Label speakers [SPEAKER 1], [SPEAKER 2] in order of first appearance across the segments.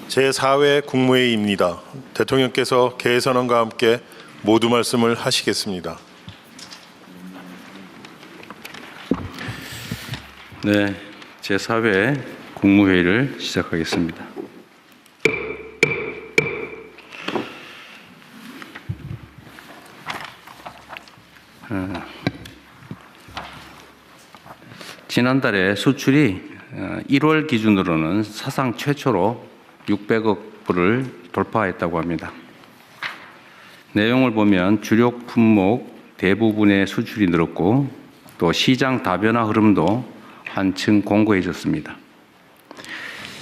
[SPEAKER 1] 제4회 국무회의입니다. 대통령께서 개선안과 함께 모두 말씀을 하시겠습니다.
[SPEAKER 2] 네, 제4회 국무회의를 시작하겠습니다. 지난달에 수출이 1월 기준으로는 사상 최초로 600억 불을 돌파했다고 합니다. 내용을 보면 주력 품목 대부분의 수출이 늘었고 또 시장 다변화 흐름도 한층 공고해졌습니다.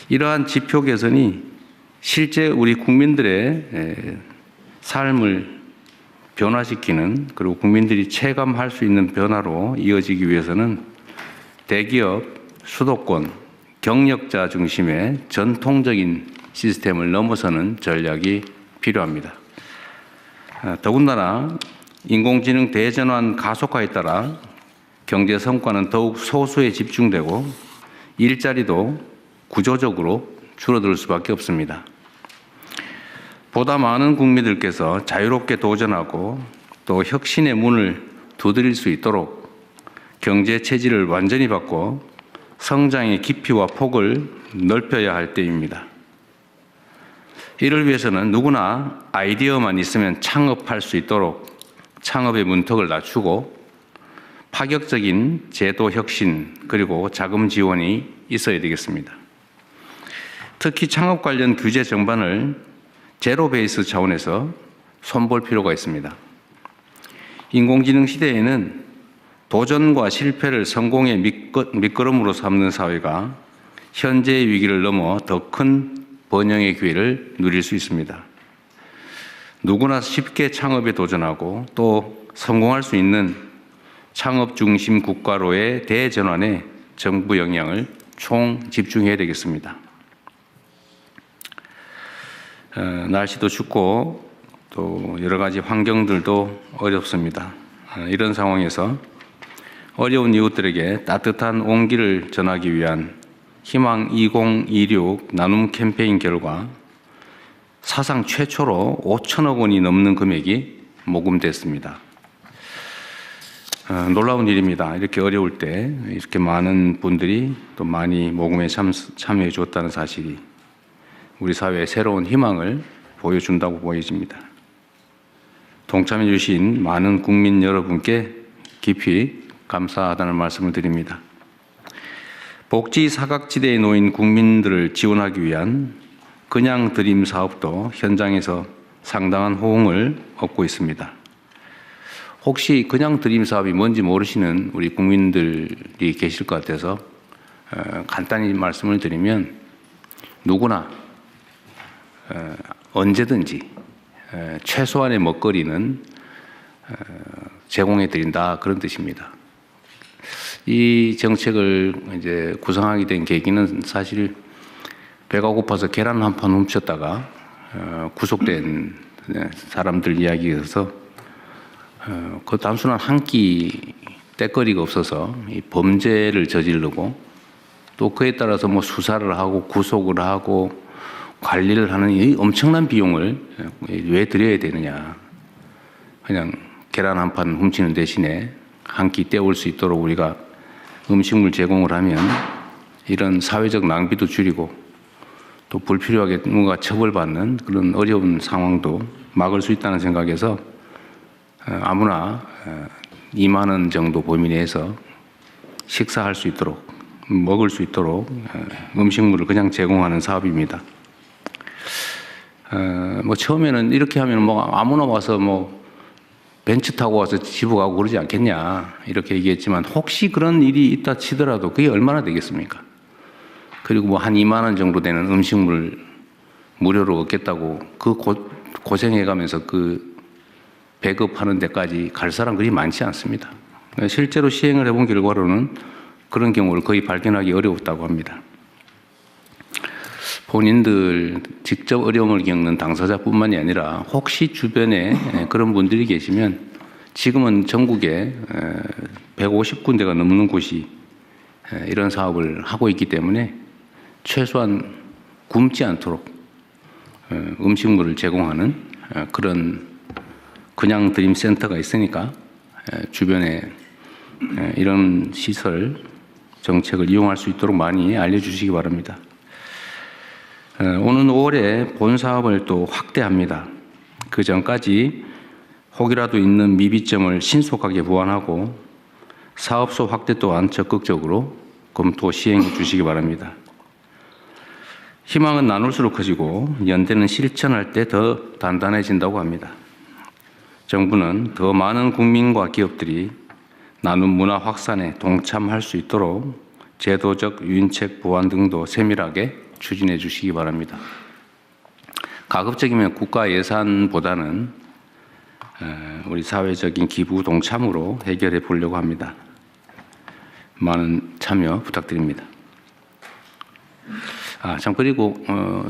[SPEAKER 2] 이러한 지표 개선이 실제 우리 국민들의 삶을 변화시키는, 그리고 국민들이 체감할 수 있는 변화로 이어지기 위해서는 대기업, 수도권, 경력자 중심의 전통적인 시스템을 넘어서는 전략이 필요합니다. 더군다나 인공지능 대전환 가속화에 따라 경제 성과는 더욱 소수에 집중되고 일자리도 구조적으로 줄어들 수밖에 없습니다. 보다 많은 국민들께서 자유롭게 도전하고 또 혁신의 문을 두드릴 수 있도록 경제 체질을 완전히 바꿔 성장의 깊이와 폭을 넓혀야 할 때입니다. 이를 위해서는 누구나 아이디어만 있으면 창업할 수 있도록 창업의 문턱을 낮추고 파격적인 제도 혁신 그리고 자금 지원이 있어야 되겠습니다. 특히 창업 관련 규제 전반을 제로 베이스 차원에서 손볼 필요가 있습니다. 인공지능 시대에는 도전과 실패를 성공의 밑거름으로 삼는 사회가 현재의 위기를 넘어 더 큰 번영의 기회를 누릴 수 있습니다. 누구나 쉽게 창업에 도전하고 또 성공할 수 있는 창업 중심 국가로의 대전환에 정부 역량을 총 집중해야 되겠습니다. 날씨도 춥고 또 여러 가지 환경들도 어렵습니다. 이런 상황에서 어려운 이웃들에게 따뜻한 온기를 전하기 위한 희망 2026 나눔 캠페인 결과 사상 최초로 5천억 원이 넘는 금액이 모금됐습니다. 놀라운 일입니다. 이렇게 어려울 때 이렇게 많은 분들이 또 많이 모금에 참여해 주었다는 사실이 우리 사회에 새로운 희망을 보여준다고 보여집니다. 동참해 주신 많은 국민 여러분께 깊이 감사하다는 말씀을 드립니다. 복지 사각지대에 놓인 국민들을 지원하기 위한 그냥 드림 사업도 현장에서 상당한 호응을 얻고 있습니다. 혹시 그냥 드림 사업이 뭔지 모르시는 우리 국민들이 계실 것 같아서 간단히 말씀을 드리면 누구나 언제든지 최소한의 먹거리는 제공해 드린다, 그런 뜻입니다. 이 정책을 이제 구상하게 된 계기는 사실 배가 고파서 계란 한 판 훔쳤다가 구속된 사람들 이야기여서 그 단순한 한 끼 때거리가 없어서 이 범죄를 저지르고 또 그에 따라서 뭐 수사를 하고 구속을 하고 관리를 하는 이 엄청난 비용을 왜 들여야 되느냐. 그냥 계란 한 판 훔치는 대신에 한 끼 때울 수 있도록 우리가 음식물 제공을 하면 이런 사회적 낭비도 줄이고 또 불필요하게 누군가 처벌받는 그런 어려운 상황도 막을 수 있다는 생각에서 아무나 2만 원 정도 범위 내에서 식사할 수 있도록, 먹을 수 있도록 음식물을 그냥 제공하는 사업입니다. 뭐 처음에는 이렇게 하면 뭐 아무나 와서 뭐 벤츠 타고 와서 집어 가고 그러지 않겠냐 이렇게 얘기했지만 혹시 그런 일이 있다 치더라도 그게 얼마나 되겠습니까? 그리고 뭐 한 2만 원 정도 되는 음식물 무료로 얻겠다고 그 고생해가면서 그 배급하는 데까지 갈 사람 그리 많지 않습니다. 실제로 시행을 해본 결과로는 그런 경우를 거의 발견하기 어려웠다고 합니다. 본인들 직접 어려움을 겪는 당사자뿐만이 아니라 혹시 주변에 그런 분들이 계시면 지금은 전국에 150군데가 넘는 곳이 이런 사업을 하고 있기 때문에 최소한 굶지 않도록 음식물을 제공하는 그런 그냥 드림 센터가 있으니까 주변에 이런 시설 정책을 이용할 수 있도록 많이 알려주시기 바랍니다. 오는 5월에 본 사업을 또 확대합니다. 그 전까지 혹이라도 있는 미비점을 신속하게 보완하고 사업소 확대 또한 적극적으로 검토 시행해 주시기 바랍니다. 희망은 나눌수록 커지고 연대는 실천할 때 더 단단해진다고 합니다. 정부는 더 많은 국민과 기업들이 나눔 문화 확산에 동참할 수 있도록 제도적 유인책 보완 등도 세밀하게 추진해 주시기 바랍니다. 가급적이면 국가 예산보다는 우리 사회적인 기부 동참으로 해결해 보려고 합니다. 많은 참여 부탁드립니다. 그리고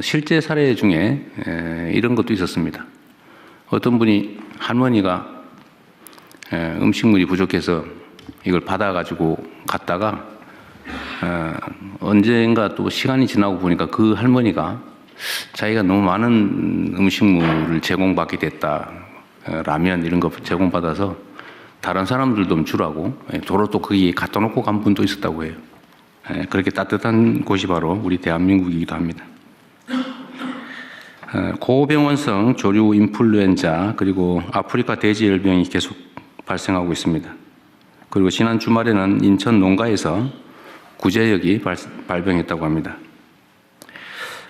[SPEAKER 2] 실제 사례 중에 이런 것도 있었습니다. 어떤 분이 할머니가 음식물이 부족해서 이걸 받아가지고 갔다가 언젠가 또 시간이 지나고 보니까 그 할머니가 자기가 너무 많은 음식물을 제공받게 됐다. 라면 이런 거 제공받아서 다른 사람들도 좀 주라고 도로 또 거기에 갖다 놓고 간 분도 있었다고 해요. 그렇게 따뜻한 곳이 바로 우리 대한민국이기도 합니다. 고병원성 조류 인플루엔자 그리고 아프리카 돼지열병이 계속 발생하고 있습니다. 그리고 지난 주말에는 인천 농가에서 구제역이 발병했다고 합니다.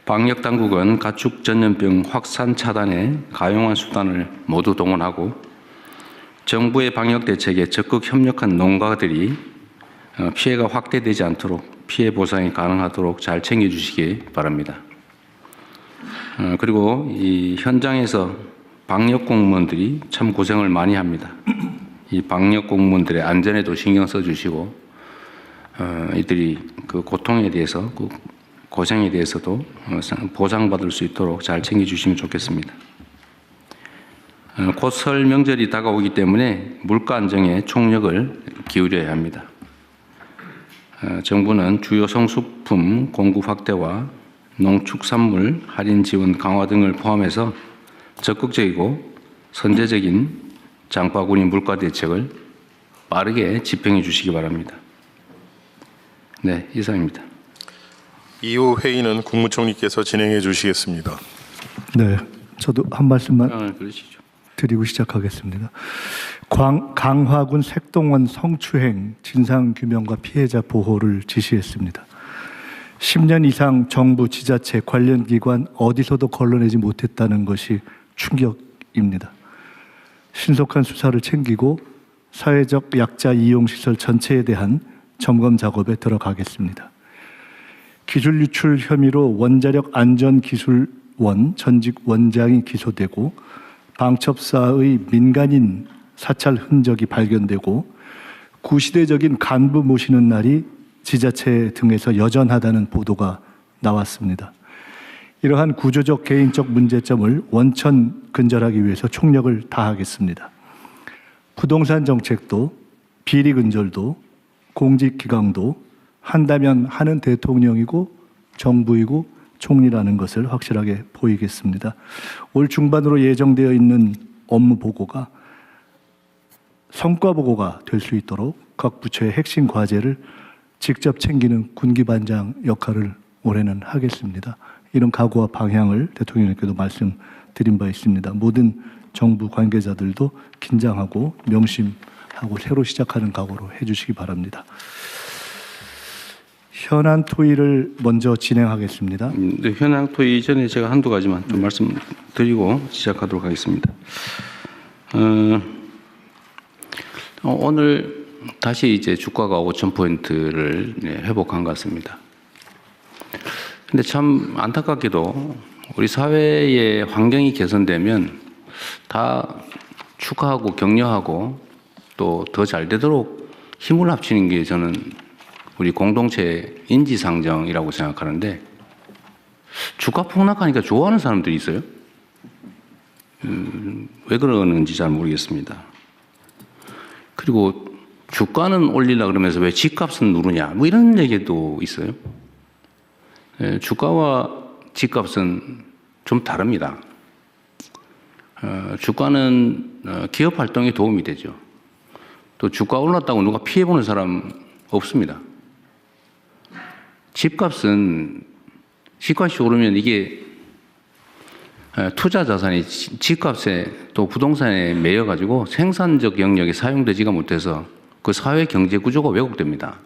[SPEAKER 2] 방역 당국은 가축 전염병 확산 차단에 가용한 수단을 모두 동원하고 정부의 방역 대책에 적극 협력한 농가들이 피해가 확대되지 않도록 피해 보상이 가능하도록 잘 챙겨주시기 바랍니다. 그리고 이 현장에서 방역 공무원들이 참 고생을 많이 합니다. 이 방역 공무원들의 안전에도 신경 써주시고 이들이 그 고통에 대해서 그 고생에 대해서도 보상받을 수 있도록 잘 챙겨주시면 좋겠습니다. 곧 설 명절이 다가오기 때문에 물가 안정에 총력을 기울여야 합니다. 정부는 주요 성수품 공급 확대와 농축산물 할인 지원 강화 등을 포함해서 적극적이고 선제적인 장바구니 물가 대책을 빠르게 집행해 주시기 바랍니다. 네, 이상입니다.
[SPEAKER 1] 이후 회의는 국무총리께서 진행해 주시겠습니다.
[SPEAKER 3] 네, 저도 한 말씀만
[SPEAKER 2] 그러시죠.
[SPEAKER 3] 드리고 시작하겠습니다. 강화군 색동원 성추행 진상규명과 피해자 보호를 지시했습니다. 10년 이상 정부, 지자체, 관련 기관 어디서도 걸러내지 못했다는 것이 충격입니다. 신속한 수사를 챙기고 사회적 약자 이용시설 전체에 대한 점검 작업에 들어가겠습니다. 기술 유출 혐의로 원자력 안전기술원 전직 원장이 기소되고 방첩사의 민간인 사찰 흔적이 발견되고 구시대적인 간부 모시는 날이 지자체 등에서 여전하다는 보도가 나왔습니다. 이러한 구조적 개인적 문제점을 원천 근절하기 위해서 총력을 다하겠습니다. 부동산 정책도 비리 근절도 공직기강도 한다면 하는 대통령이고 정부이고 총리라는 것을 확실하게 보이겠습니다. 올 중반으로 예정되어 있는 업무 보고가 성과 보고가 될 수 있도록 각 부처의 핵심 과제를 직접 챙기는 군기반장 역할을 올해는 하겠습니다. 이런 각오와 방향을 대통령님께도 말씀드린 바 있습니다. 모든 정부 관계자들도 긴장하고 명심하고 새로 시작하는 각오로 해주시기 바랍니다. 현안 토의를 먼저 진행하겠습니다.
[SPEAKER 2] 네, 현안 토의 이전에 제가 한두 가지만 좀 말씀드리고 시작하도록 하겠습니다. 오늘 다시 이제 주가가 5,000포인트를 회복한 것 같습니다. 근데 참 안타깝게도 우리 사회의 환경이 개선되면 다 축하하고 격려하고 또 더 잘 되도록 힘을 합치는 게 저는 우리 공동체 인지상정이라고 생각하는데 주가 폭락하니까 좋아하는 사람들이 있어요. 왜 그러는지 잘 모르겠습니다. 그리고 주가는 올리려고 그러면서 왜 집값은 누르냐 뭐 이런 얘기도 있어요. 주가와 집값은 좀 다릅니다. 주가는 기업 활동에 도움이 되죠. 또 주가 올랐다고 누가 피해보는 사람 없습니다. 집값은 집값이 오르면 이게 투자 자산이 집값에 또 부동산에 매여가지고 생산적 영역에 사용되지가 못해서 그 사회 경제 구조가 왜곡됩니다.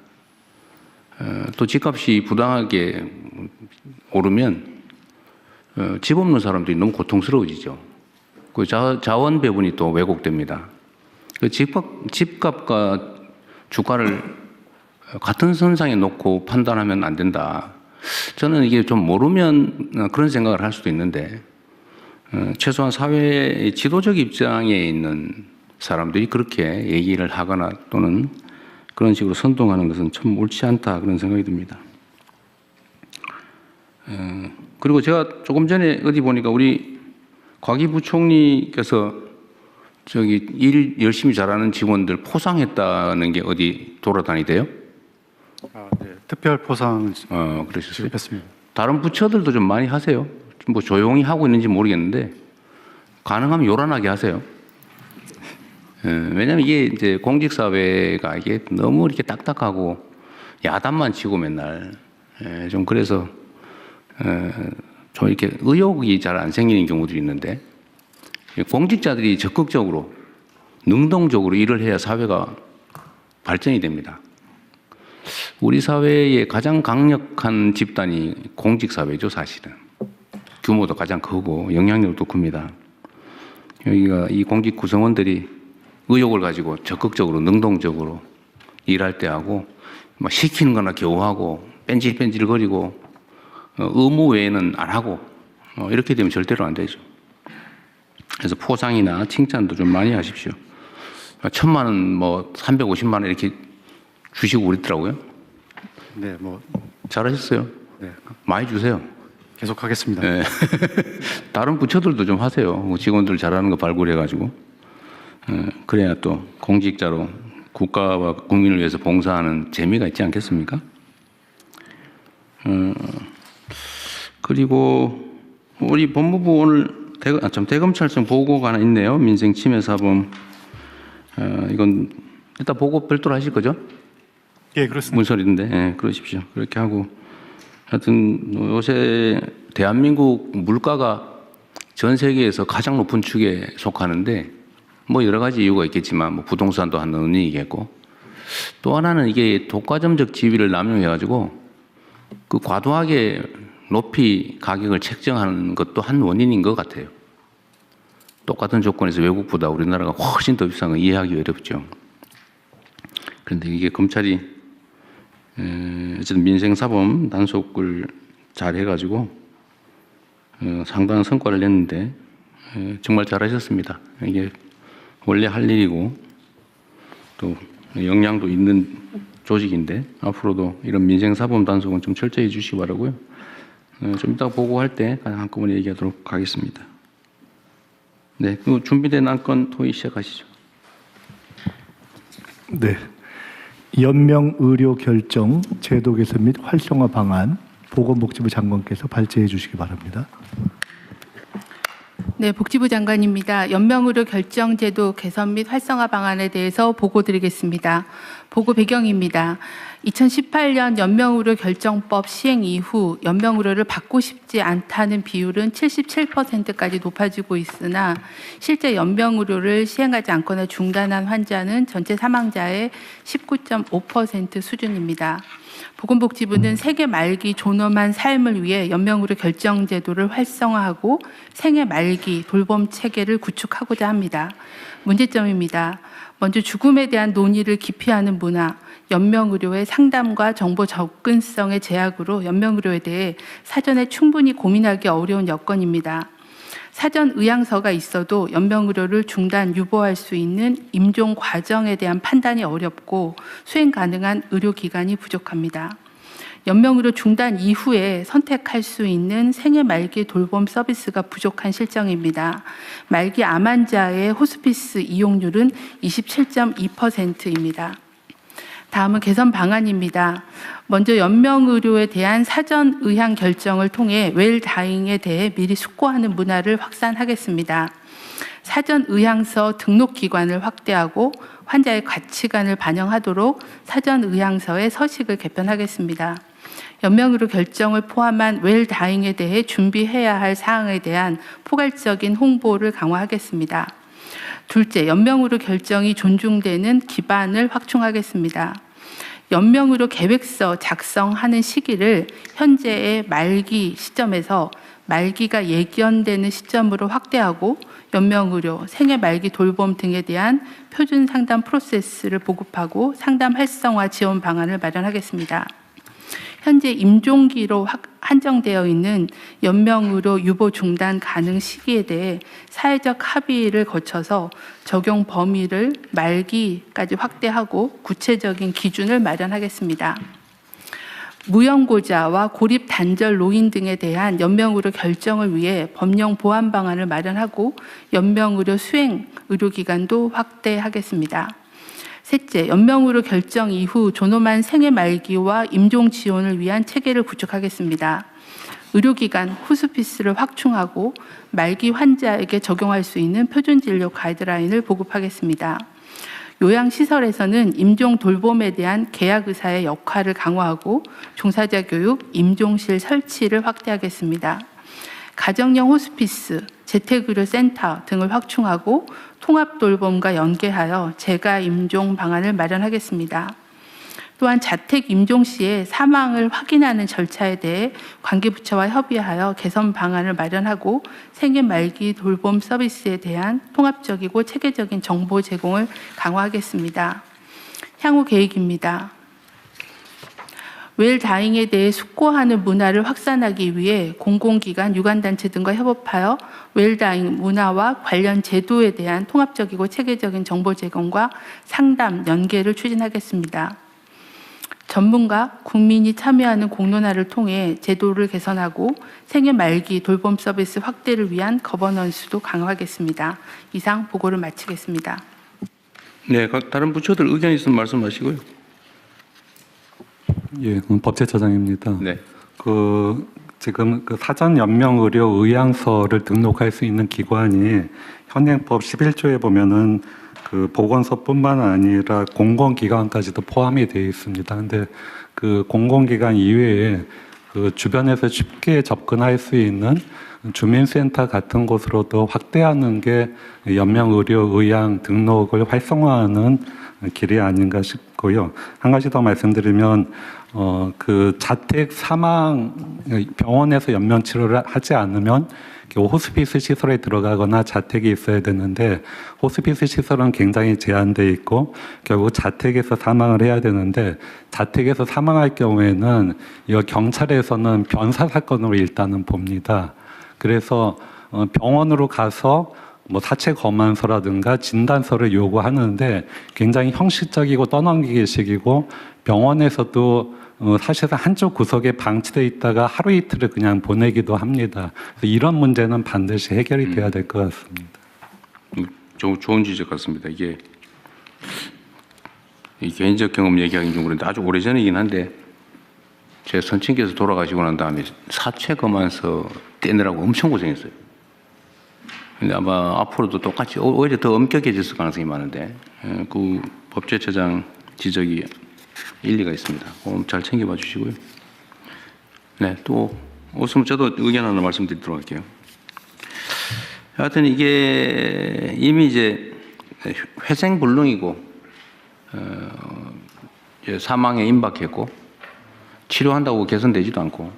[SPEAKER 2] 또 집값이 부당하게 오르면 집 없는 사람들이 너무 고통스러워지죠. 그 자원 배분이 또 왜곡됩니다. 그 집값과 주가를 같은 선상에 놓고 판단하면 안 된다. 저는 이게 좀 모르면 그런 생각을 할 수도 있는데 최소한 사회의 지도적 입장에 있는 사람들이 그렇게 얘기를 하거나 또는 그런 식으로 선동하는 것은 참 옳지 않다 그런 생각이 듭니다. 그리고 제가 조금 전에 어디 보니까 우리 곽이 부총리께서 저기 일 열심히 잘하는 직원들 포상했다는 게 어디 돌아다니대요?
[SPEAKER 4] 네, 특별 포상
[SPEAKER 2] 그러셨어요?
[SPEAKER 4] 지급했습니다.
[SPEAKER 2] 다른 부처들도 좀 많이 하세요. 뭐 조용히 하고 있는지 모르겠는데 가능하면 요란하게 하세요. 왜냐하면 이게 이제 공직사회가 이게 너무 이렇게 딱딱하고 야단만 치고 맨날 좀 그래서 좀 이렇게 의욕이 잘 안 생기는 경우들이 있는데 공직자들이 적극적으로 능동적으로 일을 해야 사회가 발전이 됩니다. 우리 사회의 가장 강력한 집단이 공직사회죠, 사실은. 규모도 가장 크고 영향력도 큽니다. 여기가 이 공직 구성원들이 의욕을 가지고 적극적으로 능동적으로 일할 때 하고 막 시키는 거나 겨우 하고 뺀질뺀질 거리고 의무 외에는 안 하고 이렇게 되면 절대로 안 되죠. 그래서 포상이나 칭찬도 좀 많이 하십시오. 1,000만 원, 뭐 350만 원 이렇게 주시고 그랬더라고요.
[SPEAKER 4] 네, 뭐
[SPEAKER 2] 잘하셨어요.
[SPEAKER 4] 네,
[SPEAKER 2] 많이 주세요.
[SPEAKER 4] 계속하겠습니다.
[SPEAKER 2] 네. 다른 부처들도 좀 하세요. 직원들 잘하는 거 발굴해가지고. 그래야 또 공직자로 국가와 국민을 위해서 봉사하는 재미가 있지 않겠습니까? 그리고 우리 법무부 오늘 대검찰청 보고가 하나 있네요. 민생 침해 사범. 이건 일단 보고 별도로 하실 거죠?
[SPEAKER 3] 예, 그렇습니다.
[SPEAKER 2] 문서인데, 예, 그러십시오. 그렇게 하고. 하여튼 요새 대한민국 물가가 전 세계에서 가장 높은 축에 속하는데 뭐 여러 가지 이유가 있겠지만 뭐 부동산도 한 원인이겠고 또 하나는 이게 독과점적 지위를 남용해가지고 그 과도하게 높이 가격을 책정하는 것도 한 원인인 것 같아요. 똑같은 조건에서 외국보다 우리나라가 훨씬 더 비싼 건 이해하기 어렵죠. 그런데 이게 검찰이 어쨌든 민생사범 단속을 잘 해가지고 상당한 성과를 냈는데 정말 잘하셨습니다. 이게 원래 할 일이고 또 역량도 있는 조직인데 앞으로도 이런 민생사범 단속은 좀 철저히 해주시기 바라고요. 좀 이따 보고할 때 한꺼번에 얘기하도록 하겠습니다. 네, 그 준비된 안건 토의 시작하시죠.
[SPEAKER 3] 네. 연명 의료 결정 제도 개선 및 활성화 방안 보건복지부 장관께서 발제해 주시기 바랍니다.
[SPEAKER 5] 네, 복지부 장관입니다. 연명의료 결정제도 개선 및 활성화 방안에 대해서 보고드리겠습니다. 보고 배경입니다. 2018년 연명의료 결정법 시행 이후 연명의료를 받고 싶지 않다는 비율은 77%까지 높아지고 있으나 실제 연명의료를 시행하지 않거나 중단한 환자는 전체 사망자의 19.5% 수준입니다. 보건복지부는 생애 말기 존엄한 삶을 위해 연명의료 결정제도를 활성화하고 생애 말기 돌봄 체계를 구축하고자 합니다. 문제점입니다. 먼저 죽음에 대한 논의를 기피하는 문화, 연명의료의 상담과 정보 접근성의 제약으로 연명의료에 대해 사전에 충분히 고민하기 어려운 여건입니다. 사전 의향서가 있어도 연명의료를 중단, 유보할 수 있는 임종 과정에 대한 판단이 어렵고 수행 가능한 의료기관이 부족합니다. 연명의료 중단 이후에 선택할 수 있는 생애 말기 돌봄 서비스가 부족한 실정입니다. 말기 암 환자의 호스피스 이용률은 27.2%입니다. 다음은 개선 방안입니다. 먼저 연명의료에 대한 사전 의향 결정을 통해 웰다잉에 대해 미리 숙고하는 문화를 확산하겠습니다. 사전 의향서 등록 기관을 확대하고 환자의 가치관을 반영하도록 사전 의향서의 서식을 개편하겠습니다. 연명의료 결정을 포함한 웰다잉에 대해 준비해야 할 사항에 대한 포괄적인 홍보를 강화하겠습니다. 둘째, 연명의료 결정이 존중되는 기반을 확충하겠습니다. 연명의료 계획서 작성하는 시기를 현재의 말기 시점에서 말기가 예견되는 시점으로 확대하고 연명의료, 생애 말기 돌봄 등에 대한 표준 상담 프로세스를 보급하고 상담 활성화 지원 방안을 마련하겠습니다. 현재 임종기로 한정되어 있는 연명의료 유보 중단 가능 시기에 대해 사회적 합의를 거쳐서 적용 범위를 말기까지 확대하고 구체적인 기준을 마련하겠습니다. 무연고자와 고립 단절 노인 등에 대한 연명의료 결정을 위해 법령 보완 방안을 마련하고 연명의료 수행 의료기관도 확대하겠습니다. 셋째, 연명의료 결정 이후 존엄한 생애 말기와 임종 지원을 위한 체계를 구축하겠습니다. 의료기관 호스피스를 확충하고 말기 환자에게 적용할 수 있는 표준진료 가이드라인을 보급하겠습니다. 요양시설에서는 임종 돌봄에 대한 계약의사의 역할을 강화하고 종사자 교육, 임종실 설치를 확대하겠습니다. 가정형 호스피스, 재택의료센터 등을 확충하고 통합돌봄과 연계하여 재가 임종 방안을 마련하겠습니다. 또한 자택 임종 시에 사망을 확인하는 절차에 대해 관계부처와 협의하여 개선 방안을 마련하고 생애 말기 돌봄 서비스에 대한 통합적이고 체계적인 정보 제공을 강화하겠습니다. 향후 계획입니다. 웰다잉에 대해 숙고하는 문화를 확산하기 위해 공공기관, 유관단체 등과 협업하여 웰다잉 문화와 관련 제도에 대한 통합적이고 체계적인 정보 제공과 상담, 연계를 추진하겠습니다. 전문가, 국민이 참여하는 공론화를 통해 제도를 개선하고 생애 말기 돌봄 서비스 확대를 위한 거버넌스도 강화하겠습니다. 이상 보고를 마치겠습니다.
[SPEAKER 2] 네, 다른 부처들 의견 있으면 말씀하시고요.
[SPEAKER 6] 예, 법제처장입니다.
[SPEAKER 2] 네.
[SPEAKER 6] 지금 사전 연명 의료 의향서를 등록할 수 있는 기관이 현행법 11조에 보면은 보건소뿐만 아니라 공공기관까지도 포함이 되어 있습니다. 근데 공공기관 이외에 주변에서 쉽게 접근할 수 있는 주민센터 같은 곳으로도 확대하는 게 연명의료의향 등록을 활성화하는 길이 아닌가 싶고요. 한 가지 더 말씀드리면 자택 사망 병원에서 연명 치료를 하지 않으면 호스피스 시설에 들어가거나 자택이 있어야 되는데 호스피스 시설은 굉장히 제한돼 있고 결국 자택에서 사망을 해야 되는데 자택에서 사망할 경우에는 이 경찰에서는 변사 사건으로 일단은 봅니다. 그래서 병원으로 가서 사체 검안서라든가 진단서를 요구하는데 굉장히 형식적이고 떠넘기기식이고 병원에서도 사실상 한쪽 구석에 방치돼 있다가 하루 이틀을 그냥 보내기도 합니다. 그래서 이런 문제는 반드시 해결이 돼야 될 것 같습니다.
[SPEAKER 2] 좋은 지적 같습니다. 이게 개인적 경험 얘기하기 좀 그런데 아주 오래전이긴 한데 제 선친께서 돌아가시고 난 다음에 사체 검안서 떼느라고 엄청 고생했어요. 근데 아마 앞으로도 똑같이 오히려 더 엄격해질 가능성이 많은데 그 법제처장 지적이 일리가 있습니다. 잘 챙겨봐 주시고요. 네, 또 없으면 저도 의견 하나 말씀드리도록 할게요. 하여튼 이게 이미 이제 회생불능이고 사망에 임박했고 치료한다고 개선되지도 않고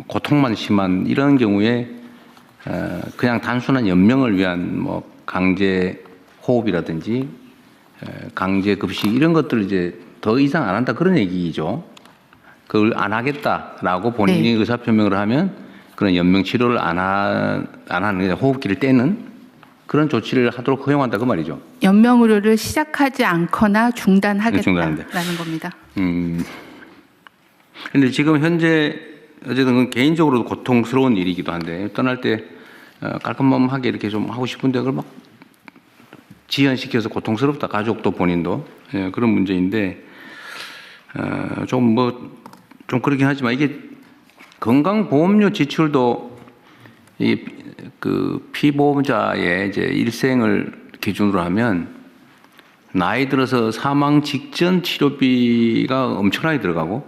[SPEAKER 2] 고통만 심한 이런 경우에 그냥 단순한 연명을 위한 강제 호흡이라든지 강제 급식 이런 것들을 이제 더 이상 안 한다 그런 얘기죠. 그걸 안 하겠다라고 본인이
[SPEAKER 5] 네.
[SPEAKER 2] 의사표명을 하면 그런 연명 치료를 안 하는 호흡기를 떼는 그런 조치를 하도록 허용한다 그 말이죠.
[SPEAKER 5] 연명 의료를 시작하지 않거나 중단하겠다라는
[SPEAKER 2] 중단한다.
[SPEAKER 5] 겁니다.
[SPEAKER 2] 근데 지금 현재 어쨌든 그건 개인적으로도 고통스러운 일이기도 한데 떠날 때 깔끔하게 이렇게 좀 하고 싶은데 그걸 막 지연시켜서 고통스럽다 가족도 본인도 그런 문제인데 좀 그렇긴 하지만 이게 건강보험료 지출도 그 피보험자의 이제 일생을 기준으로 하면 나이 들어서 사망 직전 치료비가 엄청나게 들어가고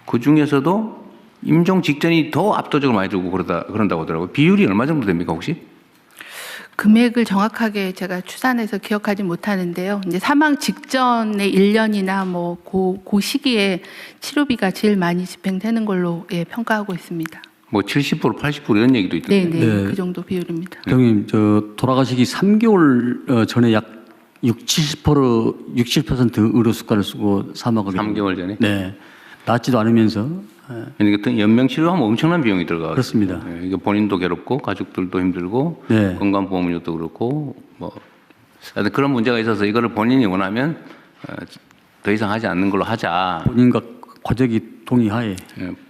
[SPEAKER 2] 그 중에서도 임종 직전이 더 압도적으로 많이 들고 그런다고 하더라고요. 비율이 얼마 정도 됩니까 혹시?
[SPEAKER 5] 금액을 정확하게 제가 추산해서 기억하지 못하는데요. 이제 사망 직전의 1년이나 그 시기에 치료비가 제일 많이 집행되는 걸로 평가하고 있습니다.
[SPEAKER 2] 뭐 70%, 80% 이런 얘기도 있던데.
[SPEAKER 5] 네,
[SPEAKER 7] 네.
[SPEAKER 5] 그 정도 비율입니다.
[SPEAKER 7] 형님, 돌아가시기 3개월 전에 약 60% 의료 수가를 쓰고 사망을
[SPEAKER 2] 3개월 전에?
[SPEAKER 7] 네. 낫지도 않으면서
[SPEAKER 2] 그러니까 연명 치료하면 엄청난 비용이 들어가요.
[SPEAKER 7] 그렇습니다.
[SPEAKER 2] 이게 본인도 괴롭고 가족들도 힘들고
[SPEAKER 7] 네.
[SPEAKER 2] 건강보험료도 그렇고 하여튼 그런 문제가 있어서 이거를 본인이 원하면 더 이상 하지 않는 걸로 하자.
[SPEAKER 7] 본인과 가족이 동의하에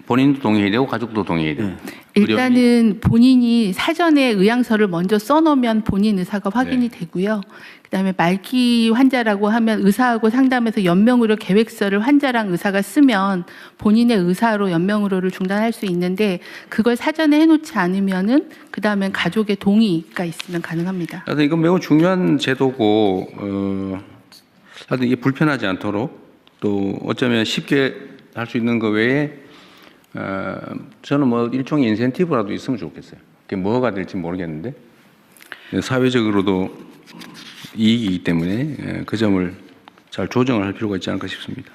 [SPEAKER 2] 본인도 동의해야 되고 가족도 동의해야 돼요.
[SPEAKER 5] 일단은 본인이 사전에 의향서를 먼저 써놓으면 본인 의사가 확인이 되고요. 그다음에 말기 환자라고 하면 의사하고 상담해서 연명의료 계획서를 환자랑 의사가 쓰면 본인의 의사로 연명의료를 중단할 수 있는데 그걸 사전에 해놓지 않으면은 그다음엔 가족의 동의가 있으면 가능합니다.
[SPEAKER 2] 하여튼 이건 매우 중요한 제도고 하여튼 이게 불편하지 않도록 또 어쩌면 쉽게 할 수 있는 거 외에 저는 뭐 일종의 인센티브라도 있으면 좋겠어요. 그게 뭐가 될지 모르겠는데 사회적으로도 이익이기 때문에 그 점을 잘 조정을 할 필요가 있지 않을까 싶습니다.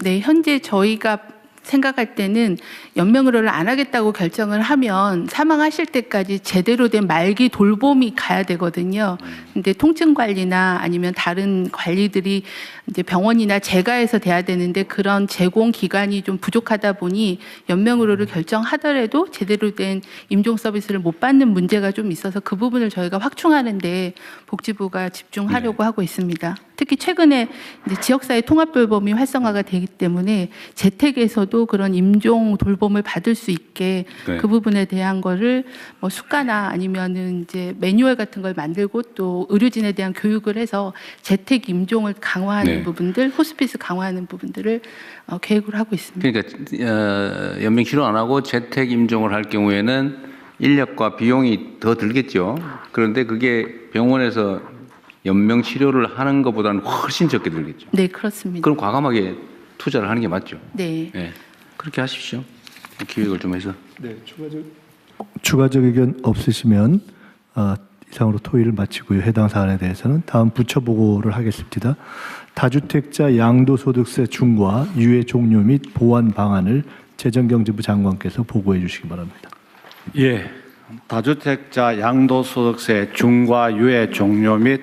[SPEAKER 5] 네, 현재 저희가 생각할 때는 연명의료를 안 하겠다고 결정을 하면 사망하실 때까지 제대로 된 말기 돌봄이 가야 되거든요. 근데 통증 관리나 아니면 다른 관리들이 이제 병원이나 재가에서 돼야 되는데 그런 제공 기관이 좀 부족하다 보니 연명의료를 결정하더라도 제대로 된 임종 서비스를 못 받는 문제가 좀 있어서 그 부분을 저희가 확충하는데 복지부가 집중하려고 하고 있습니다. 특히 최근에 이제 지역사회 통합 돌봄이 활성화가 되기 때문에 재택에서도 그런 임종 돌봄을 받을 수 있게
[SPEAKER 2] 네.
[SPEAKER 5] 그 부분에 대한 거를 뭐 수가나 아니면은 이제 매뉴얼 같은 걸 만들고 또 의료진에 대한 교육을 해서 재택 임종을 강화하는
[SPEAKER 2] 네.
[SPEAKER 5] 부분들, 호스피스 강화하는 부분들을 계획을 하고 있습니다.
[SPEAKER 2] 그러니까 연명 치료 안 하고 재택 임종을 할 경우에는 인력과 비용이 더 들겠죠. 그런데 그게 병원에서 연명 치료를 하는 것보다는 훨씬 적게 들겠죠.
[SPEAKER 5] 네, 그렇습니다.
[SPEAKER 2] 그럼 과감하게 투자를 하는 게 맞죠.
[SPEAKER 5] 네.
[SPEAKER 2] 네. 그렇게 하십시오. 기획을 좀 해서.
[SPEAKER 3] 네, 추가적 의견 없으시면 이상으로 토의를 마치고요. 해당 사안에 대해서는 다음 부처 보고를 하겠습니다. 다주택자 양도소득세 중과 유예 종료 및 보완 방안을 재정경제부 장관께서 보고해 주시기 바랍니다.
[SPEAKER 4] 예, 다주택자 양도소득세 중과 유예 종료 및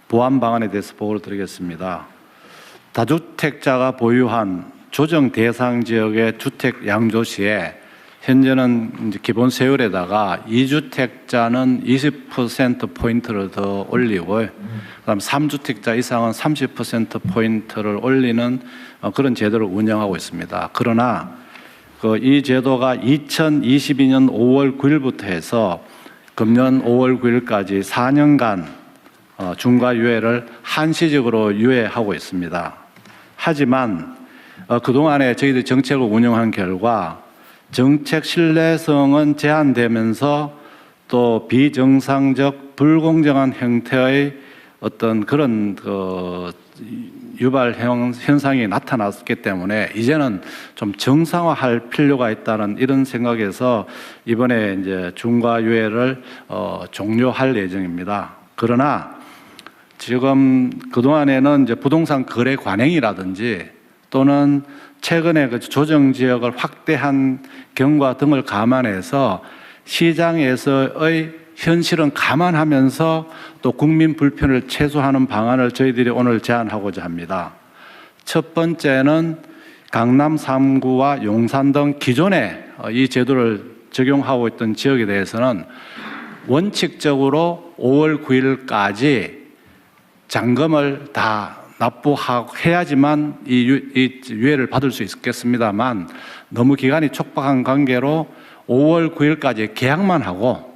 [SPEAKER 4] 보완 방안에 대해서 보고를 드리겠습니다. 다주택자가 보유한 조정 대상 지역의 주택 양도 시에 현재는 이제 기본 세율에다가 2주택자는 20% 포인트를 더 올리고, 그다음 3주택자 이상은 30% 포인트를 올리는 그런 제도를 운영하고 있습니다. 그러나 이 제도가 2022년 5월 9일부터 해서 금년 5월 9일까지 4년간 중과 유예를 한시적으로 유예하고 있습니다. 하지만 그동안에 저희들이 정책을 운영한 결과 정책 신뢰성은 제한되면서 또 비정상적 불공정한 형태의 어떤 그런 유발 현상이 나타났기 때문에 이제는 좀 정상화할 필요가 있다는 이런 생각에서 이번에 이제 중과 유예를 종료할 예정입니다. 그러나 지금 그동안에는 이제 부동산 거래 관행이라든지 또는 최근에 그 조정 지역을 확대한 경과 등을 감안해서 시장에서의 현실은 감안하면서 또 국민 불편을 최소화하는 방안을 저희들이 오늘 제안하고자 합니다. 첫 번째는 강남 3구와 용산 등 기존에 이 제도를 적용하고 있던 지역에 대해서는 원칙적으로 5월 9일까지 잔금을 다 납부해야지만 이 유예를 받을 수 있겠습니다만 너무 기간이 촉박한 관계로 5월 9일까지 계약만 하고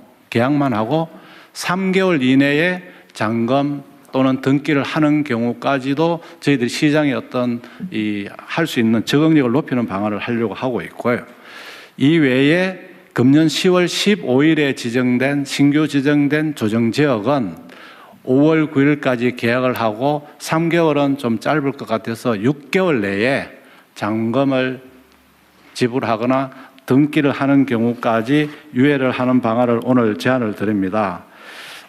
[SPEAKER 4] 3개월 이내에 잔금 또는 등기를 하는 경우까지도 저희들이 시장에 어떤 할 수 있는 적응력을 높이는 방안을 하려고 하고 있고요. 이 외에 금년 10월 15일에 신규 지정된 조정지역은 5월 9일까지 계약을 하고 3개월은 좀 짧을 것 같아서 6개월 내에 잔금을 지불하거나 등기를 하는 경우까지 유예를 하는 방안을 오늘 제안을 드립니다.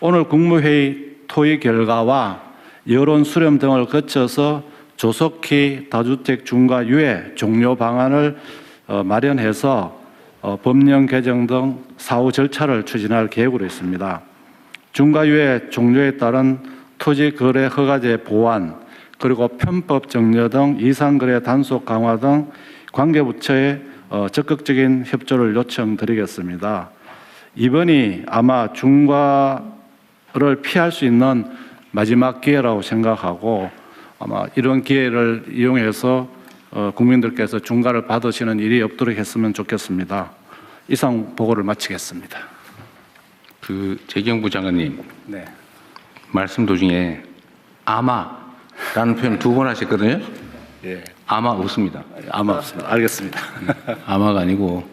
[SPEAKER 4] 오늘 국무회의 토의 결과와 여론 수렴 등을 거쳐서 조속히 다주택 중과 유예 종료 방안을 마련해서 법령 개정 등 사후 절차를 추진할 계획으로 있습니다. 중과유예 종료에 따른 토지거래 허가제 보완, 그리고 편법 정려 등 이상거래 단속 강화 등 관계부처에 적극적인 협조를 요청드리겠습니다. 이번이 아마 중과를 피할 수 있는 마지막 기회라고 생각하고 아마 이런 기회를 이용해서 국민들께서 중과를 받으시는 일이 없도록 했으면 좋겠습니다. 이상 보고를 마치겠습니다.
[SPEAKER 2] 재경부 장관님
[SPEAKER 4] 네.
[SPEAKER 2] 말씀 도중에 아마라는 표현을 2번 하셨거든요.
[SPEAKER 4] 예.
[SPEAKER 2] 아마 없습니다.
[SPEAKER 4] 아마 없습니다. 알겠습니다.
[SPEAKER 2] 아마가 아니고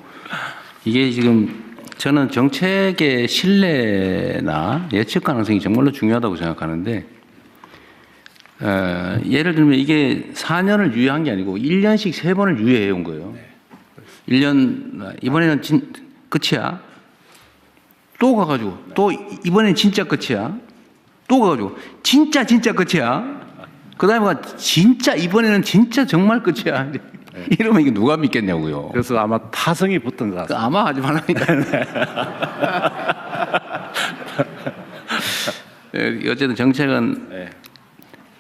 [SPEAKER 2] 이게 지금 저는 정책의 신뢰나 예측 가능성이 정말로 중요하다고 생각하는데 예를 들면 이게 4년을 유예한 게 아니고 1년씩 3번을 유예해 온 거예요. 1년 이번에는 끝이야. 또 가가지고 또 이번엔 진짜 끝이야. 또 가가지고 진짜 끝이야. 그다음에 진짜 이번에는 진짜 정말 끝이야. 이러면 이게 누가 믿겠냐고요.
[SPEAKER 4] 그래서 아마 타성이 붙은 것 같습니다.
[SPEAKER 2] 아마 하지 말라니까. 어쨌든 정책은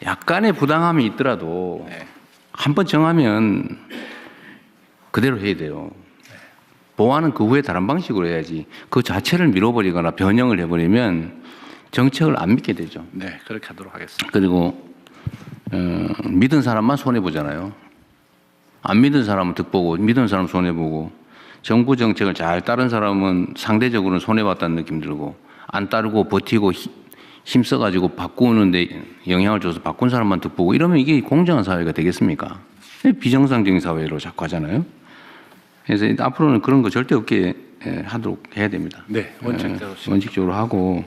[SPEAKER 2] 약간의 부당함이 있더라도 한번 정하면 그대로 해야 돼요. 보완은 그 후에 다른 방식으로 해야지. 그 자체를 밀어버리거나 변형을 해버리면 정책을 안 믿게 되죠.
[SPEAKER 4] 네, 그렇게 하도록 하겠습니다.
[SPEAKER 2] 그리고 믿은 사람만 손해 보잖아요. 안 믿은 사람은 득보고, 믿은 사람은 손해 보고, 정부 정책을 잘 따른 사람은 상대적으로는 손해 봤다는 느낌 들고, 안 따르고 버티고 힘써가지고 바꾸는데 영향을 줘서 바꾼 사람만 득보고, 이러면 이게 공정한 사회가 되겠습니까? 비정상적인 사회로 자꾸 하잖아요. 그래서 앞으로는 그런 거 절대 없게 하도록 해야 됩니다.
[SPEAKER 4] 네, 원칙대로.
[SPEAKER 2] 원칙적으로 하고,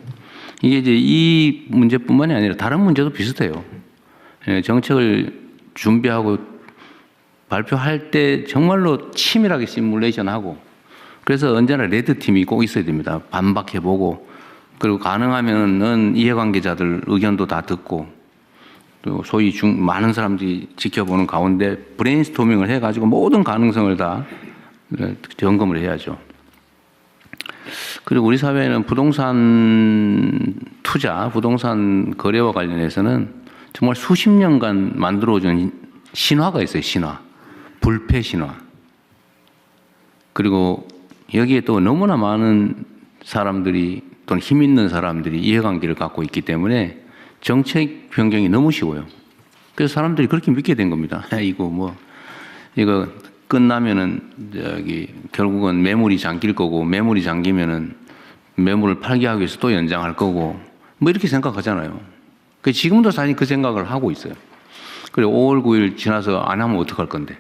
[SPEAKER 2] 이게 이제 이 문제뿐만이 아니라 다른 문제도 비슷해요. 정책을 준비하고 발표할 때 정말로 치밀하게 시뮬레이션하고, 그래서 언제나 레드팀이 꼭 있어야 됩니다. 반박해보고, 그리고 가능하면은 이해관계자들 의견도 다 듣고, 또 소위 많은 사람들이 지켜보는 가운데 브레인스토밍을 해가지고 모든 가능성을 다 점검을 해야죠. 그리고 우리 사회는 부동산 투자, 부동산 거래와 관련해서는 정말 수십 년간 만들어준 신화가 있어요. 신화. 불패 신화. 그리고 여기에 또 너무나 많은 사람들이 또는 힘 있는 사람들이 이해관계를 갖고 있기 때문에 정책 변경이 너무 쉬워요. 그래서 사람들이 그렇게 믿게 된 겁니다. 이거 끝나면은 결국은 매물이 잠길 거고, 매물이 잠기면은 매물을 팔게 하기 위해서 또 연장할 거고, 뭐 이렇게 생각하잖아요. 지금도 사실 그 생각을 하고 있어요. 그리고 5월 9일 지나서 안 하면 어떡할 건데,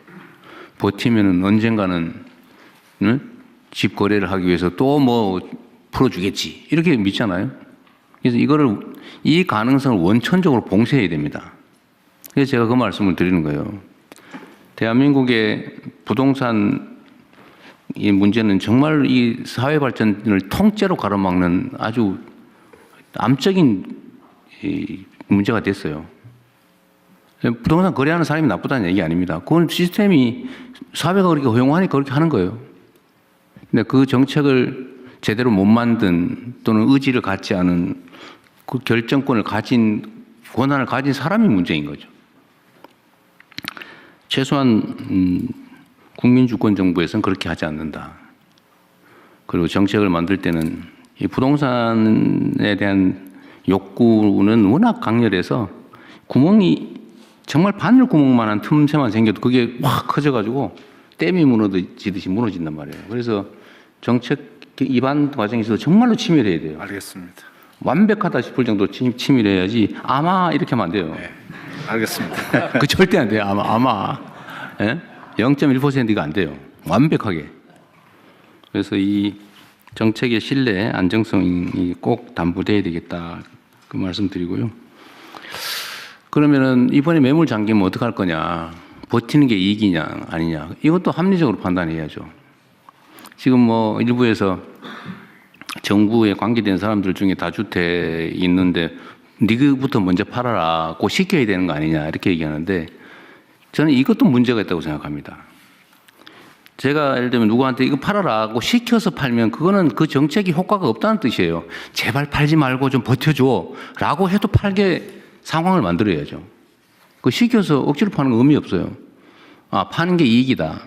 [SPEAKER 2] 버티면은 언젠가는 집 거래를 하기 위해서 또 뭐 풀어주겠지, 이렇게 믿잖아요. 그래서 이 가능성을 원천적으로 봉쇄해야 됩니다. 그래서 제가 그 말씀을 드리는 거예요. 대한민국의 부동산 이 문제는 정말 이 사회 발전을 통째로 가로막는 아주 암적인 문제가 됐어요. 부동산 거래하는 사람이 나쁘다는 얘기 아닙니다. 그건 시스템이 사회가 그렇게 허용하니까 그렇게 하는 거예요. 근데 그 정책을 제대로 못 만든 또는 의지를 갖지 않은 그 결정권을 가진 권한을 가진 사람이 문제인 거죠. 최소한 국민주권 정부에서는 그렇게 하지 않는다. 그리고 정책을 만들 때는 이 부동산에 대한 욕구는 워낙 강렬해서 구멍이 정말 바늘 구멍만한 틈새만 생겨도 그게 확 커져가지고 댐이 무너지듯이 무너진단 말이에요. 그래서 정책 입안 과정에서 정말로 치밀해야 돼요.
[SPEAKER 4] 알겠습니다.
[SPEAKER 2] 완벽하다 싶을 정도로 치밀해야지 아마 이렇게 하면 안 돼요.
[SPEAKER 4] 알겠습니다.
[SPEAKER 2] 그 절대 안 돼요. 아마. 예? 0.1%가 안 돼요. 완벽하게. 그래서 이 정책의 신뢰, 안정성이 꼭 담보돼야 되겠다. 그 말씀드리고요. 그러면은 이번에 매물 잠기면 어떡할 거냐? 버티는 게 이익이냐 아니냐? 이것도 합리적으로 판단해야죠. 지금 뭐 일부에서 정부에 관계된 사람들 중에 다주택 있는데 니그부터 먼저 팔아라고 시켜야 되는 거 아니냐 이렇게 얘기하는데 저는 이것도 문제가 있다고 생각합니다. 제가 예를 들면 누구한테 이거 팔아라고 시켜서 팔면 그거는 그 정책이 효과가 없다는 뜻이에요. 제발 팔지 말고 좀 버텨줘 라고 해도 팔게 상황을 만들어야죠. 그 시켜서 억지로 파는 건 의미 없어요. 아, 파는 게 이익이다.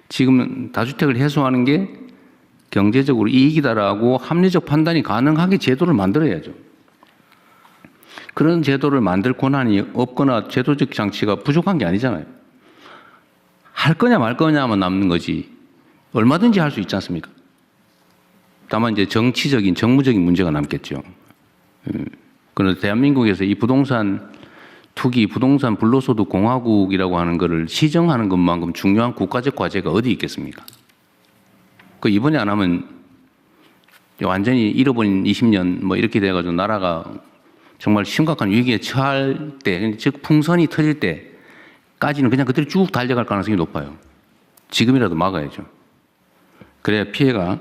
[SPEAKER 2] 지금 다주택을 해소하는 게 경제적으로 이익이다라고 합리적 판단이 가능하게 제도를 만들어야죠. 그런 제도를 만들 권한이 없거나 제도적 장치가 부족한 게 아니잖아요. 할 거냐 말 거냐만 남는 거지 얼마든지 할 수 있지 않습니까? 다만 이제 정치적인 정무적인 문제가 남겠죠. 그런데 대한민국에서 이 부동산 투기, 부동산 불로소득 공화국이라고 하는 것을 시정하는 것만큼 중요한 국가적 과제가 어디 있겠습니까? 그 이번에 안 하면 완전히 잃어버린 20년 뭐 이렇게 돼가지고 나라가 정말 심각한 위기에 처할 때, 즉 풍선이 터질 때까지는 그냥 그대로 쭉 달려갈 가능성이 높아요. 지금이라도 막아야죠. 그래야 피해가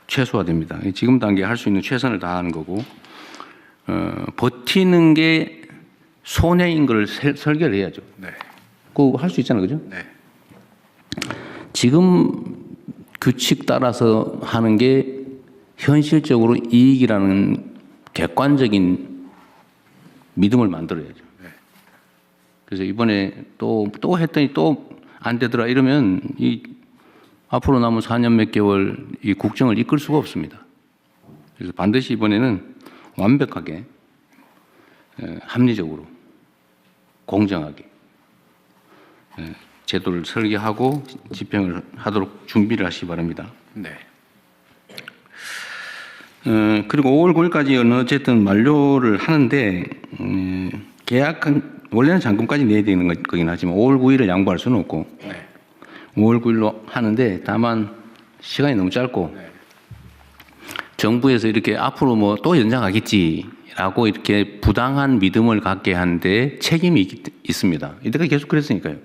[SPEAKER 2] 최소화됩니다. 지금 단계에 할 수 있는 최선을 다하는 거고 버티는 게 손해인 걸 설계를 해야죠.
[SPEAKER 4] 네.
[SPEAKER 2] 그거 할 수 있잖아요, 그죠?
[SPEAKER 4] 네.
[SPEAKER 2] 지금 규칙 따라서 하는 게 현실적으로 이익이라는 객관적인 믿음을 만들어야죠.
[SPEAKER 4] 네.
[SPEAKER 2] 그래서 이번에 또 했더니 또 안 되더라 이러면 이 앞으로 남은 4년 몇 개월 이 국정을 이끌 수가 없습니다. 그래서 반드시 이번에는 완벽하게 합리적으로 공정하게 제도를 설계하고 집행을 하도록 준비를 하시기 바랍니다.
[SPEAKER 4] 네.
[SPEAKER 2] 그리고 5월 9일까지 어쨌든 만료를 하는데 계약한 원래는 잔금까지 내야 되는 거긴 하지만 5월 9일을 양보할 수는 없고
[SPEAKER 4] 네.
[SPEAKER 2] 5월 9일로 하는데 다만 시간이 너무 짧고 정부에서 이렇게 앞으로 뭐 또 연장하겠지라고 이렇게 부당한 믿음을 갖게 하는데 책임이 있습니다. 이때까지 계속 그랬으니까요.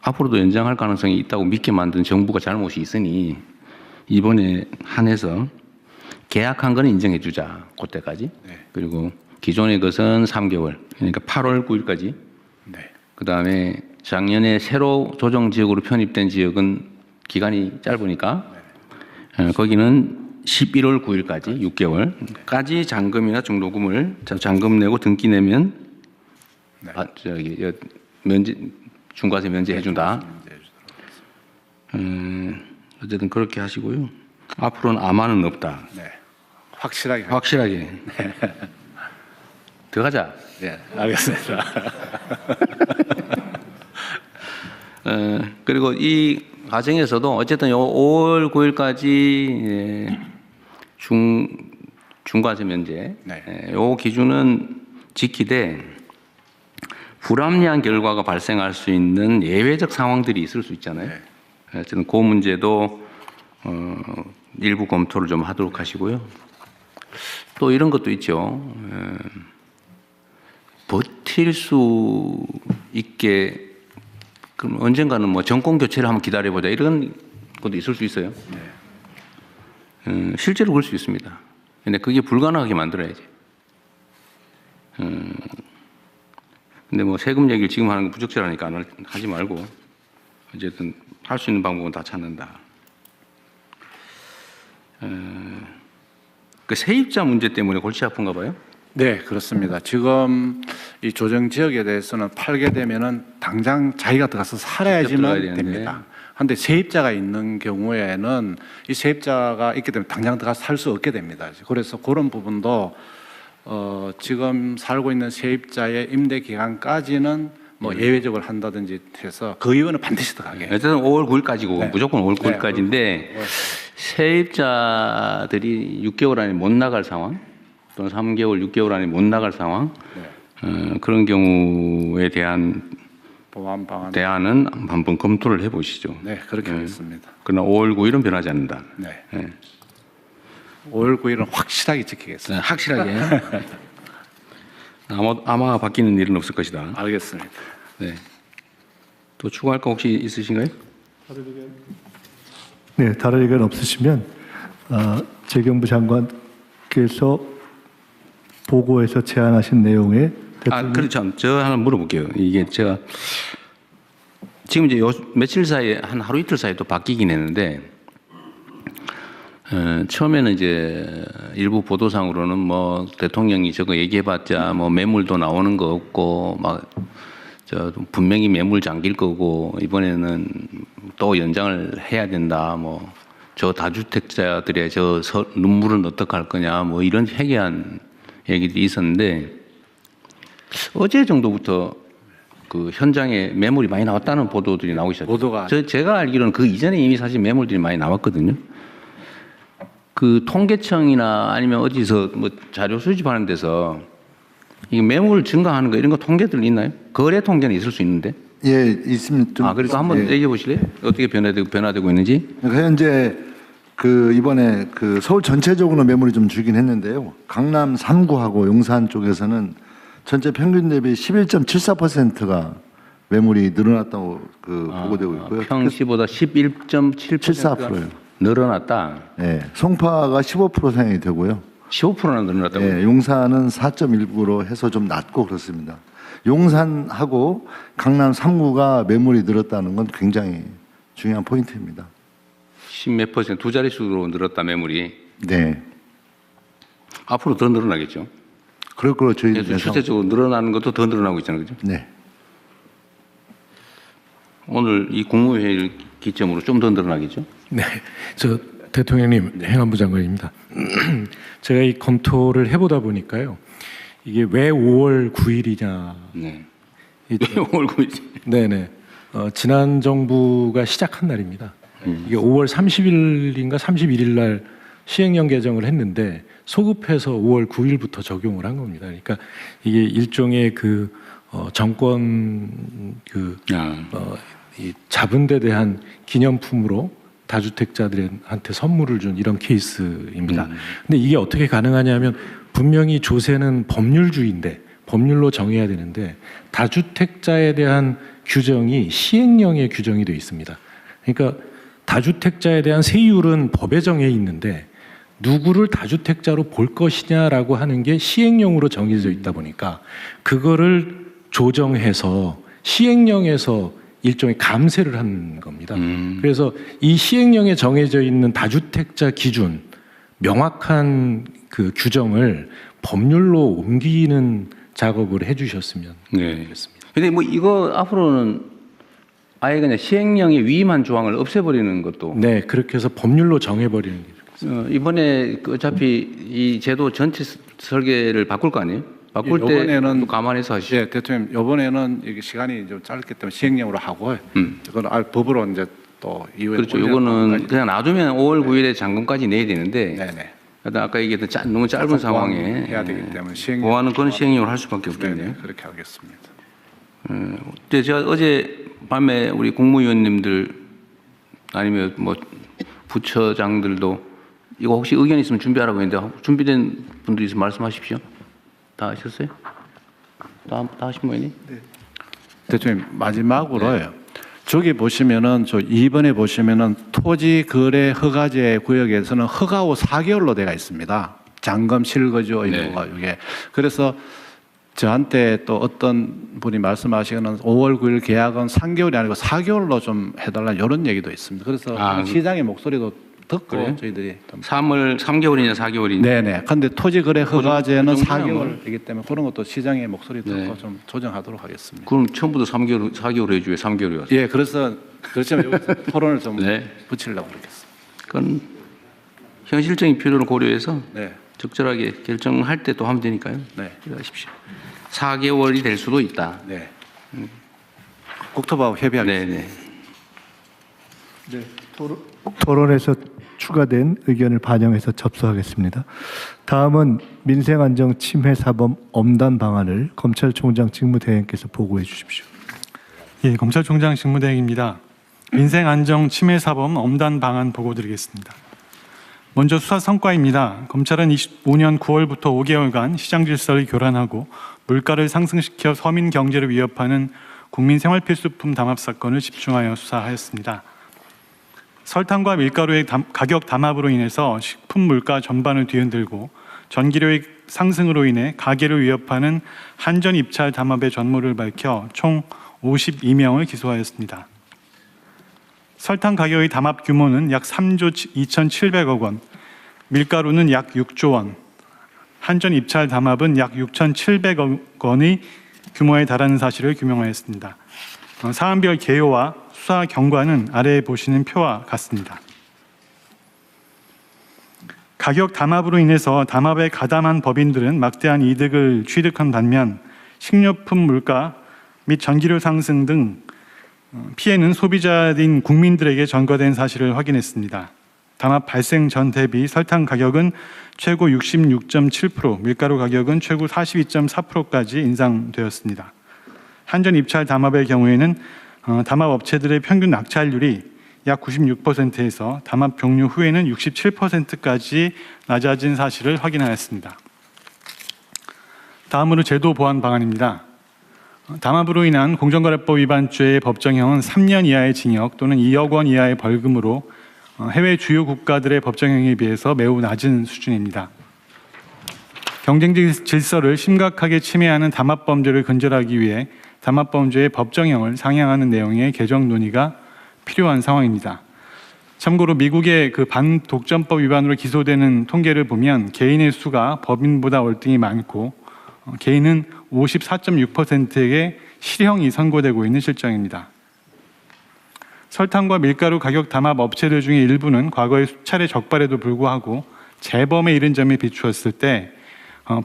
[SPEAKER 2] 앞으로도 연장할 가능성이 있다고 믿게 만든 정부가 잘못이 있으니 이번에 한해서 계약한 건 인정해 주자. 그때까지.
[SPEAKER 4] 네.
[SPEAKER 2] 그리고 기존의 것은 3개월. 그러니까 8월 9일까지.
[SPEAKER 4] 네.
[SPEAKER 2] 그다음에 작년에 새로 조정 지역으로 편입된 지역은 기간이 짧으니까 거기는 11월 9일까지 6개월까지 잔금이나 중도금을 잔금 내고 등기 내면
[SPEAKER 4] 네.
[SPEAKER 2] 면제 중과세 면제해 준다. 어쨌든 그렇게 하시고요. 앞으로는 아마는 없다.
[SPEAKER 4] 네. 확실하게.
[SPEAKER 2] 확실하게. 들어가자.
[SPEAKER 4] 네. 알겠습니다.
[SPEAKER 2] 그리고 이 과정에서도 어쨌든 5월 9일까지 중과세 면제
[SPEAKER 4] 네.
[SPEAKER 2] 요 기준은 지키되 불합리한 결과가 발생할 수 있는 예외적 상황들이 있을 수 있잖아요.
[SPEAKER 4] 네.
[SPEAKER 2] 어쨌든 그 문제도 일부 검토를 좀 하도록 하시고요. 또 이런 것도 있죠. 버틸 수 있게 그럼 언젠가는 뭐 정권 교체를 한번 기다려보자 이런 것도 있을 수 있어요. 실제로 그럴 수 있습니다. 근데 그게 불가능하게 만들어야지. 근데 뭐 세금 얘기를 지금 하는 거 부적절하니까 하지 말고 어쨌든 할 수 있는 방법은 다 찾는다. 그 세입자 문제 때문에 골치 아픈가 봐요.
[SPEAKER 4] 네, 그렇습니다. 지금 이 조정 지역에 대해서는 팔게 되면은 당장 자기가 들어가서
[SPEAKER 2] 들어가야
[SPEAKER 4] 살아야지만
[SPEAKER 2] 되는데.
[SPEAKER 4] 됩니다. 그런데 세입자가 있는 경우에는 이 세입자가 있기 때문에 당장 들어가서 살 수 없게 됩니다. 그래서 그런 부분도 지금 살고 있는 세입자의 임대 기간까지는 뭐 예외적으로 한다든지 해서 그 이유는 반드시 들어가게.
[SPEAKER 2] 어쨌든 5월 9일까지고
[SPEAKER 4] 네.
[SPEAKER 2] 무조건 5월
[SPEAKER 4] 네.
[SPEAKER 2] 9일까지인데 세입자들이 6개월 안에 못 나갈 상황 또는 3개월, 6개월 안에 못 나갈 상황 그런 경우에 대한
[SPEAKER 4] 보완 방안.
[SPEAKER 2] 대안은 한번 검토를 해보시죠.
[SPEAKER 4] 네, 그렇게 하겠습니다.
[SPEAKER 2] 그러나 5월 9일은 변하지 않는다.
[SPEAKER 4] 네.
[SPEAKER 2] 네.
[SPEAKER 4] 5월 9일은 확실하게 지키겠습니다.
[SPEAKER 2] 확실하게. 아마 바뀌는 일은 없을 것이다.
[SPEAKER 4] 알겠습니다.
[SPEAKER 2] 네. 또 추가할 거 혹시 있으신가요?
[SPEAKER 3] 네, 다른 의견 없으시면 재경부 장관께서 보고에서 제안하신 내용에
[SPEAKER 2] 그렇죠. 저 하나 물어볼게요. 이게 제가 지금 이제 며칠 사이에 한 하루 이틀 사이에 또 바뀌긴 했는데 처음에는 이제 일부 보도상으로는 뭐 대통령이 저거 얘기해봤자 뭐 매물도 나오는 거 없고 막 저 분명히 매물 잠길 거고 이번에는 또 연장을 해야 된다. 뭐 저 다주택자들의 저 눈물은 어떻게 할 거냐. 뭐 이런 해괴한 얘기들이 있었는데 어제 정도부터 그 현장에 매물이 많이 나왔다는 보도들이 나오기 시작했어요.
[SPEAKER 4] 보도가
[SPEAKER 2] 제가 알기로는 그 이전에 이미 사실 매물들이 많이 나왔거든요. 그 통계청이나 아니면 어디서 뭐 자료 수집하는 데서 이 매물 증가하는 거 이런 거 통계들 있나요? 거래 통계는 있을 수 있는데.
[SPEAKER 8] 예, 있습니다.
[SPEAKER 2] 그리고 한번 얘기해 보실래요? 어떻게 변화되고 있는지?
[SPEAKER 8] 그러니까 현재 이번에 서울 전체적으로 매물이 좀 줄긴 했는데요. 강남 3구하고 용산 쪽에서는 전체 평균 대비 11.74%가 매물이 늘어났다고 보고되고 있고요.
[SPEAKER 2] 평시보다 11.74%요. 늘어났다.
[SPEAKER 8] 네, 송파가 15% 상향이 되고요.
[SPEAKER 2] 15%나 늘어났다고요?
[SPEAKER 8] 네, 용산은 4.19% 해서 좀 낮고 그렇습니다. 용산하고 강남 3구가 매물이 늘었다는 건 굉장히 중요한 포인트입니다.
[SPEAKER 2] 10몇 %, 두 자릿수로 늘었다 매물이.
[SPEAKER 8] 네,
[SPEAKER 2] 앞으로 더 늘어나겠죠.
[SPEAKER 8] 그럴 거로 저희들
[SPEAKER 2] 그래서 추세적으로 늘어나는 것도 더 늘어나고 있잖아요, 그죠?
[SPEAKER 8] 네,
[SPEAKER 2] 오늘 이 국무회의를 기점으로 좀 더 늘어나겠죠.
[SPEAKER 9] 네, 저 대통령님 행안부 장관입니다. 제가 이 검토를 해보다 보니까요, 이게 왜 5월 9일이냐?
[SPEAKER 2] 네. 왜 5월 9일?
[SPEAKER 9] 네네. 지난 정부가 시작한 날입니다. 이게 5월 30일인가 31일 날 시행령 개정을 했는데 소급해서 5월 9일부터 적용을 한 겁니다. 그러니까 이게 일종의 정권 이 잡은 데 대한 기념품으로 다주택자들한테 선물을 준 이런 케이스입니다. 근데 이게 어떻게 가능하냐면 분명히 조세는 법률주의인데 법률로 정해야 되는데 다주택자에 대한 규정이 시행령에 규정이 되어 있습니다. 그러니까 다주택자에 대한 세율은 법에 정해 있는데 누구를 다주택자로 볼 것이냐라고 하는 게 시행령으로 정해져 있다 보니까 그거를 조정해서 시행령에서 일종의 감세를 한 겁니다. 그래서 이 시행령에 정해져 있는 다주택자 기준 명확한 그 규정을 법률로 옮기는 작업을 해주셨으면 좋겠습니다.
[SPEAKER 2] 근데 뭐 이거 앞으로는 아예 그냥 시행령에 위임한 조항을 없애버리는 것도.
[SPEAKER 9] 네, 그렇게 해서 법률로 정해버리는 게 좋겠습니다.
[SPEAKER 2] 이번에 어차피 이 제도 전체 설계를 바꿀 거 아니에요? 바꿀 때
[SPEAKER 4] 이번에는
[SPEAKER 2] 감안해서 하시죠.
[SPEAKER 4] 예, 대통령 이번에는 이게 시간이 좀 짧기 때문에 시행령으로 하고 이건 법으로 이제 또 이후에
[SPEAKER 2] 그렇죠. 이거는 그냥 놔두면 5월 9일에 잔금까지 내야 되는데.
[SPEAKER 4] 네네.
[SPEAKER 2] 일단 아까 얘기했던 너무 짧은 상황에
[SPEAKER 4] 해야 되기 때문에 시행령
[SPEAKER 2] 보완은 그런 시행령을 할 수밖에 없겠네요.
[SPEAKER 4] 네네, 그렇게 하겠습니다.
[SPEAKER 2] 근데 제가 어제 밤에 우리 국무위원님들 아니면 뭐 부처장들도 이거 혹시 의견 있으면 준비하라고 했는데 준비된 분들 있으면 말씀하십시오. 다 하셨어요? 다 하신 모양이네? 네.
[SPEAKER 4] 대통령 마지막으로요. 저기 보시면은 저 2번에 보시면은 토지 거래 허가제 구역에서는 허가 후 4개월로 돼가 있습니다. 잔금 실거주 의무가 이게 그래서 저한테 또 어떤 분이 말씀하시기는 5월 9일 계약은 3개월이 아니고 4개월로 좀 해달라 이런 얘기도 있습니다. 그래서 시장의 목소리도 듣고
[SPEAKER 2] 그래요?
[SPEAKER 4] 저희들이
[SPEAKER 2] 3개월이냐 4개월이냐.
[SPEAKER 4] 네네. 근데 토지 거래 허가제는 4개월이기 때문에 그런 것도 시장의 목소리 듣고 좀 조정하도록 하겠습니다.
[SPEAKER 2] 그럼 처음부터 4개월 해줘야 3개월이었어요.
[SPEAKER 4] 예, 그래서 그렇지만 여기서 토론을 좀 붙이려고 그러겠습니다.
[SPEAKER 2] 그건 현실적인 필요를 고려해서
[SPEAKER 4] 네.
[SPEAKER 2] 적절하게 결정할 때 또 하면 되니까요.
[SPEAKER 4] 네.
[SPEAKER 2] 기대하십시오. 4개월이 될 수도 있다.
[SPEAKER 4] 네. 국토부하고 협의하겠습니다.
[SPEAKER 2] 네네.
[SPEAKER 3] 토론에서 추가된 의견을 반영해서 접수하겠습니다. 다음은 민생안정침해사범 엄단 방안을 검찰총장 직무대행께서 보고해 주십시오.
[SPEAKER 10] 예, 검찰총장 직무대행입니다. 민생안정침해사범 엄단 방안 보고드리겠습니다. 먼저 수사 성과입니다. 검찰은 25년 9월부터 5개월간 시장 질서를 교란하고 물가를 상승시켜 서민 경제를 위협하는 국민 생활필수품 담합 사건을 집중하여 수사하였습니다. 설탕과 밀가루의 가격 담합으로 인해서 식품 물가 전반을 뒤흔들고 전기료의 상승으로 인해 가게를 위협하는 한전 입찰 담합의 전모를 밝혀 총 52명을 기소하였습니다. 설탕 가격의 담합 규모는 약 3조 2,700억 원, 밀가루는 약 6조 원, 한전 입찰 담합은 약 6,700억 원의 규모에 달하는 사실을 규명하였습니다. 사안별 개요와 수사 경과는 아래에 보시는 표와 같습니다. 가격 담합으로 인해서 담합에 가담한 법인들은 막대한 이득을 취득한 반면 식료품 물가 및 전기료 상승 등 피해는 소비자인 국민들에게 전가된 사실을 확인했습니다. 담합 발생 전 대비 설탕 가격은 최고 66.7%, 밀가루 가격은 최고 42.4%까지 인상되었습니다. 한전 입찰 담합의 경우에는 담합 업체들의 평균 낙찰률이 약 96%에서 담합 종료 후에는 67%까지 낮아진 사실을 확인하였습니다. 다음으로 제도 보완 방안입니다. 담합으로 인한 공정거래법 위반죄의 법정형은 3년 이하의 징역 또는 2억 원 이하의 벌금으로 해외 주요 국가들의 법정형에 비해서 매우 낮은 수준입니다. 경쟁 질서를 심각하게 침해하는 담합범죄를 근절하기 위해 담합범죄의 법정형을 상향하는 내용의 개정 논의가 필요한 상황입니다. 참고로 미국의 그 반독점법 위반으로 기소되는 통계를 보면 개인의 수가 법인보다 월등히 많고 개인은 54.6%에게 실형이 선고되고 있는 실정입니다. 설탕과 밀가루 가격 담합 업체들 중에 일부는 과거의 수차례 적발에도 불구하고 재범에 이른 점에 비추었을 때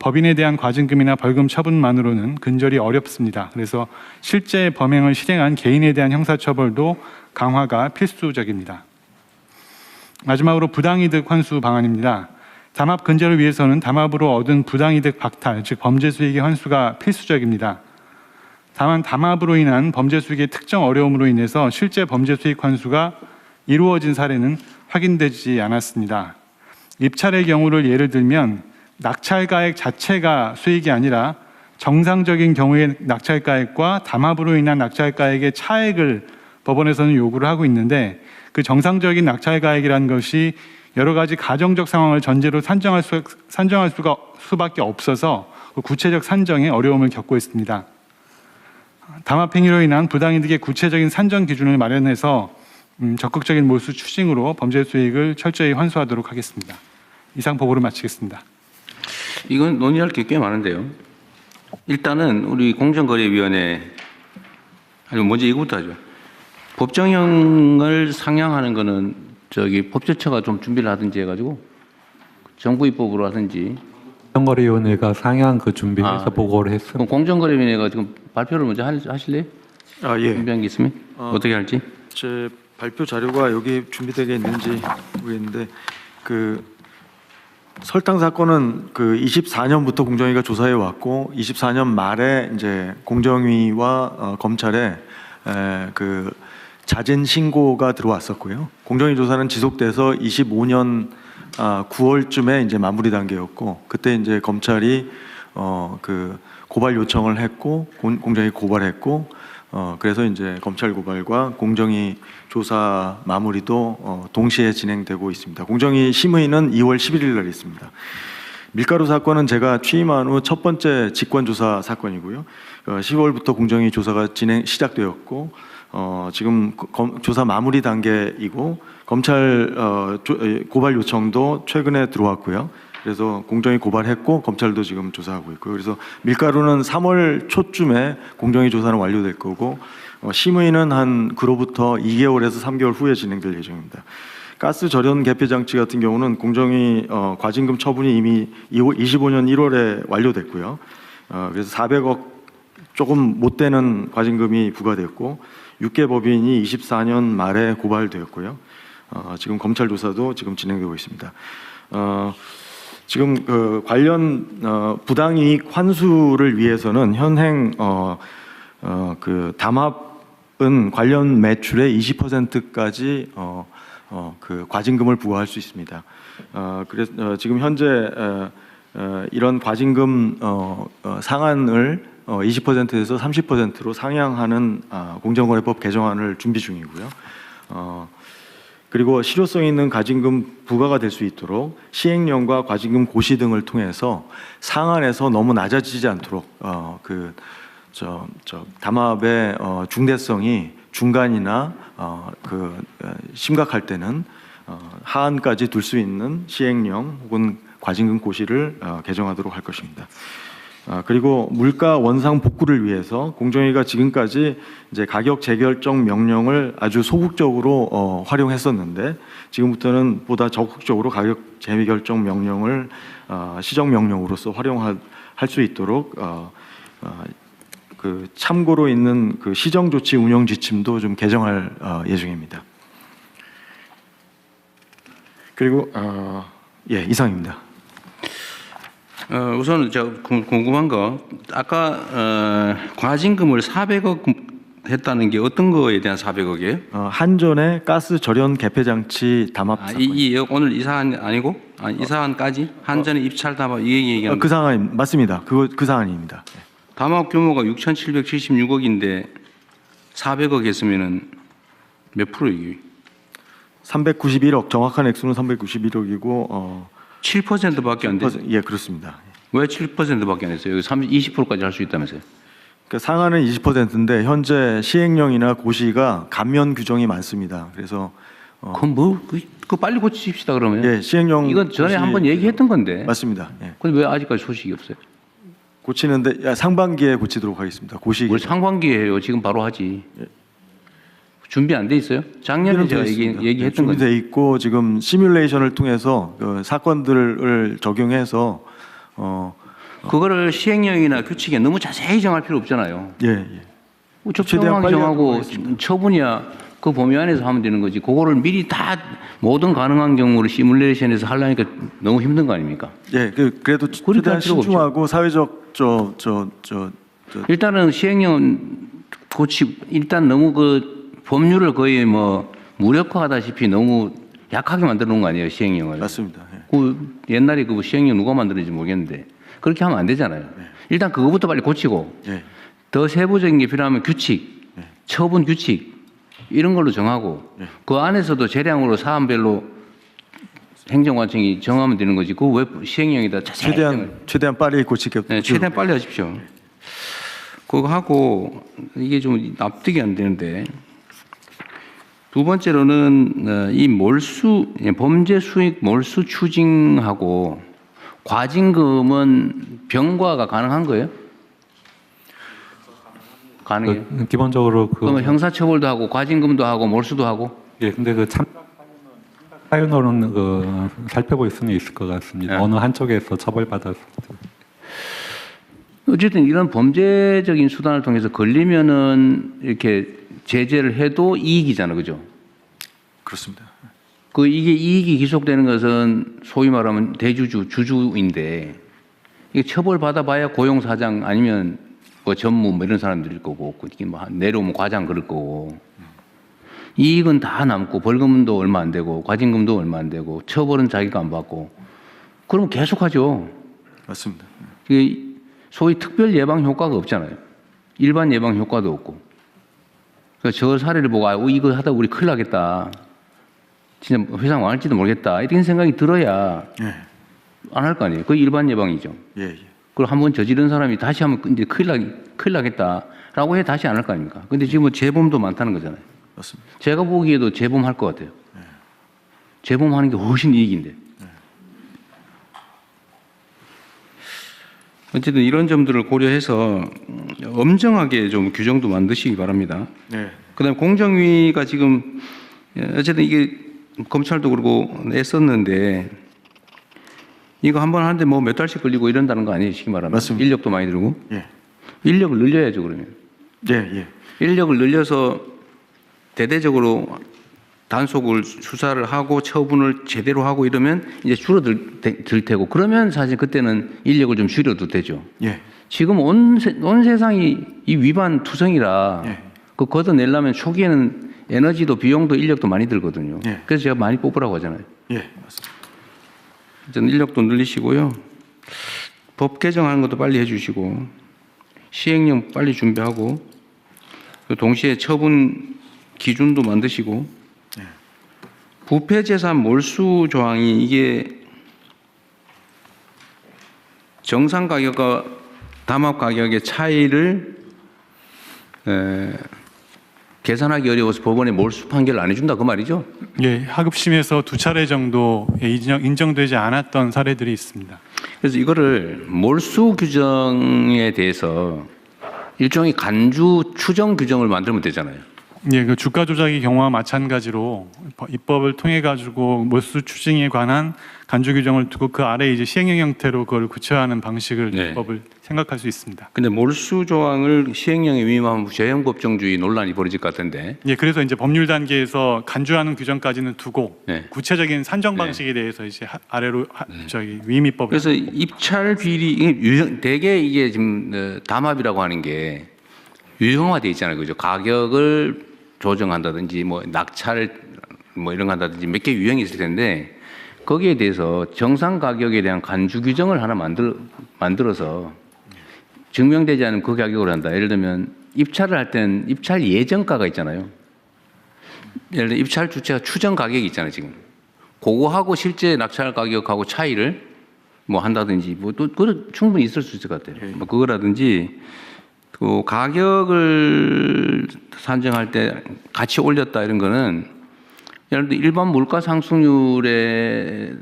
[SPEAKER 10] 법인에 대한 과징금이나 벌금 처분만으로는 근절이 어렵습니다. 그래서 실제 범행을 실행한 개인에 대한 형사처벌도 강화가 필수적입니다. 마지막으로 부당이득 환수 방안입니다. 담합 근절을 위해서는 담합으로 얻은 부당이득 박탈, 즉 범죄 수익의 환수가 필수적입니다. 다만 담합으로 인한 범죄 수익의 특정 어려움으로 인해서 실제 범죄 수익 환수가 이루어진 사례는 확인되지 않았습니다. 입찰의 경우를 예를 들면 낙찰가액 자체가 수익이 아니라 정상적인 경우의 낙찰가액과 담합으로 인한 낙찰가액의 차액을 법원에서는 요구를 하고 있는데 그 정상적인 낙찰가액이라는 것이 여러 가지 가정적 상황을 전제로 산정할 수밖에 없어서 구체적 산정에 어려움을 겪고 있습니다. 담합 행위로 인한 부당이득의 구체적인 산정 기준을 마련해서 적극적인 몰수 추진으로 범죄 수익을 철저히 환수하도록 하겠습니다. 이상 보고를 마치겠습니다.
[SPEAKER 2] 이건 논의할 게 꽤 많은데요. 일단은 우리 공정거래위원회 먼저 이거부터 하죠. 법정형을 상향하는 거는 법제처가 좀 준비를 하든지 해가지고 정부 입법으로 하든지.
[SPEAKER 6] 공정거래위원회가 상향 그 준비해서 보고를 했습니다.
[SPEAKER 2] 그럼 공정거래위원회가 지금 발표를 먼저 하실래요?
[SPEAKER 11] 예.
[SPEAKER 2] 준비한 게 있으면 어떻게 할지?
[SPEAKER 11] 제 발표 자료가 여기 준비되어 있는지 모르겠는데 그 설탕 사건은 그 24년부터 공정위가 조사해 왔고 24년 말에 이제 공정위와 검찰에 그 잦은 신고가 들어왔었고요. 공정위 조사는 지속돼서 25년 9월쯤에 이제 마무리 단계였고 그때 이제 검찰이 그 고발 요청을 했고 공정위 고발했고 그래서 이제 검찰 고발과 공정위 조사 마무리도 동시에 진행되고 있습니다. 공정위 심의는 2월 11일 날 있습니다. 밀가루 사건은 제가 취임한 후 첫 번째 직권조사 사건이고요. 10월부터 공정위 조사가 시작되었고 지금 조사 마무리 단계이고 검찰 고발 요청도 최근에 들어왔고요. 그래서 공정위 고발했고 검찰도 지금 조사하고 있고요. 그래서 밀가루는 3월 초쯤에 공정위 조사는 완료될 거고 심의는 한 그로부터 2개월에서 3개월 후에 진행될 예정입니다. 가스 절연 개폐 장치 같은 경우는 공정위 과징금 처분이 이미 25년 1월에 완료됐고요. 그래서 400억 조금 못 되는 과징금이 부과됐고 6개 법인이 24년 말에 고발되었고요. 지금 검찰 조사도 지금 진행되고 있습니다. 지금 그 관련 부당이익 환수를 위해서는 현행 그 담합은 관련 매출의 20%까지 그 과징금을 부과할 수 있습니다. 그래서 지금 현재 이런 과징금 상한을 20%에서 30%로 상향하는 공정거래법 개정안을 준비 중이고요. 그리고 실효성 있는 과징금 부과가 될 수 있도록 시행령과 과징금 고시 등을 통해서 상한에서 너무 낮아지지 않도록 담합의 중대성이 중간이나 심각할 때는 하한까지 둘 수 있는 시행령 혹은 과징금 고시를 개정하도록 할 것입니다. 그리고 물가 원상 복구를 위해서 공정위가 지금까지 이제 가격 재결정 명령을 아주 소극적으로 활용했었는데 지금부터는 보다 적극적으로 가격 재결정 명령을 시정 명령으로서 활용할 수 있도록 그 참고로 있는 그 시정 조치 운영 지침도 좀 개정할 예정입니다. 그리고 이상입니다.
[SPEAKER 2] 우선 제가 궁금한 거 아까 과징금을 400억 했다는 게 어떤 거에 대한 400억이에요?
[SPEAKER 11] 한전의 가스 절연 개폐 장치 담합 사건.
[SPEAKER 2] 오늘 이 사안 아니고 이 사안까지 한전의 입찰 담합 이 얘기하는
[SPEAKER 11] 그 사안 맞습니다. 그 사안입니다.
[SPEAKER 2] 담합 규모가 6,776억인데 400억 했으면은 몇 프로 이게?
[SPEAKER 11] 391억 정확한 액수는 391억이고
[SPEAKER 2] 7%밖에 안 돼.
[SPEAKER 11] 예, 그렇습니다.
[SPEAKER 2] 왜 7%밖에 안 했어요? 여기 20%까지 할 수 있다면서요?
[SPEAKER 11] 그러니까 상한은 20%인데 현재 시행령이나 고시가 감면 규정이 많습니다. 그래서
[SPEAKER 2] 그럼 그 빨리 고치십시다 그러면.
[SPEAKER 11] 예, 시행령
[SPEAKER 2] 이건 전에 한번 얘기했던 건데.
[SPEAKER 11] 맞습니다. 예.
[SPEAKER 2] 근데 왜 아직까지 소식이 없어요?
[SPEAKER 11] 고치는데 상반기에 고치도록 하겠습니다. 고시.
[SPEAKER 2] 뭘 상반기에 해요? 지금 바로 하지. 준비 안 돼 있어요? 작년에 제가 얘기했던 건데.
[SPEAKER 11] 준비돼 있고 지금 시뮬레이션을 통해서 그 사건들을 적용해서
[SPEAKER 2] 그거를 시행령이나 규칙에 너무 자세히 정할 필요 없잖아요.
[SPEAKER 11] 예.
[SPEAKER 2] 적정하게 정하고 처분이야 그 범위 안에서 하면 되는 거지. 그거를 미리 다 모든 가능한 경우를 시뮬레이션에서 하려니까 너무 힘든 거 아닙니까?
[SPEAKER 11] 예, 그래도 최대한 신중하고 사회적
[SPEAKER 2] 일단은 시행령 고치 일단 너무 그 법률을 거의 뭐 무력화하다시피 너무 약하게 만들어 놓은 거 아니에요, 시행령을.
[SPEAKER 11] 맞습니다. 예.
[SPEAKER 2] 그 옛날에 그 시행령 누가 만들었는지 모르겠는데 그렇게 하면 안 되잖아요. 일단 그거부터 빨리 고치고 더 세부적인 게 필요하면 규칙, 처분 규칙 이런 걸로 정하고 그 안에서도 재량으로 사안별로 행정관청이 정하면 되는 거지. 그거 왜 시행령에다 자세히
[SPEAKER 11] 최대한 빨리 고치게.
[SPEAKER 2] 네, 최대한 빨리 하십시오. 그거 하고 이게 좀 납득이 안 되는데 두 번째로는 이 범죄 수익 몰수 추징하고 과징금은 병과가 가능한 거예요? 가능해요?
[SPEAKER 6] 기본적으로
[SPEAKER 2] 그러면 형사처벌도 하고 과징금도 하고 몰수도 하고?
[SPEAKER 6] 예, 근데 그 사유로는 살펴볼 수는 있을 것 같습니다. 어느 한쪽에서 처벌받았을 때.
[SPEAKER 2] 어쨌든 이런 범죄적인 수단을 통해서 걸리면은 이렇게 제재를 해도 이익이잖아, 그죠?
[SPEAKER 11] 그렇습니다.
[SPEAKER 2] 이게 이익이 기속되는 것은 소위 말하면 주주인데 이게 처벌받아봐야 고용사장 아니면 뭐 전무 뭐 이런 사람들일 거고 이게 뭐 내려오면 과장 그럴 거고 이익은 다 남고 벌금도 얼마 안 되고 과징금도 얼마 안 되고 처벌은 자기가 안 받고 그러면 계속하죠.
[SPEAKER 11] 맞습니다.
[SPEAKER 2] 이게 소위 특별 예방 효과가 없잖아요. 일반 예방 효과도 없고. 그래서 저 사례를 보고 이거 하다 우리 큰일 나겠다. 진짜 회사 망할지도 모르겠다. 이런 생각이 들어야 안 할 거 아니에요. 그게 일반 예방이죠. 그걸 한번 저지른 사람이 다시 하면 이제 큰일 나겠다라고 해 다시 안 할 거 아닙니까? 근데 지금 재범도 많다는 거잖아요.
[SPEAKER 11] 맞습니다.
[SPEAKER 2] 제가 보기에도 재범할 것 같아요. 재범하는 게 훨씬 이익인데. 어쨌든 이런 점들을 고려해서 엄정하게 좀 규정도 만드시기 바랍니다. 그다음에 공정위가 지금 어쨌든 이게 검찰도 그러고 냈었는데 이거 한 번 하는데 뭐 몇 달씩 걸리고 이런다는 거 아니에요, 쉽게 말하면.
[SPEAKER 11] 맞습니다.
[SPEAKER 2] 인력도 많이 들고. 인력을 늘려야죠, 그러면. 인력을 늘려서 대대적으로 단속을 수사를 하고 처분을 제대로 하고 이러면 이제 줄어들 테고 그러면 사실 그때는 인력을 좀 줄여도 되죠.
[SPEAKER 11] 예.
[SPEAKER 2] 지금 온 세상이 이 위반 투성이라
[SPEAKER 11] 예.
[SPEAKER 2] 그 걷어내려면 초기에는 에너지도 비용도 인력도 많이 들거든요.
[SPEAKER 11] 예.
[SPEAKER 2] 그래서 제가 많이 뽑으라고 하잖아요.
[SPEAKER 11] 예, 맞습니다.
[SPEAKER 2] 전 인력도 늘리시고요. 법 개정하는 것도 빨리 해주시고 시행령 빨리 준비하고 동시에 처분 기준도 만드시고 부패재산 몰수 조항이 이게 정상 가격과 담합 가격의 차이를 계산하기 어려워서 법원에 몰수 판결을 안 해준다 그 말이죠?
[SPEAKER 10] 예, 하급심에서 2차례 정도 인정되지 않았던 사례들이 있습니다.
[SPEAKER 2] 그래서 이거를 몰수 규정에 대해서 일종의 간주 추정 규정을 만들면 되잖아요.
[SPEAKER 10] 예, 그 주가 조작의 경우와 마찬가지로 입법을 통해 가지고 몰수 추징에 관한 간주 규정을 두고 그 아래 이제 시행령 형태로 그걸 구체화하는 방식을
[SPEAKER 2] 네.
[SPEAKER 10] 입법을 생각할 수 있습니다.
[SPEAKER 2] 근데 몰수 조항을 시행령에 위임하면 재형법정주의 논란이 벌어질 것 같은데.
[SPEAKER 10] 예, 그래서 이제 법률 단계에서 간주하는 규정까지는 두고
[SPEAKER 2] 네.
[SPEAKER 10] 구체적인 산정 방식에 대해서 이제 아래로 저기 위임 입법을.
[SPEAKER 2] 그래서 입찰 비리 이게 대개 이게 지금 담합이라고 하는 게 유형화돼 있잖아요, 그죠? 가격을 조정한다든지 뭐 낙찰 뭐 이런 거 한다든지 몇 개 유형이 있을 텐데 거기에 대해서 정상 가격에 대한 간주 규정을 하나 만들어서 증명되지 않으면 그 가격으로 한다. 예를 들면 입찰을 할 때는 입찰 예정가가 있잖아요. 예를 들어 입찰 주체가 추정 가격이 있잖아요, 지금. 그거하고 실제 낙찰 가격하고 차이를 뭐 한다든지 뭐 또 그거 충분히 있을 수 있을 것 같아요. 뭐 그거라든지 그 가격을 산정할 때 같이 올렸다 이런 거는 예를 들어 일반 물가 상승률에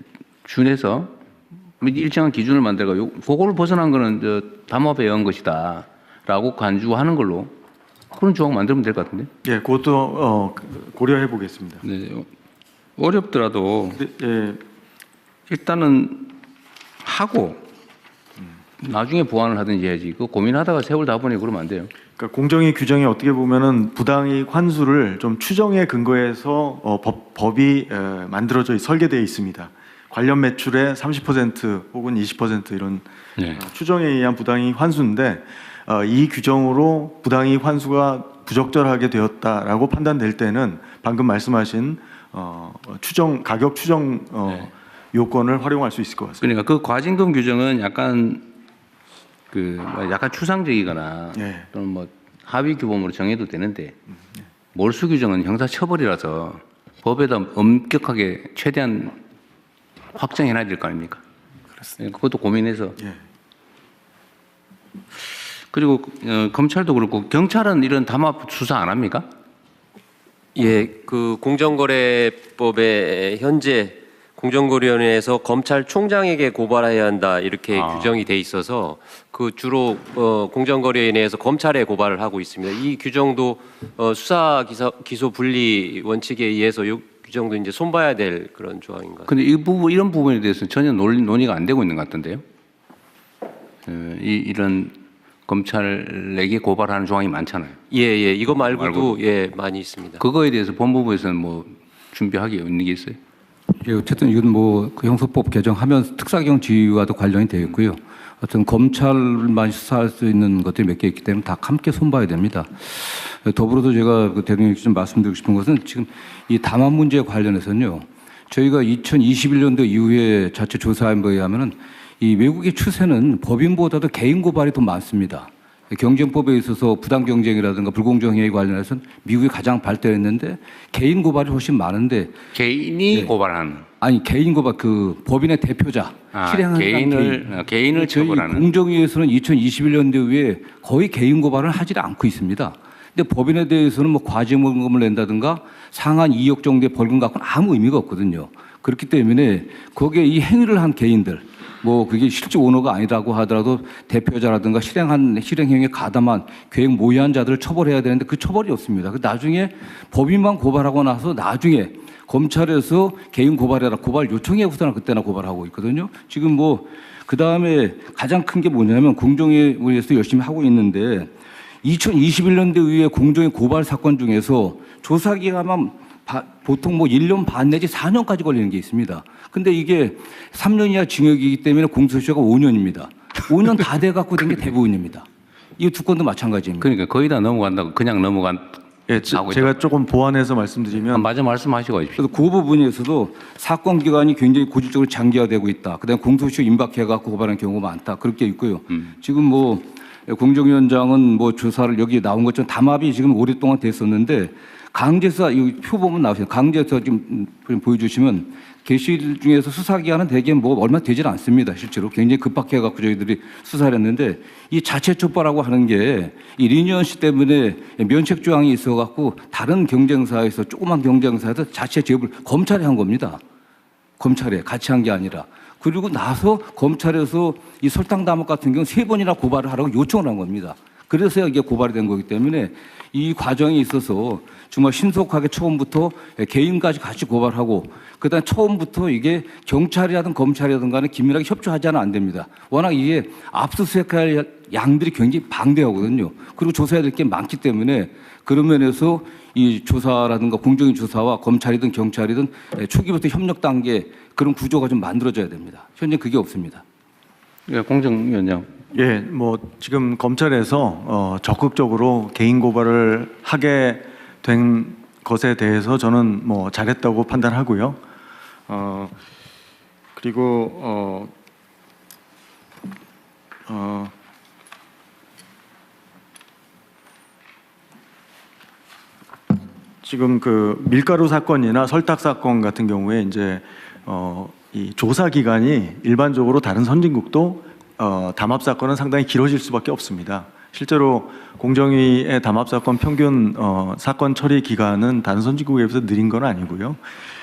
[SPEAKER 2] 준해서 일정한 기준을 만들고 그거를 벗어난 거는 저 담합에 의한 것이다라고 간주하는 걸로 그런 조항 만들면 될 것 같은데.
[SPEAKER 11] 예, 그것도 고려해 보겠습니다.
[SPEAKER 2] 네, 어렵더라도
[SPEAKER 11] 예,
[SPEAKER 2] 일단은 하고 나중에 보완을 하든지 해야지. 그 고민하다가 세월 다 보니 그러면 안 돼요.
[SPEAKER 11] 그러니까 공정위 규정이 어떻게 보면은 부당이익 환수를 좀 추정에 근거해서 법이 만들어져 설계되어 있습니다. 관련 매출의 30% 혹은 20% 이런
[SPEAKER 2] 네.
[SPEAKER 11] 추정에 의한 부당이익 환수인데 이 규정으로 부당이익 환수가 부적절하게 되었다라고 판단될 때는 방금 말씀하신 추정 가격 추정
[SPEAKER 2] 네.
[SPEAKER 11] 요건을 활용할 수 있을 것 같습니다.
[SPEAKER 2] 그러니까 그 과징금 규정은 약간 약간 추상적이거나
[SPEAKER 11] 예.
[SPEAKER 2] 또는 뭐 합의 규범으로 정해도 되는데 몰수 규정은 형사처벌이라서 법에다 엄격하게 최대한 확정해놔야 될 거 아닙니까? 그렇습니다. 그것도 고민해서.
[SPEAKER 11] 예.
[SPEAKER 2] 그리고 검찰도 그렇고 경찰은 이런 담합 수사 안 합니까?
[SPEAKER 12] 예, 그 공정거래법에 현재 공정거래위원회에서 검찰총장에게 고발해야 한다 이렇게 규정이 돼 있어서 그 주로 공정거래위에 내에서 검찰에 고발을 하고 있습니다. 이 규정도 수사 기소 분리 원칙에 의해서 이 규정도 이제 손봐야 될 그런 조항인 것 같습니다.
[SPEAKER 2] 근데 이런 부분에 대해서는 전혀 논의가 안 되고 있는 것 같던데요. 이런 검찰에게 고발하는 조항이 많잖아요.
[SPEAKER 12] 예, 이거 말고도 예 많이 있습니다.
[SPEAKER 2] 그거에 대해서 법무부에서는 뭐 준비하기 있는 게 있어요?
[SPEAKER 13] 예, 어쨌든 이건 뭐 그 형사법 개정하면 특사경 지휘와도 관련이 되어 있고요. 어떤 검찰만 수사할 수 있는 것들이 몇 개 있기 때문에 다 함께 손봐야 됩니다. 더불어서 제가 그 대통령께 좀 말씀드리고 싶은 것은 지금 이 담합 문제에 관련해서는요. 저희가 2021년도 이후에 자체 조사한 바에 의하면은 이 외국의 추세는 법인보다도 개인 고발이 더 많습니다. 경쟁법에 있어서 부당 경쟁이라든가 불공정 행위에 관련해서는 미국이 가장 발달했는데 개인 고발이 훨씬 많은데
[SPEAKER 2] 개인이
[SPEAKER 13] 네.
[SPEAKER 2] 고발하는
[SPEAKER 13] 아니 개인 고발 그 법인의 대표자 실행하는
[SPEAKER 2] 개인을
[SPEAKER 13] 저희
[SPEAKER 2] 처벌하는
[SPEAKER 13] 공정위에서는 2021년도 이후에 거의 개인 고발을 하지 않고 있습니다. 근데 법인에 대해서는 뭐 과징금을 낸다든가 상한 2억 정도의 벌금 갖고는 아무 의미가 없거든요. 그렇기 때문에 거기에 이 행위를 한 개인들 뭐 그게 실제 오너가 아니라고 하더라도 대표자라든가 실행행위에 가담한 계획 모의한 자들을 처벌해야 되는데 그 처벌이 없습니다. 나중에 법인만 고발하고 나서 나중에 검찰에서 개인 고발해라 고발 요청해 우선은 그때나 고발하고 있거든요. 지금 뭐 그 다음에 가장 큰 게 뭐냐면 공정위에서 열심히 하고 있는데 2021년도 이후에 공정위 고발 사건 중에서 조사 기간만 보통 뭐 1년 반 내지 4년까지 걸리는 게 있습니다. 근데 이게 3년 이하 징역이기 때문에 공소시효가 5년입니다. 5년 다 돼갖고 된 게 대부분입니다. 이 두 건도 마찬가지입니다.
[SPEAKER 2] 그러니까 거의 다 넘어간다고 그냥 넘어간.
[SPEAKER 11] 예, 제가 조금 보완해서 말씀드리면
[SPEAKER 2] 맞아 말씀하시고 하십시오.
[SPEAKER 13] 그래서 그 부분에서도 사건 기간이 굉장히 고질적으로 장기화되고 있다. 그다음에 공소시효 임박해갖고 고발하는 경우가 많다. 그렇게 있고요. 지금 뭐 공정위원장은 뭐 조사를 여기 나온 것처럼 담합이 지금 오랫동안 됐었는데 강제수사 이 표 보면 나오세요. 강제수사 좀 보여주시면 게시일 중에서 수사 기간은 대개 뭐 얼마 되질 않습니다. 실제로 굉장히 급박해갖고 저희들이 수사를 했는데 이 자체 촉발하고 하는 게 이 리니언시 때문에 면책 조항이 있어갖고 다른 경쟁사에서 조그만 경쟁사에서 자체 제보를 검찰이 한 겁니다. 검찰에 같이 한 게 아니라. 그리고 나서 검찰에서 이 설탕 담합 같은 경우 3번이나 고발을 하라고 요청을 한 겁니다. 그래서 이게 고발이 된 거기 때문에 이 과정에 있어서 정말 신속하게 처음부터 개인까지 같이 고발하고 그다음 처음부터 이게 경찰이라든 검찰이라든 간에 긴밀하게 협조하지 않으면 안 됩니다. 워낙 이게 압수수색할 양들이 굉장히 방대하거든요. 그리고 조사해야 될 게 많기 때문에 그런 면에서 이 조사라든가 공정위 조사와 검찰이든 경찰이든 초기부터 협력 단계 그런 구조가 좀 만들어져야 됩니다. 현재 그게 없습니다.
[SPEAKER 2] 예, 공정위원장.
[SPEAKER 11] 예, 뭐 지금 검찰에서 적극적으로 개인 고발을 하게 된 것에 대해서 저는 뭐 잘했다고 판단하고요. 그리고 지금 그 밀가루 사건이나 설탕 사건 같은 경우에 이제 이 조사 기간이 일반적으로 다른 선진국도 담합 사건은 상당히 길어질 수밖에 없습니다. 실제로 공정위의 담합 사건 평균 사건 처리 기간은 다른 선진국에 비해서 느린 건 아니고요.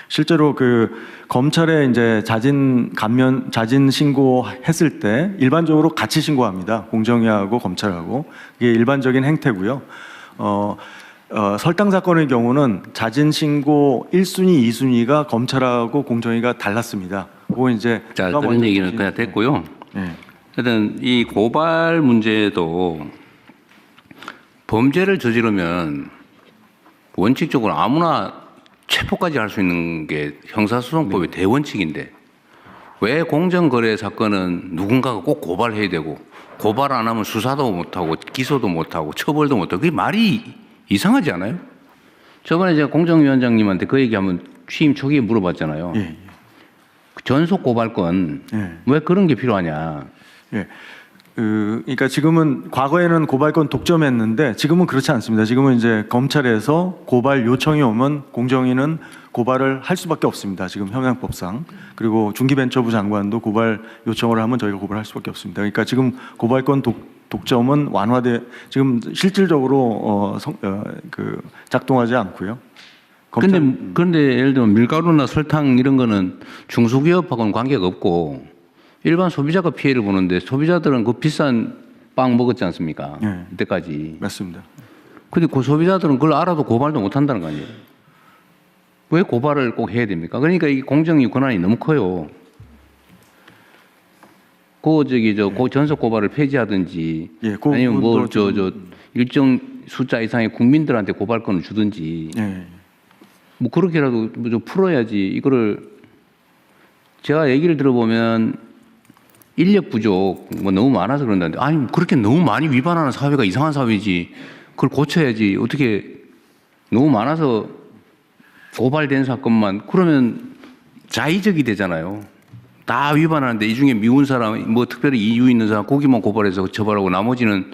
[SPEAKER 11] 실제로 그 검찰에 이제 자진 신고했을 때 일반적으로 같이 신고합니다. 공정위하고 검찰하고 이게 일반적인 행태고요. 설탕 사건의 경우는 자진 신고 1순위, 2순위가 검찰하고 공정위가 달랐습니다. 그거 이제
[SPEAKER 2] 자, 그런 얘기는 그냥 됐고요.
[SPEAKER 11] 네.
[SPEAKER 2] 하여튼 이 고발 문제도 범죄를 저지르면 원칙적으로 아무나 체포까지 할 수 있는 게 형사소송법의 대원칙인데 왜 공정거래 사건은 누군가가 꼭 고발해야 되고 고발 안 하면 수사도 못하고 기소도 못하고 처벌도 못하고 그게 말이 이상하지 않아요? 저번에 제가 공정위원장님한테 그 얘기 한번 취임 초기에 물어봤잖아요.
[SPEAKER 11] 예.
[SPEAKER 2] 전속 고발권 왜 그런 게 필요하냐?
[SPEAKER 11] 예. 그러니까 지금은 과거에는 고발권 독점했는데 지금은 그렇지 않습니다. 지금은 이제 검찰에서 고발 요청이 오면 공정위는 고발을 할 수밖에 없습니다. 지금 형량법상. 그리고 중기벤처부 장관도 고발 요청을 하면 저희가 고발할 수밖에 없습니다. 그러니까 지금 고발권 독점은 완화돼 지금 실질적으로 작동하지 않고요.
[SPEAKER 2] 그런데 예를 들면 밀가루나 설탕 이런 거는 중소기업하고는 관계가 없고 일반 소비자가 피해를 보는데 소비자들은 그 비싼 빵 먹었지 않습니까?
[SPEAKER 11] 네.
[SPEAKER 2] 그때까지.
[SPEAKER 11] 맞습니다.
[SPEAKER 2] 근데 그 소비자들은 그걸 알아도 고발도 못 한다는 거 아니에요? 왜 고발을 꼭 해야 됩니까? 그러니까 이 공정위 권한이 너무 커요. 그 전속 고발을 폐지하든지
[SPEAKER 11] 예,
[SPEAKER 2] 아니면 뭐 일정 숫자 이상의 국민들한테 고발권을 주든지
[SPEAKER 11] 예.
[SPEAKER 2] 뭐 그렇게라도 뭐 좀 풀어야지. 이거를 제가 얘기를 들어보면 인력 부족 뭐 너무 많아서 그런다는데 아니 그렇게 너무 많이 위반하는 사회가 이상한 사회지. 그걸 고쳐야지. 어떻게 너무 많아서 고발된 사건만 그러면 자의적이 되잖아요. 다 위반하는데 이 중에 미운 사람 뭐 특별히 이유 있는 사람 거기만 고발해서 처벌하고 나머지는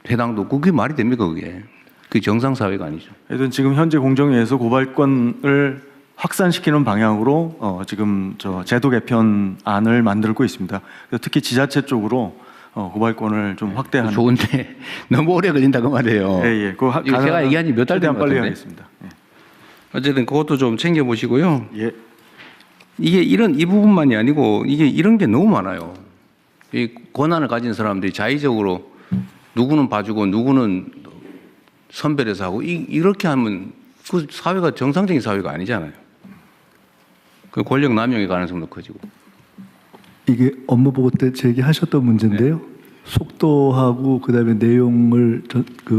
[SPEAKER 2] 해당도 그게 말이 됩니까 그게? 그게 정상 사회가 아니죠.
[SPEAKER 11] 하여튼 지금 현재 공정위에서 고발권을 확산시키는 방향으로 지금 제도 개편안을 만들고 있습니다. 그래서 특히 지자체 쪽으로 고발권을 좀 확대하는.
[SPEAKER 2] 좋은데 너무 오래 걸린다 그 말이에요.
[SPEAKER 11] 예.
[SPEAKER 2] 이거 제가 얘기한 지 몇 달 된 것
[SPEAKER 11] 빨리
[SPEAKER 2] 같은데.
[SPEAKER 11] 하겠습니다. 예.
[SPEAKER 2] 어쨌든 그것도 좀 챙겨 보시고요.
[SPEAKER 11] 예.
[SPEAKER 2] 이게 이 부분만이 아니고 이게 이런 게 너무 많아요. 이 권한을 가진 사람들이 자의적으로 누구는 봐주고 누구는 선별해서 하고 이렇게 하면 그 사회가 정상적인 사회가 아니잖아요. 그 권력 남용의 가능성도 커지고.
[SPEAKER 3] 이게 업무 보고 때 제기하셨던 문제인데요. 속도하고 그다음에 내용을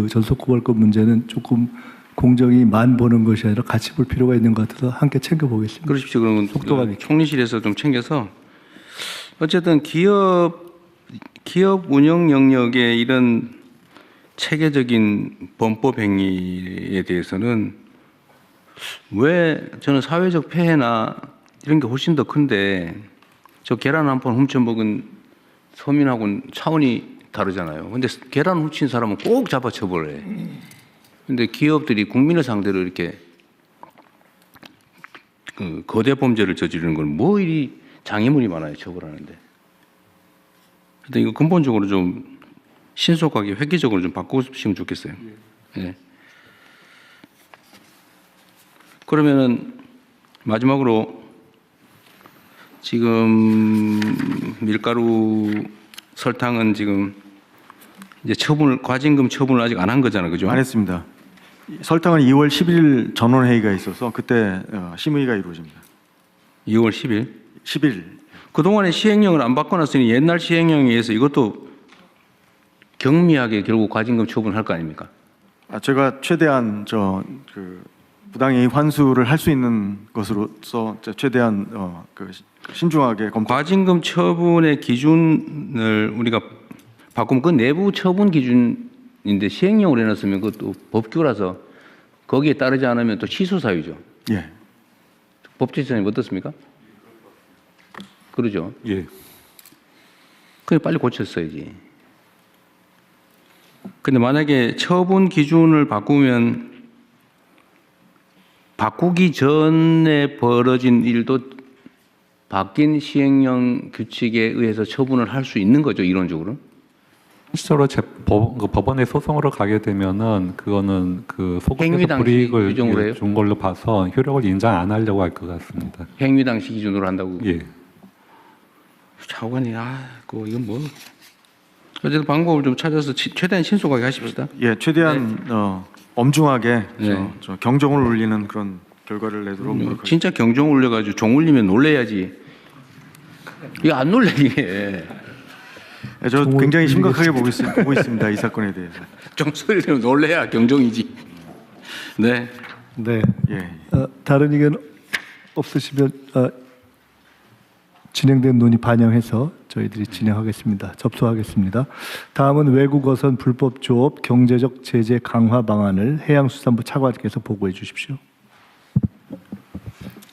[SPEAKER 3] 전속 고발권 문제는 조금 공정이만 보는 것이 아니라 같이 볼 필요가 있는 것 같아서 함께 챙겨보겠습니다.
[SPEAKER 2] 그러십시오. 그러면
[SPEAKER 3] 속도가
[SPEAKER 2] 그 총리실에서 좀 챙겨서 어쨌든 기업 운영 영역의 이런 체계적인 범법 행위에 대해서는 왜 저는 사회적 폐해나 이런 게 훨씬 더 큰데 저 계란 한 판 훔쳐먹은 서민하고는 차원이 다르잖아요. 근데 계란 훔친 사람은 꼭 잡아 처벌해. 근데 기업들이 국민을 상대로 이렇게 그 거대 범죄를 저지르는 건 뭐 이리 장애물이 많아요, 처벌하는데. 근데 이거 근본적으로 좀 신속하게 획기적으로 좀 바꾸시면 좋겠어요. 네. 그러면은 마지막으로 지금 밀가루, 설탕은 지금 이제 과징금 처분을 아직 안 한 거잖아요, 그죠?
[SPEAKER 11] 안 했습니다. 설탕은 2월 10일 전원 회의가 있어서 그때 심의가 이루어집니다.
[SPEAKER 2] 2월 10일?
[SPEAKER 11] 10일.
[SPEAKER 2] 그동안에 시행령을 안 바꿔놨으니 옛날 시행령에 의해서 이것도 경미하게 결국 과징금 처분할 거 아닙니까?
[SPEAKER 11] 제가 최대한 부당이익 환수를 할 수 있는 것으로서 최대한 신중하게 검토.
[SPEAKER 2] 과징금 처분의 기준을 우리가 바꾸면 그 내부 처분 기준인데 시행령으로 해놨으면 그것도 법규라서 거기에 따르지 않으면 또 취소 사유죠.
[SPEAKER 11] 예.
[SPEAKER 2] 법제처장님 어떻습니까? 그러죠.
[SPEAKER 6] 예.
[SPEAKER 2] 그래 빨리 고쳤어야지. 근데 만약에 처분 기준을 바꾸면 바꾸기 전에 벌어진 일도 바뀐 시행령 규칙에 의해서 처분을 할 수 있는 거죠, 이론적으로?
[SPEAKER 6] 실제로 법원에 소송으로 가게 되면은 그거는 그 소급해서
[SPEAKER 2] 행위당시
[SPEAKER 6] 불이익을
[SPEAKER 2] 규정으로 해요?
[SPEAKER 6] 준 걸로 봐서 효력을 인정 안 하려고 할 것 같습니다.
[SPEAKER 2] 행위 당시 기준으로 한다고?
[SPEAKER 6] 예.
[SPEAKER 2] 차관이 이건 뭐 어쨌든 방법을 좀 찾아서 최대한 신속하게 하십시다.
[SPEAKER 11] 예, 최대한 엄중하게
[SPEAKER 2] 네.
[SPEAKER 11] 저 경종을 울리는 그런 결과를 내도록 노력하겠습니다.
[SPEAKER 2] 진짜 경종 울려가지고 종 울리면 놀래야지. 이거 안 놀래 이게.
[SPEAKER 11] 예, 저 굉장히 심각하게 보고 있습니다. 이 사건에 대해서.
[SPEAKER 2] 종소리를 놀래야 경종이지. 네.
[SPEAKER 3] 네.
[SPEAKER 11] 예.
[SPEAKER 3] 다른 의견 없으시면 진행된 논의 반영해서 저희들이 진행하겠습니다. 접수하겠습니다. 다음은 외국어선 불법 조업 경제적 제재 강화 방안을 해양수산부 차관께서 보고해 주십시오.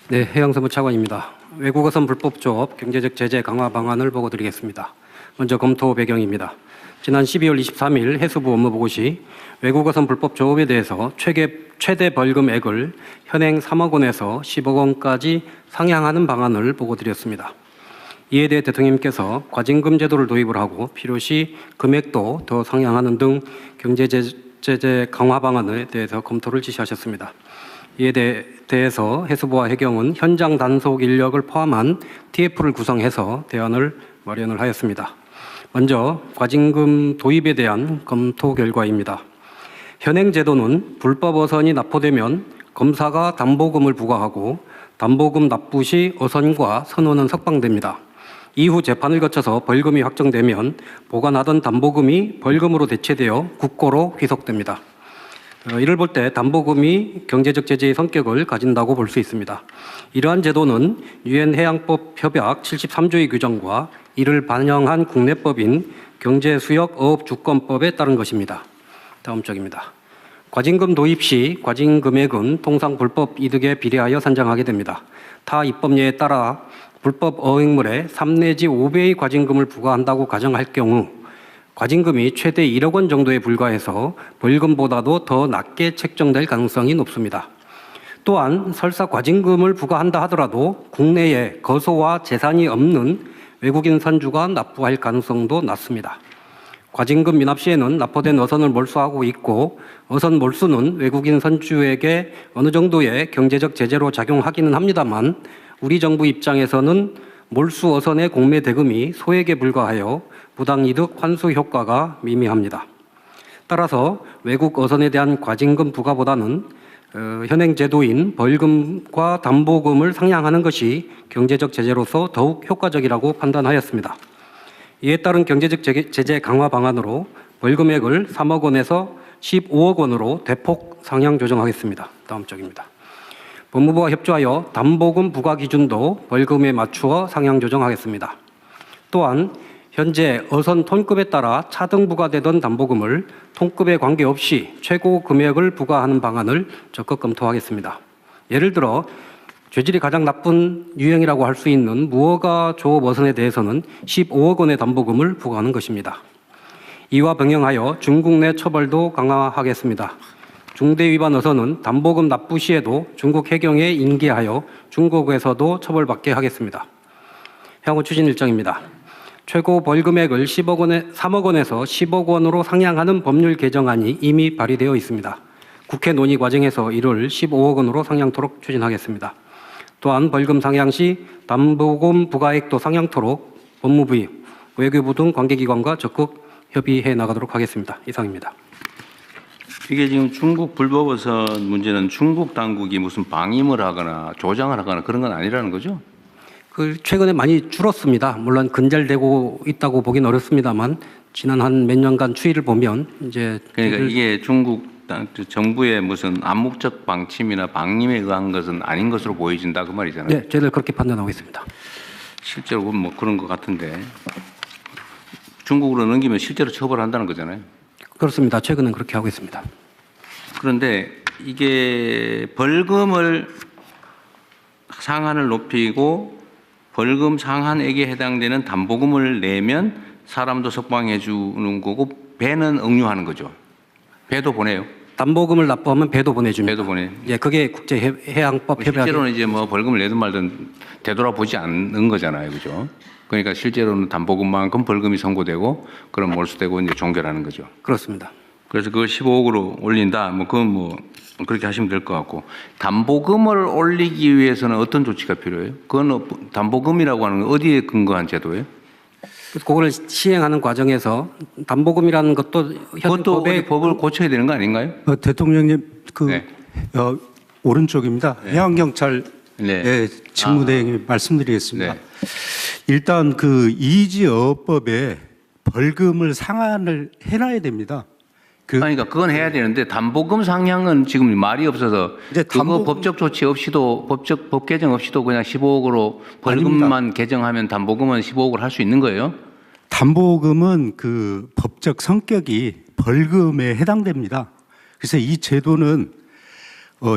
[SPEAKER 14] 네, 해양수산부 차관입니다. 외국어선 불법 조업 경제적 제재 강화 방안을 보고드리겠습니다. 먼저 검토 배경입니다. 지난 12월 23일 해수부 업무보고 시 외국어선 불법 조업에 대해서 최대 벌금액을 현행 3억 원에서 10억 원까지 상향하는 방안을 보고드렸습니다. 이에 대해 대통령님께서 과징금 제도를 도입을 하고 필요시 금액도 더 상향하는 등 경제제재 강화 방안에 대해서 검토를 지시하셨습니다. 이에 대해서 해수부와 해경은 현장 단속 인력을 포함한 TF를 구성해서 대안을 마련을 하였습니다. 먼저 과징금 도입에 대한 검토 결과입니다. 현행 제도는 불법 어선이 납포되면 검사가 담보금을 부과하고 담보금 납부 시 어선과 선원은 석방됩니다. 이후 재판을 거쳐서 벌금이 확정되면 보관하던 담보금이 벌금으로 대체되어 국고로 귀속됩니다. 이를 볼 때 담보금이 경제적 제재의 성격을 가진다고 볼 수 있습니다. 이러한 제도는 유엔 해양법 협약 73조의 규정과 이를 반영한 국내법인 경제수역어업주권법에 따른 것입니다. 다음 쪽입니다. 과징금 도입 시 과징 금액은 통상 불법 이득에 비례하여 산정하게 됩니다. 타 입법례에 따라 불법 어획물에 3 내지 5배의 과징금을 부과한다고 가정할 경우 과징금이 최대 1억 원 정도에 불과해서 벌금보다도 더 낮게 책정될 가능성이 높습니다. 또한 설사 과징금을 부과한다 하더라도 국내에 거소와 재산이 없는 외국인 선주가 납부할 가능성도 낮습니다. 과징금 미납 시에는 납포된 어선을 몰수하고 있고 어선 몰수는 외국인 선주에게 어느 정도의 경제적 제재로 작용하기는 합니다만 우리 정부 입장에서는 몰수 어선의 공매 대금이 소액에 불과하여 부당이득 환수 효과가 미미합니다. 따라서 외국 어선에 대한 과징금 부과보다는 현행 제도인 벌금과 담보금을 상향하는 것이 경제적 제재로서 더욱 효과적이라고 판단하였습니다. 이에 따른 경제적 제재 강화 방안으로 벌금액을 3억 원에서 15억 원으로 대폭 상향 조정하겠습니다. 다음 쪽입니다. 법무부와 협조하여 담보금 부과 기준도 벌금에 맞추어 상향 조정하겠습니다. 또한 현재 어선 톤급에 따라 차등 부과되던 담보금을 톤급에 관계없이 최고 금액을 부과하는 방안을 적극 검토하겠습니다. 예를 들어 죄질이 가장 나쁜 유형이라고 할 수 있는 무허가 조업 어선에 대해서는 15억 원의 담보금을 부과하는 것입니다. 이와 병행하여 중국 내 처벌도 강화하겠습니다. 중대 위반 어선은 담보금 납부 시에도 중국 해경에 인계하여 중국에서도 처벌받게 하겠습니다. 향후 추진 일정입니다. 최고 벌금액을 3억 원에서 10억 원으로 상향하는 법률 개정안이 이미 발의되어 있습니다. 국회 논의 과정에서 이를 15억 원으로 상향토록 추진하겠습니다. 또한 벌금 상향 시 담보금 부과액도 상향토록 법무부, 외교부 등 관계기관과 적극 협의해 나가도록 하겠습니다. 이상입니다.
[SPEAKER 2] 이게 지금 중국 불법어선 문제는 중국 당국이 무슨 방임을 하거나 조장을 하거나 그런 건 아니라는 거죠?
[SPEAKER 14] 최근에 많이 줄었습니다. 물론 근절되고 있다고 보긴 어렵습니다만 지난 한 몇 년간 추이를 보면 이제
[SPEAKER 2] 그러니까 이게 중국 정부의 무슨 암묵적 방침이나 방임에 의한 것은 아닌 것으로 보여진다 그 말이잖아요.
[SPEAKER 14] 네, 저희들 그렇게 판단하고 있습니다.
[SPEAKER 2] 실제로 뭐 그런 것 같은데 중국으로 넘기면 실제로 처벌한다는 거잖아요.
[SPEAKER 14] 그렇습니다. 최근엔 그렇게 하고 있습니다.
[SPEAKER 2] 그런데 이게 벌금을 상한을 높이고 벌금 상한액에 해당되는 담보금을 내면 사람도 석방해 주는 거고 배는 응유하는 거죠. 배도 보내요.
[SPEAKER 14] 담보금을 납부하면 배도 보내줍니다.
[SPEAKER 2] 배도 보내.
[SPEAKER 14] 예, 그게 국제해양법 협약에
[SPEAKER 2] 실제로는 이제 뭐 벌금을 내든 말든 되돌아보지 않는 거잖아요, 그죠? 그러니까 실제로는 담보금만큼 벌금이 선고되고 그럼 몰수되고 이제 종결하는 거죠.
[SPEAKER 14] 그렇습니다.
[SPEAKER 2] 그래서 그걸 15억으로 올린다. 뭐 그건 뭐 그렇게 하시면 될 것 같고 담보금을 올리기 위해서는 어떤 조치가 필요해요? 그건 담보금이라고 하는 건 어디에 근거한 제도예요?
[SPEAKER 14] 그거를 시행하는 과정에서 담보금이라는 것도 현 법에
[SPEAKER 2] 법을 고쳐야 되는 거 아닌가요?
[SPEAKER 15] 대통령님
[SPEAKER 2] 네.
[SPEAKER 15] 오른쪽입니다.
[SPEAKER 2] 네.
[SPEAKER 15] 해양경찰
[SPEAKER 2] 네.
[SPEAKER 15] 직무대행이 말씀드리겠습니다.
[SPEAKER 2] 네.
[SPEAKER 15] 일단 그 이지어업법에 벌금을 상한을 해놔야 됩니다.
[SPEAKER 2] 그러니까 그건 해야 되는데 담보금 상향은 지금 말이 없어서
[SPEAKER 15] 이제
[SPEAKER 2] 그거 법적 조치 없이도 법 개정 없이도 그냥 15억으로 벌금만
[SPEAKER 15] 아닙니다.
[SPEAKER 2] 개정하면 담보금은 15억을 할 수 있는 거예요?
[SPEAKER 15] 담보금은 그 법적 성격이 벌금에 해당됩니다. 그래서 이 제도는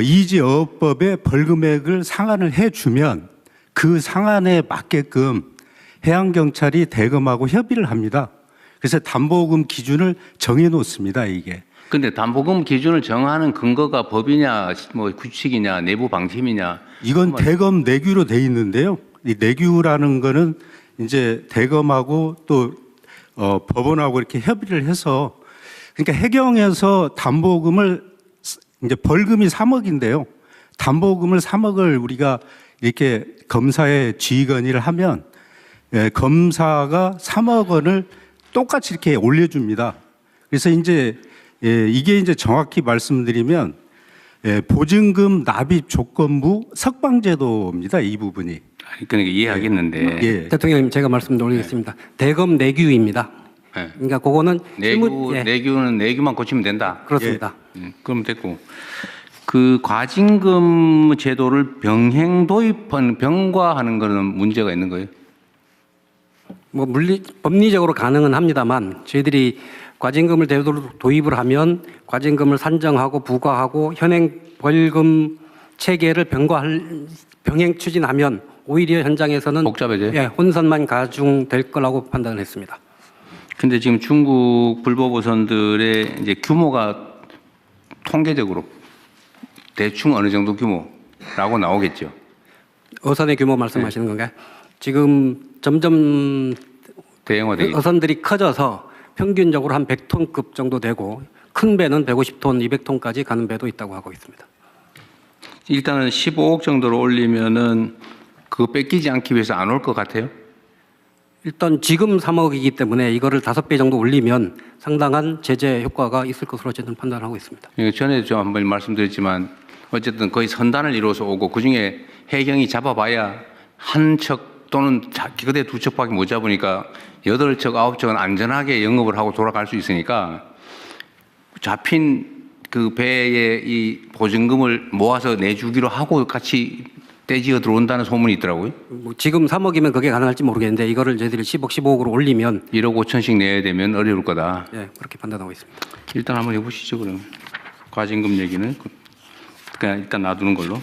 [SPEAKER 15] 이지어업법에 벌금액을 상한을 해주면 그 상한에 맞게끔 해양경찰이 대검하고 협의를 합니다. 그래서 담보금 기준을 정해 놓습니다, 이게.
[SPEAKER 2] 근데 담보금 기준을 정하는 근거가 법이냐, 뭐 규칙이냐, 내부 방침이냐.
[SPEAKER 15] 이건 대검 내규로 돼 있는데요. 이 내규라는 거는 이제 대검하고 또 법원하고 이렇게 협의를 해서 그러니까 해경에서 담보금을 이제 벌금이 3억인데요. 담보금을 3억을 우리가 이렇게 검사에 지휘 건의를 하면 검사가 3억 원을 똑같이 이렇게 올려줍니다. 그래서 이제 이게 이제 정확히 말씀드리면 보증금 납입 조건부 석방제도입니다. 이 부분이.
[SPEAKER 2] 그러니까 이해하겠는데.
[SPEAKER 15] 예.
[SPEAKER 14] 대통령님 제가 말씀드리겠습니다. 대검 내규입니다.
[SPEAKER 2] 네.
[SPEAKER 14] 그러니까 그거는
[SPEAKER 2] 내규는 내규만 고치면 된다.
[SPEAKER 14] 그렇습니다.
[SPEAKER 2] 그럼 됐고. 그 과징금 제도를 병과하는 거는 문제가 있는 거예요?
[SPEAKER 14] 뭐 법리적으로 가능은 합니다만 저희들이 과징금을 제도로 도입을 하면 과징금을 산정하고 부과하고 현행 벌금 체계를 병행 추진하면 오히려 현장에서는
[SPEAKER 2] 복잡해져요?
[SPEAKER 14] 예, 혼선만 가중될 거라고 판단을 했습니다.
[SPEAKER 2] 근데 지금 중국 불법어선들의 이제 규모가 통계적으로 대충 어느 정도 규모라고 나오겠죠.
[SPEAKER 14] 어선의 규모 말씀하시는 건가요? 지금 점점
[SPEAKER 2] 대형화되겠죠.
[SPEAKER 14] 어선들이 커져서 평균적으로 한 100톤급 정도 되고 큰 배는 150톤, 200톤까지 가는 배도 있다고 하고 있습니다.
[SPEAKER 2] 일단은 15억 정도로 올리면은 그거 뺏기지 않기 위해서 안 올 것 같아요?
[SPEAKER 14] 일단 지금 3억이기 때문에 이거를 5배 정도 올리면 상당한 제재 효과가 있을 것으로 저는 판단하고 있습니다.
[SPEAKER 2] 전에 좀 한번 말씀드렸지만 어쨌든 거의 선단을 이루어서 오고 그중에 해경이 잡아봐야 한 척 또는 그대 두 척밖에 못 잡으니까 8척, 9척은 안전하게 영업을 하고 돌아갈 수 있으니까 잡힌 그 배에 이 보증금을 모아서 내주기로 하고 같이 떼지어 들어온다는 소문이 있더라고요.
[SPEAKER 14] 뭐 지금 3억이면 그게 가능할지 모르겠는데 이거를 저희들이 10억, 15억으로 올리면
[SPEAKER 2] 1억 5천씩 내야 되면 어려울 거다.
[SPEAKER 14] 예, 그렇게 판단하고 있습니다.
[SPEAKER 2] 일단 한번 해보시죠 그러면. 과징금 얘기는 그냥 일단 놔두는 걸로.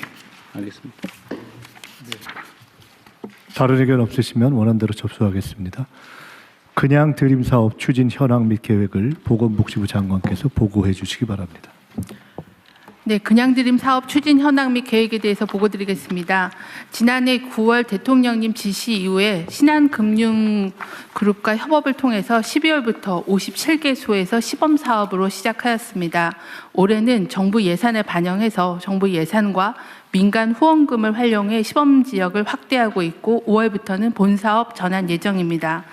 [SPEAKER 2] 알겠습니다.
[SPEAKER 3] 다른 의견 없으시면 원안대로 접수하겠습니다. 그냥 드림 사업 추진 현황 및 계획을 보건복지부 장관께서 보고해 주시기 바랍니다.
[SPEAKER 5] 네, 그냥 드림 사업 추진 현황 및 계획에 대해서 보고드리겠습니다. 지난해 9월 대통령님 지시 이후에 신한금융그룹과 협업을 통해서 12월부터 57개소에서 시범 사업으로 시작하였습니다. 올해는 정부 예산을 반영해서 정부 예산과 민간 후원금을 활용해 시범 지역을 확대하고 있고 5월부터는 본 사업 전환 예정입니다.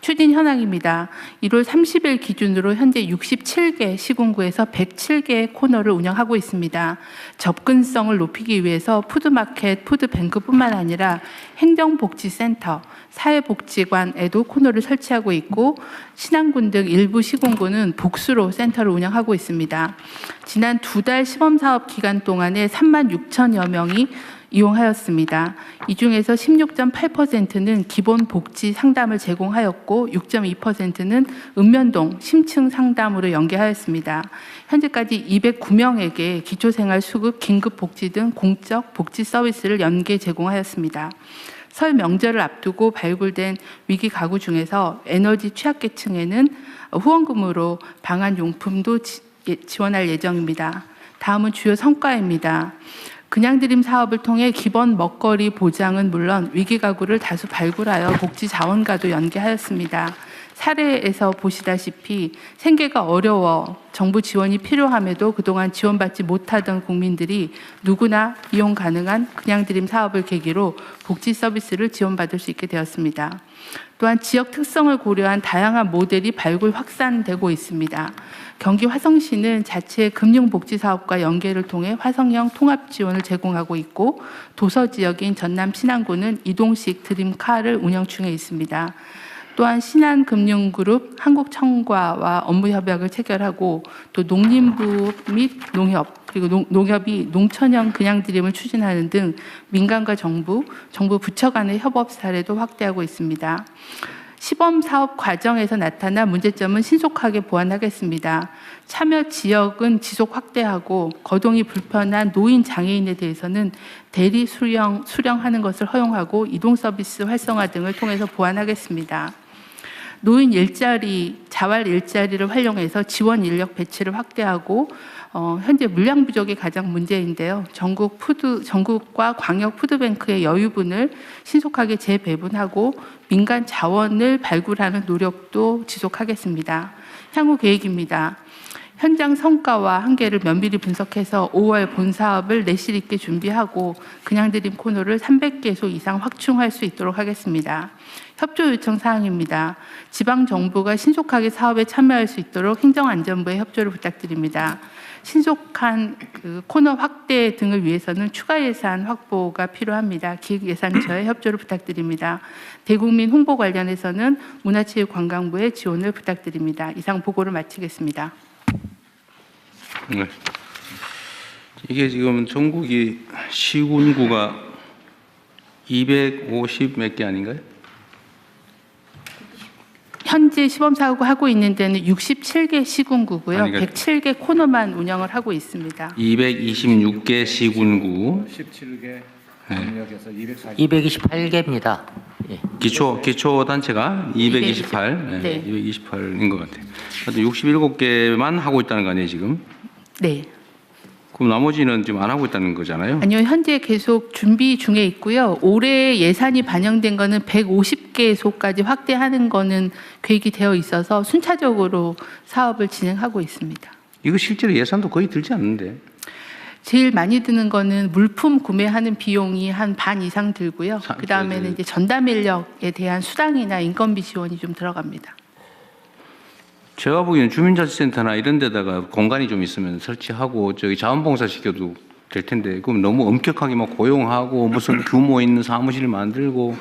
[SPEAKER 5] 추진 현황입니다. 1월 30일 기준으로 현재 67개 시군구에서 107개의 코너를 운영하고 있습니다. 접근성을 높이기 위해서 푸드마켓, 푸드뱅크뿐만 아니라 행정복지센터, 사회복지관에도 코너를 설치하고 있고 신안군 등 일부 시군구는 복수로 센터를 운영하고 있습니다. 지난 2달 시범사업 기간 동안에 3만 6천여 명이 이용하였습니다. 이 중에서 16.8%는 기본 복지 상담을 제공하였고 6.2%는 읍면동 심층 상담으로 연계하였습니다. 현재까지 209명에게 기초생활수급, 긴급복지 등 공적 복지 서비스를 연계 제공하였습니다. 설 명절을 앞두고 발굴된 위기 가구 중에서 에너지 취약계층에는 후원금으로 방한용품도 지원할 예정입니다. 다음은 주요 성과입니다. 그냥 드림 사업을 통해 기본 먹거리 보장은 물론 위기 가구를 다수 발굴하여 복지 자원과도 연계하였습니다. 사례에서 보시다시피 생계가 어려워 정부 지원이 필요함에도 그동안 지원받지 못하던 국민들이 누구나 이용 가능한 그냥 드림 사업을 계기로 복지 서비스를 지원받을 수 있게 되었습니다. 또한 지역 특성을 고려한 다양한 모델이 발굴 확산되고 있습니다. 경기 화성시는 자체 금융복지사업과 연계를 통해 화성형 통합 지원을 제공하고 있고 도서 지역인 전남 신안군은 이동식 드림카를 운영 중에 있습니다. 또한 신한금융그룹 한국청과와 업무 협약을 체결하고 또 농림부 및 농협 그리고 농협이 농촌형 그냥 드림을 추진하는 등 민간과 정부 부처 간의 협업 사례도 확대하고 있습니다. 시범 사업 과정에서 나타난 문제점은 신속하게 보완하겠습니다. 참여 지역은 지속 확대하고 거동이 불편한 노인 장애인에 대해서는 대리 수령하는 것을 허용하고 이동 서비스 활성화 등을 통해서 보완하겠습니다. 노인 일자리, 자활 일자리를 활용해서 지원 인력 배치를 확대하고 현재 물량 부족이 가장 문제인데요. 전국과 광역 푸드뱅크의 여유분을 신속하게 재배분하고 민간 자원을 발굴하는 노력도 지속하겠습니다. 향후 계획입니다. 현장 성과와 한계를 면밀히 분석해서 5월 본 사업을 내실 있게 준비하고 그냥 드림 코너를 300개소 이상 확충할 수 있도록 하겠습니다. 협조 요청 사항입니다. 지방정부가 신속하게 사업에 참여할 수 있도록 행정안전부의 협조를 부탁드립니다. 신속한 코너 확대 등을 위해서는 추가 예산 확보가 필요합니다. 기획예산처의 협조를 부탁드립니다. 대국민 홍보 관련해서는 문화체육관광부의 지원을 부탁드립니다. 이상 보고를 마치겠습니다.
[SPEAKER 2] 네. 이게 지금 전국이 시군구가 250 몇 개 아닌가요?
[SPEAKER 5] 현재 시범사고 하고 있는 데는 67개 시군구고요.
[SPEAKER 2] 아니, 그러니까
[SPEAKER 5] 107개 코너만 운영을 하고 있습니다.
[SPEAKER 2] 226개 시군구.
[SPEAKER 4] 17개
[SPEAKER 2] 병력에서
[SPEAKER 16] 228개입니다. 예.
[SPEAKER 2] 기초 단체가 228,
[SPEAKER 5] 네.
[SPEAKER 2] 228인 것 같아요. 67개만 하고 있다는 거 아니에요 지금?
[SPEAKER 5] 네.
[SPEAKER 2] 그럼 나머지는 지금 안 하고 있다는 거잖아요.
[SPEAKER 5] 아니요, 현재 계속 준비 중에 있고요. 올해 예산이 반영된 거는 150개소까지 확대하는 거는 계획이 되어 있어서 순차적으로 사업을 진행하고 있습니다.
[SPEAKER 2] 이거 실제로 예산도 거의 들지 않는데.
[SPEAKER 5] 제일 많이 드는 거는 물품 구매하는 비용이 한 반 이상 들고요. 그 다음에는 이제 전담 인력에 대한 수당이나 인건비 지원이 좀 들어갑니다.
[SPEAKER 2] 제가 보기에는 주민자치센터나 이런 데다가 공간이 좀 있으면 설치하고 저기 자원봉사 시켜도 될 텐데 그럼 너무 엄격하게 막 고용하고 무슨 규모 있는 사무실 만들고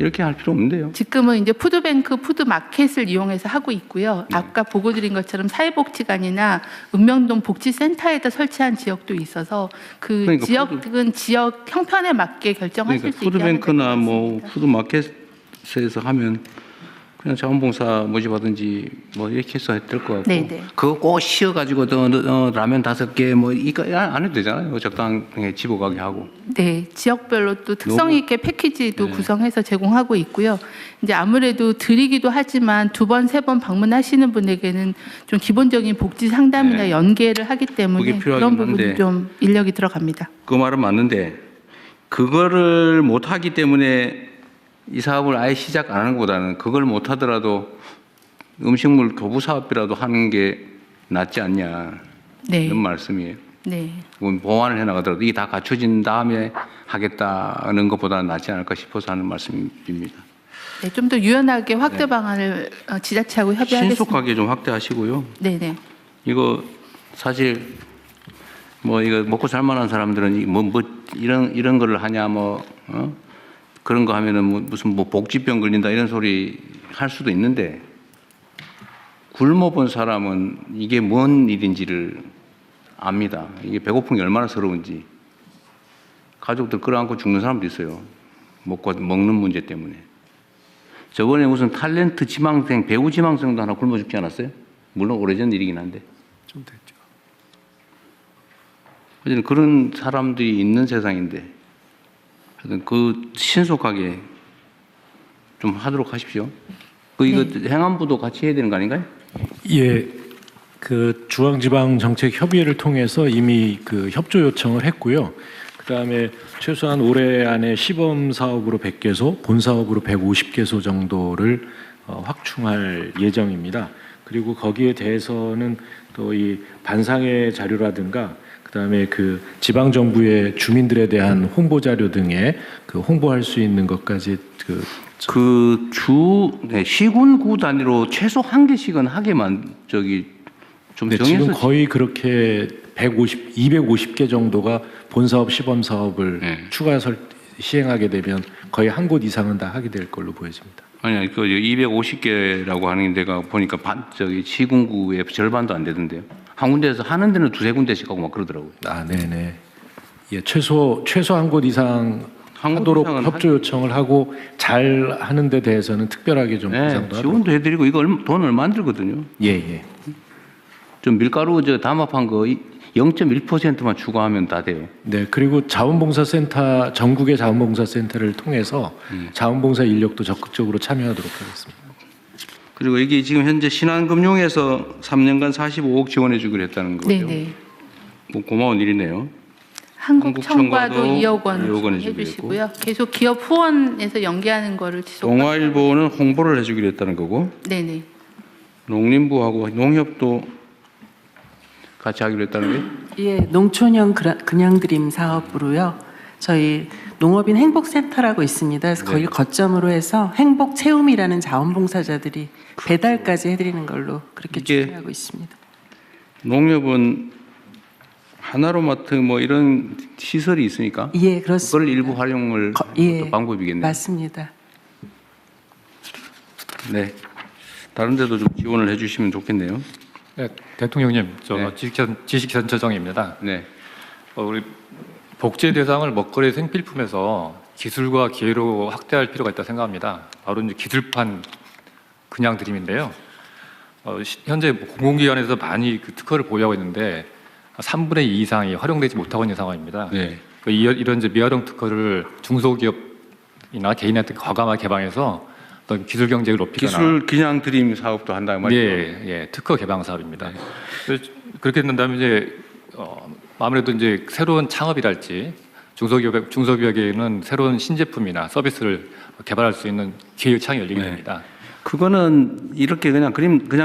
[SPEAKER 2] 이렇게 할 필요 없는데요.
[SPEAKER 5] 지금은 이제 푸드뱅크, 푸드마켓을 이용해서 하고 있고요. 아까 보고 드린 것처럼 사회복지관이나 읍명동 복지센터에다 설치한 지역도 있어서 그
[SPEAKER 2] 그러니까
[SPEAKER 5] 지역은 지역 형편에 맞게 결정하실
[SPEAKER 2] 그러니까
[SPEAKER 5] 수 있게 하면
[SPEAKER 2] 푸드뱅크나 뭐 푸드마켓에서 하면 그냥 자원봉사 모집하든지 뭐 이렇게 해서 될 것 같고
[SPEAKER 5] 네네.
[SPEAKER 2] 그거 꼭 씌워가지고 라면 5개 뭐 이거 안 해도 되잖아요. 적당하게 집어가게 하고.
[SPEAKER 5] 네, 지역별로 또 특성 있게 패키지도 구성해서 제공하고 있고요. 이제 아무래도 드리기도 하지만 2번, 3번 방문하시는 분에게는 좀 기본적인 복지 상담이나 연계를 하기 때문에
[SPEAKER 2] 그게
[SPEAKER 5] 그런
[SPEAKER 2] 필요하긴
[SPEAKER 5] 부분이
[SPEAKER 2] 한데.
[SPEAKER 5] 좀 인력이 들어갑니다.
[SPEAKER 2] 그 말은 맞는데 그거를 못 하기 때문에 이 사업을 아예 시작 안 하는 것보다는 그걸 못 하더라도 음식물 교부 사업이라도 하는 게 낫지 않냐
[SPEAKER 5] 네.
[SPEAKER 2] 이런 말씀이에요.
[SPEAKER 5] 네.
[SPEAKER 2] 보완을 해나가더라도 이게 다 갖춰진 다음에 하겠다는 것보다는 낫지 않을까 싶어서 하는 말씀입니다.
[SPEAKER 5] 네, 좀 더 유연하게 확대 방안을 지자체하고 협의하겠습니다.
[SPEAKER 2] 신속하게 좀 확대하시고요.
[SPEAKER 5] 네네.
[SPEAKER 2] 이거 사실 뭐 이거 먹고 살만한 사람들은 뭐 이런 거를 하냐 그런 거 하면은 무슨 복지병 걸린다 이런 소리 할 수도 있는데 굶어본 사람은 이게 뭔 일인지를 압니다. 이게 배고픈 게 얼마나 서러운지. 가족들 끌어안고 죽는 사람도 있어요. 먹는 문제 때문에. 저번에 무슨 탤런트 지망생, 배우 지망생도 하나 굶어 죽지 않았어요? 물론 오래전 일이긴 한데.
[SPEAKER 6] 좀 됐죠.
[SPEAKER 2] 어쨌든 그런 사람들이 있는 세상인데 하여튼 그 신속하게 좀 하도록 하십시오. 이거 행안부도 같이 해야 되는 거 아닌가요?
[SPEAKER 9] 예, 그 중앙지방정책협의회를 통해서 이미 그 협조 요청을 했고요. 그다음에 최소한 올해 안에 시범 사업으로 100개소, 본 사업으로 150개소 정도를 확충할 예정입니다. 그리고 거기에 대해서는 또 이 반상회 자료라든가 그다음에 그 지방 정부의 주민들에 대한 홍보 자료 등에 그 홍보할 수 있는 것까지
[SPEAKER 2] 시군구 단위로 최소 1개씩은 하게만 좀
[SPEAKER 9] 네,
[SPEAKER 2] 정해서
[SPEAKER 9] 지금 거의 그렇게 250개 정도가 본사업 시범 사업을 추가 시행하게 되면 거의 한 곳 이상은 다 하게 될 걸로 보여집니다.
[SPEAKER 2] 아니 그 250개라고 하는 데가 보니까 시군구의 절반도 안 되던데요. 한 군데에서 하는 데는 2-3군데씩 하고 막 그러더라고요.
[SPEAKER 9] 아, 네네. 예, 최소 한 곳 이상 하도록 협조 요청을 하고 잘 하는 데 대해서는 특별하게 좀 보상도 하도록.
[SPEAKER 2] 지원도 해드리고 이거 돈 얼마 안 들거든요.
[SPEAKER 9] 예.
[SPEAKER 2] 좀 밀가루 담합한 거 0.1%만 추가하면 다 돼요.
[SPEAKER 9] 네, 그리고 자원봉사센터 전국의 자원봉사센터를 통해서 자원봉사 인력도 적극적으로 참여하도록 하겠습니다.
[SPEAKER 2] 그리고 이게 지금 현재 신한금융에서 3년간 45억 지원해 주기로 했다는 거죠.
[SPEAKER 5] 네네.
[SPEAKER 2] 뭐 고마운 일이네요.
[SPEAKER 5] 한국청과도
[SPEAKER 2] 한국청과도
[SPEAKER 5] 2억 원
[SPEAKER 2] 2억 원
[SPEAKER 5] 해주시고요. 계속 기업 후원에서 연계하는 거를 지속.
[SPEAKER 2] 동아일보는 홍보를 해주기로 했다는 거고,
[SPEAKER 5] 네네.
[SPEAKER 2] 농림부하고 농협도 같이 하기로 했다는 거예요?
[SPEAKER 17] 예, 농촌형 그냥드림 사업으로요. 저희 농업인 행복센터라고 있습니다. 그래서 거기 거점으로 해서 행복 체험이라는 자원봉사자들이 배달까지 해드리는 걸로 그렇게 준비하고 있습니다.
[SPEAKER 2] 농협은 하나로마트 뭐 이런 시설이 있으니까
[SPEAKER 17] 예, 그렇습니다.
[SPEAKER 2] 그걸 일부 활용을 또 방법이겠네요.
[SPEAKER 17] 맞습니다.
[SPEAKER 2] 네, 다른 데도 좀 지원을 해주시면 좋겠네요.
[SPEAKER 18] 네, 대통령님, 지식센터장입니다.
[SPEAKER 2] 네.
[SPEAKER 18] 우리 복제 대상을 먹거리 생필품에서 기술과 기회로 확대할 필요가 있다 생각합니다. 바로 이제 기술판 그냥 드림인데요. 현재 공공기관에서 많이 그 특허를 보유하고 있는데 3분의 2 이상이 활용되지 못하고 있는 상황입니다.
[SPEAKER 2] 네.
[SPEAKER 18] 이런 이제 미활용 특허를 중소기업이나 개인한테 과감하게 개방해서 어떤 기술 경쟁을 높이거나
[SPEAKER 2] 기술 그냥 드림 사업도 한다는 말이죠.
[SPEAKER 18] 예, 특허 개방 사업입니다. 그렇게 된다면 이제 아무래도 이제 새로운 창업이랄지 중소기업에는 새로운 신제품이나 서비스를 개발할 수 있는 기회 창이 열리게 됩니다.
[SPEAKER 2] 그거는 이렇게 그냥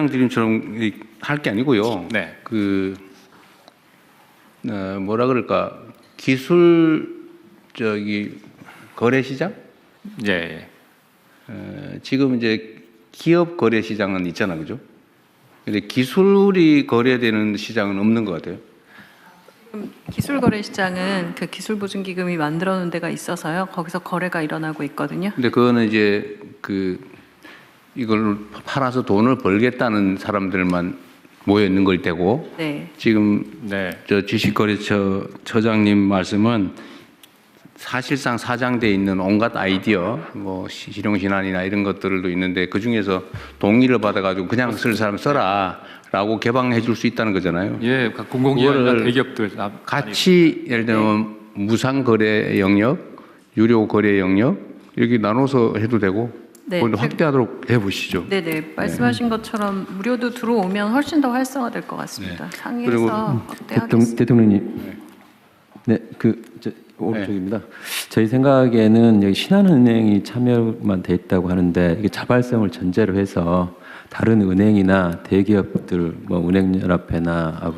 [SPEAKER 2] 드림처럼 할 게 아니고요.
[SPEAKER 18] 네.
[SPEAKER 2] 뭐라 그럴까 기술 거래 시장?
[SPEAKER 18] 예.
[SPEAKER 2] 지금 이제 기업 거래 시장은 있잖아, 그죠? 근데 기술이 거래되는 시장은 없는 것 같아요.
[SPEAKER 19] 기술거래시장은 그 기술보증기금이 만들어 놓은 데가 있어서요. 거기서 거래가 일어나고 있거든요.
[SPEAKER 2] 근데 그거는 이제 이걸 팔아서 돈을 벌겠다는 사람들만 모여 있는 걸 테고
[SPEAKER 19] 네.
[SPEAKER 2] 지금 저 주식거래처 처장님 말씀은 사실상 사장돼 있는 온갖 아이디어, 뭐 실용신안이나 이런 것들도 있는데 그 중에서 동의를 받아가지고 그냥 쓸 사람 써라라고 개방해줄 수 있다는 거잖아요.
[SPEAKER 18] 예, 공공기관이나 대기업들
[SPEAKER 2] 같이 예를 들면 무상거래 영역, 유료거래 영역 이렇게 나눠서 해도 되고
[SPEAKER 19] 네,
[SPEAKER 2] 그걸 확대하도록 해보시죠.
[SPEAKER 19] 네네 말씀하신 것처럼 무료도 들어오면 훨씬 더 활성화될 것 같습니다. 상의해서 확대하겠습니다.
[SPEAKER 20] 대통령님, 오른쪽입니다. 저희 생각에는 여기 신한은행이 참여만 돼 있다고 하는데 이게 자발성을 전제로 해서 다른 은행이나 대기업들, 뭐 은행연합회나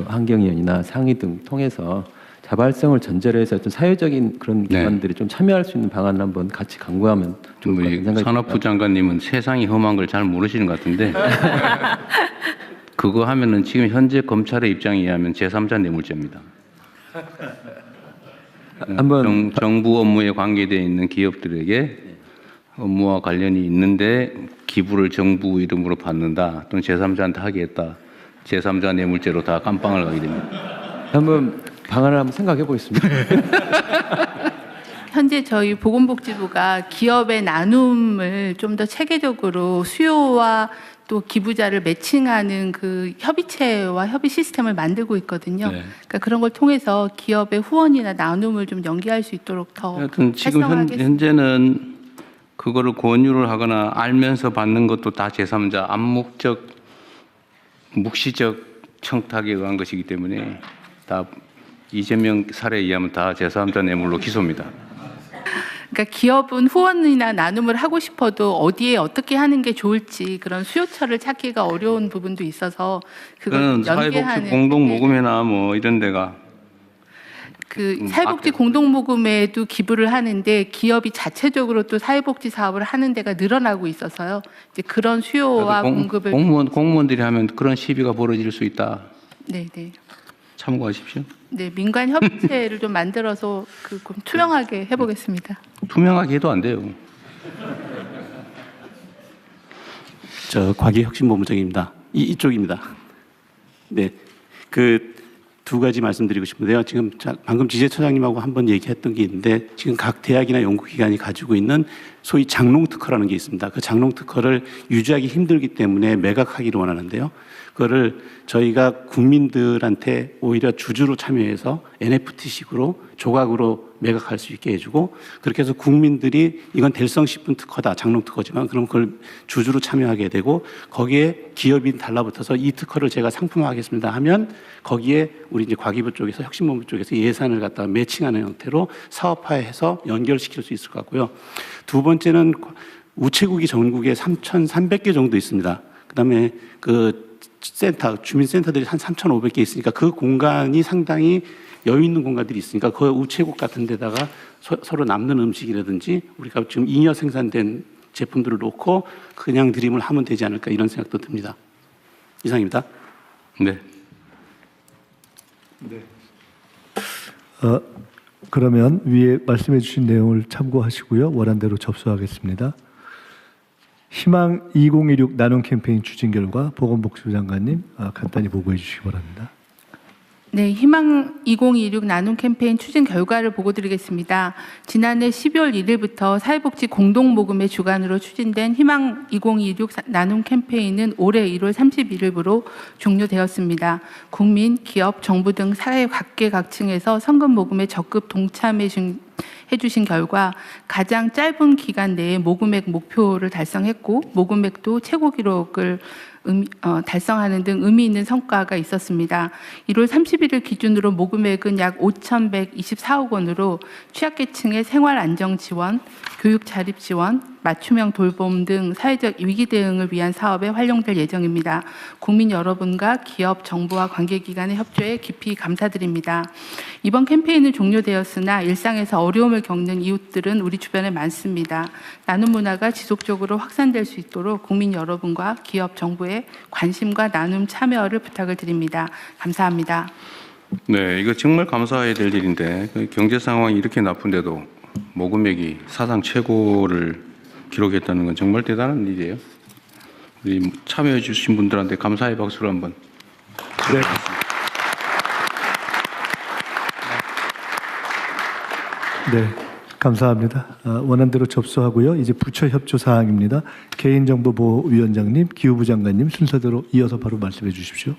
[SPEAKER 20] 환경위원이나 상위 등 통해서 자발성을 전제로 해서 어떤 사회적인 그런 기관들이 좀 참여할 수 있는 방안을 한번 같이 강구하면 좋을 것 같은 생각이
[SPEAKER 2] 산업부
[SPEAKER 20] 듭니다.
[SPEAKER 2] 장관님은 세상이 험한 걸 잘 모르시는 것 같은데 그거 하면은 지금 현재 검찰의 입장에 의하면 제3자 뇌물죄입니다.
[SPEAKER 20] 한번
[SPEAKER 2] 정부 업무에 관계되어 있는 기업들에게 업무와 관련이 있는데 기부를 정부 이름으로 받는다 또는 제3자한테 하겠다. 제3자 뇌물죄로 다 깜빵을 가게 됩니다.
[SPEAKER 20] 한번 방안을 한번 생각해 보겠습니다.
[SPEAKER 5] 현재 저희 보건복지부가 기업의 나눔을 좀 더 체계적으로 수요와 또 기부자를 매칭하는 그 협의체와 협의 시스템을 만들고 있거든요. 그러니까 그런 걸 통해서 기업의 후원이나 나눔을 좀 연계할 수 있도록 더
[SPEAKER 2] 하여튼 지금
[SPEAKER 5] 활성화하겠습니다.
[SPEAKER 2] 현재는 그거를 권유를 하거나 알면서 받는 것도 다 제3자 암묵적 묵시적 청탁에 의한 것이기 때문에 다 이재명 사례에 의하면 다 제3자 뇌물로 기소입니다.
[SPEAKER 5] 그러니까 기업은 후원이나 나눔을 하고 싶어도 어디에 어떻게 하는 게 좋을지 그런 수요처를 찾기가 어려운 부분도 있어서 그걸
[SPEAKER 2] 그거는 사회복지
[SPEAKER 5] 연계하는
[SPEAKER 2] 공동모금회나 뭐 이런 데가
[SPEAKER 5] 그 사회복지 공동모금에도 기부를 하는데 기업이 자체적으로 또 사회복지 사업을 하는 데가 늘어나고 있어서요. 이제 그런 수요와 공급을
[SPEAKER 2] 공무원들이 하면 그런 시비가 벌어질 수 있다.
[SPEAKER 5] 네네.
[SPEAKER 2] 참고하십시오.
[SPEAKER 5] 네, 민간 협의체를 좀 만들어서 좀 투명하게 해보겠습니다.
[SPEAKER 2] 투명하게 해도 안 돼요.
[SPEAKER 21] 저 과기혁신본부장입니다. 이쪽입니다. 네, 그 두 가지 말씀드리고 싶은데요. 지금 방금 지재처장님하고 한번 얘기했던 게 있는데 지금 각 대학이나 연구기관이 가지고 있는 소위 장롱 특허라는 게 있습니다. 그 장롱 특허를 유지하기 힘들기 때문에 매각하기를 원하는데요. 그거를 저희가 국민들한테 오히려 주주로 참여해서 NFT식으로 조각으로 매각할 수 있게 해주고 그렇게 해서 국민들이 이건 될성 싶은 특허다, 장롱 특허지만 그럼 그걸 주주로 참여하게 되고 거기에 기업이 달라붙어서 이 특허를 제가 상품화하겠습니다 하면 거기에 우리 이제 과기부 쪽에서 혁신본부 쪽에서 예산을 갖다가 매칭하는 형태로 사업화해서 연결시킬 수 있을 것 같고요. 두 번째는 우체국이 전국에 3,300개 정도 있습니다. 그다음에 그 센터, 주민센터들이 한 3,500개 있으니까 그 공간이 상당히 여유 있는 공간들이 있으니까 그 우체국 같은 데다가 서로 남는 음식이라든지 우리가 지금 잉여 생산된 제품들을 놓고 그냥 드림을 하면 되지 않을까 이런 생각도 듭니다. 이상입니다.
[SPEAKER 2] 네.
[SPEAKER 3] 그러면 위에 말씀해 주신 내용을 참고하시고요. 원안대로 접수하겠습니다. 희망 2016 나눔 캠페인 추진 결과 보건복지부 장관님 간단히 보고해 주시기 바랍니다.
[SPEAKER 5] 네, 희망 2026 나눔 캠페인 추진 결과를 보고드리겠습니다. 지난해 12월 1일부터 사회복지 공동모금의 주관으로 추진된 희망 2026 나눔 캠페인은 올해 1월 31일부로 종료되었습니다. 국민, 기업, 정부 등 사회 각계각층에서 성금 모금에 적극 동참해 주신 결과 가장 짧은 기간 내에 모금액 목표를 달성했고 모금액도 최고 기록을 달성하는 등 의미 있는 성과가 있었습니다. 1월 31일 기준으로 모금액은 약 5,124억 원으로 취약계층의 생활 안정 지원, 교육 자립 지원, 맞춤형 돌봄 등 사회적 위기 대응을 위한 사업에 활용될 예정입니다. 국민 여러분과 기업, 정부와 관계기관의 협조에 깊이 감사드립니다. 이번 캠페인은 종료되었으나 일상에서 어려움을 겪는 이웃들은 우리 주변에 많습니다. 나눔 문화가 지속적으로 확산될 수 있도록 국민 여러분과 기업, 정부의 관심과 나눔 참여를 부탁을 드립니다. 감사합니다.
[SPEAKER 2] 네, 이거 정말 감사해야 될 일인데 그 경제 상황이 이렇게 나쁜데도 모금액이 사상 최고를 기록했다는 건 정말 대단한 일이에요. 우리 참여해 주신 분들한테 감사의 박수를 한번.
[SPEAKER 3] 네. 네, 감사합니다. 원안대로 접수하고요. 이제 부처 협조 사항입니다. 개인정보보호위원장님, 기후부 장관님 순서대로 이어서 바로 말씀해 주십시오.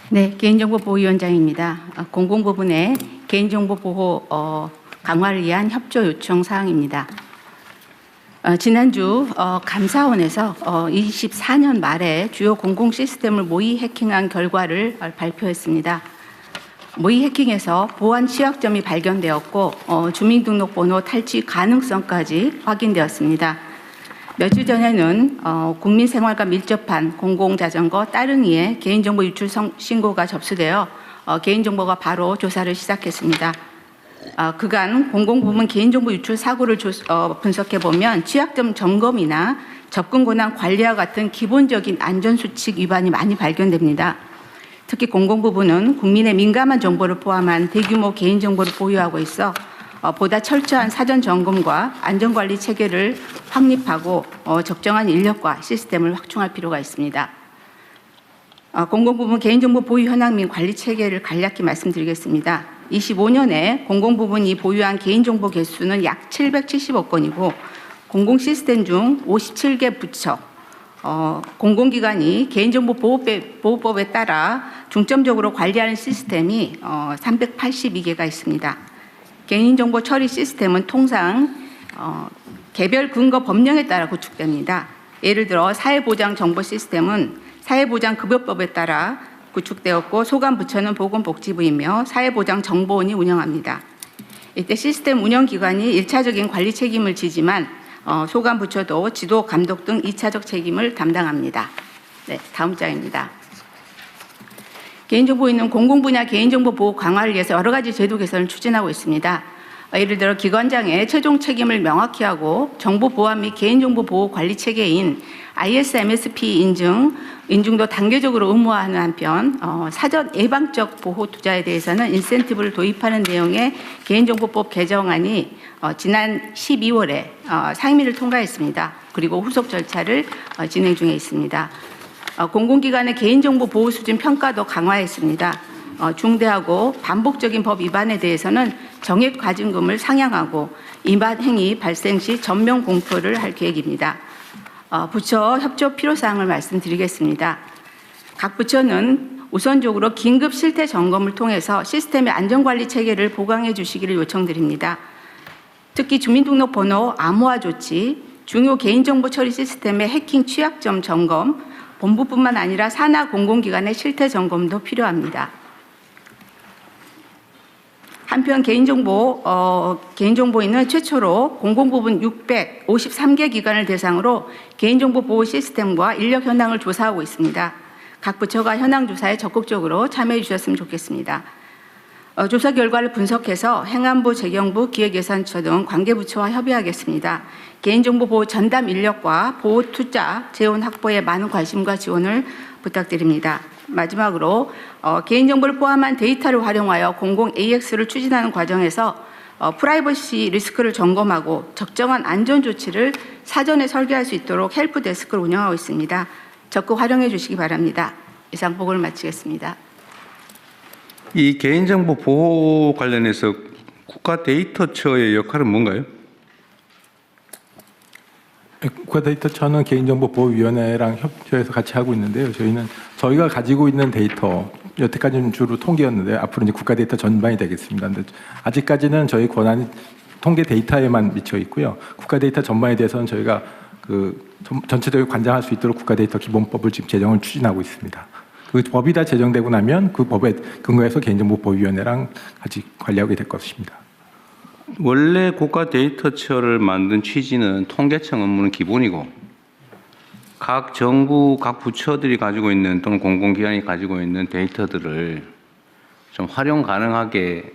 [SPEAKER 1] 네, 개인정보보호위원장입니다. 공공부문의 개인정보 보호 강화를 위한 협조 요청 사항입니다. 지난주 감사원에서 24년 말에 주요 공공 시스템을 모의 해킹한 결과를 발표했습니다. 모의 해킹에서 보안 취약점이 발견되었고 주민등록번호 탈취 가능성까지 확인되었습니다. 며칠 전에는 국민생활과 밀접한 공공자전거 따릉이의 개인정보 유출 신고가 접수되어 개인정보가 바로 조사를 시작했습니다. 그간 공공부문 개인정보 유출 사고를 분석해보면 취약점 점검이나 접근 권한 관리와 같은 기본적인 안전수칙 위반이 많이 발견됩니다. 특히 공공부문은 국민의 민감한 정보를 포함한 대규모 개인정보를 보유하고 있어 보다 철저한 사전 점검과 안전관리 체계를 확립하고 적정한 인력과 시스템을 확충할 필요가 있습니다. 공공부문 개인정보 보유 현황 및 관리 체계를 간략히 말씀드리겠습니다. 25년에 공공부문이 보유한 개인정보 개수는 약 770억 건이고 공공시스템 중 57개 부처, 공공기관이 개인정보 보호법에 따라 중점적으로 관리하는 시스템이 382개가 있습니다. 개인정보 처리 시스템은 통상 개별 근거 법령에 따라 구축됩니다. 예를 들어 사회보장정보 시스템은 사회보장급여법에 따라 구축되었고 소관부처는 보건복지부이며 사회보장정보원이 운영합니다. 이때 시스템 운영기관이 1차적인 관리 책임을 지지만 소관부처도 지도, 감독 등 2차적 책임을 담당합니다. 네, 다음 장입니다. 개인정보 있는 공공분야 개인정보 보호 강화를 위해서 여러 가지 제도 개선을 추진하고 있습니다. 예를 들어 기관장의 최종 책임을 명확히 하고 정보 보안 및 개인정보 보호 관리 체계인 ISMSP 인증도 단계적으로 의무화하는 한편 사전 예방적 보호 투자에 대해서는 인센티브를 도입하는 내용의 개인정보법 개정안이 지난 12월에 상임위를 통과했습니다. 그리고 후속 절차를 진행 중에 있습니다. 공공기관의 개인정보 보호 수준 평가도 강화했습니다. 중대하고 반복적인 법 위반에 대해서는 정액 과징금을 상향하고 위반 행위 발생 시 전면 공표를 할 계획입니다. 부처 협조 필요사항을 말씀드리겠습니다. 각 부처는 우선적으로 긴급 실태 점검을 통해서 시스템의 안전관리 체계를 보강해 주시기를 요청드립니다. 특히 주민등록번호 암호화 조치, 중요 개인정보 처리 시스템의 해킹 취약점 점검, 본부뿐만 아니라 산하 공공기관의 실태 점검도 필요합니다. 한편 개인정보인은 최초로 공공부문 653개 기관을 대상으로 개인정보 보호 시스템과 인력 현황을 조사하고 있습니다. 각 부처가 현황 조사에 적극적으로 참여해 주셨으면 좋겠습니다. 조사 결과를 분석해서 행안부, 재경부, 기획예산처 등 관계부처와 협의하겠습니다. 개인정보 보호 전담 인력과 보호 투자, 재원 확보에 많은 관심과 지원을 부탁드립니다. 마지막으로 개인정보를 포함한 데이터를 활용하여 공공 AX를 추진하는 과정에서 프라이버시 리스크를 점검하고 적정한 안전 조치를 사전에 설계할 수 있도록 헬프 데스크를 운영하고 있습니다. 적극 활용해 주시기 바랍니다. 이상 보고를 마치겠습니다.
[SPEAKER 2] 이 개인정보 보호 관련해서 국가데이터처의 역할은 뭔가요?
[SPEAKER 9] 국가데이터처는 개인정보보호위원회랑 협조해서 같이 하고 있는데요. 저희가 가지고 있는 데이터, 여태까지는 주로 통계였는데 앞으로 이제 국가데이터 전반이 되겠습니다. 근데 아직까지는 저희 권한이 통계 데이터에만 미쳐 있고요. 국가데이터 전반에 대해서는 저희가 전체적으로 관장할 수 있도록 국가데이터 기본법을 지금 제정을 추진하고 있습니다. 그 법이 다 제정되고 나면 그 법에 근거해서 개인정보보호위원회랑 같이 관리하게 될 것입니다.
[SPEAKER 2] 원래 국가데이터처를 만든 취지는 통계청 업무는 기본이고 각 정부, 각 부처들이 가지고 있는 또는 공공기관이 가지고 있는 데이터들을 좀 활용 가능하게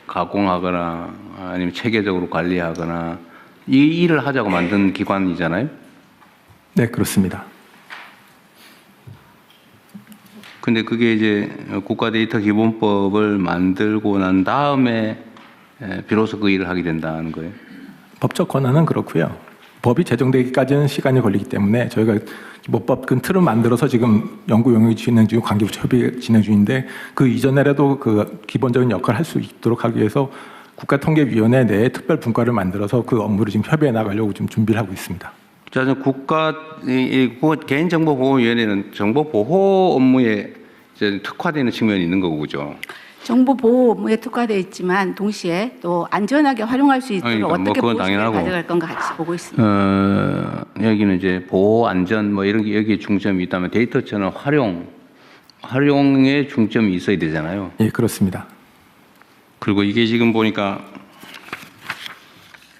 [SPEAKER 2] 가공하거나 아니면 체계적으로 관리하거나 이 일을 하자고 만든 기관이잖아요.
[SPEAKER 9] 네, 그렇습니다.
[SPEAKER 2] 근데 그게 이제 국가데이터 기본법을 만들고 난 다음에 비로소 그 일을 하게 된다는 거예요.
[SPEAKER 9] 법적 권한은 그렇고요. 법이 제정되기까지는 시간이 걸리기 때문에 저희가 기본법 그 틀을 만들어서 지금 연구 용역이 진행 중이고 관계부처 협의 진행 중인데 그 이전에라도 그 기본적인 역할을 할 수 있도록 하기 위해서 국가통계위원회 내에 특별 분과를 만들어서 그 업무를 지금 협의해 나가려고 좀 준비를 하고 있습니다.
[SPEAKER 2] 자, 개인정보보호위원회는 정보보호 업무에 이제 특화되는 측면이 있는 거고, 그죠?
[SPEAKER 1] 정보 보호 업무에 특화되어 있지만 동시에 또 안전하게 활용할 수 있도록
[SPEAKER 2] 그러니까
[SPEAKER 1] 어떻게
[SPEAKER 2] 그건
[SPEAKER 1] 보호를
[SPEAKER 2] 당연하고.
[SPEAKER 1] 가져갈 건가 같이 보고 있습니다.
[SPEAKER 2] 여기는 이제 보호, 안전 뭐 이런 게 여기에 중점이 있다면 데이터처는 활용에 중점이 있어야 되잖아요.
[SPEAKER 9] 예, 그렇습니다.
[SPEAKER 2] 그리고 이게 지금 보니까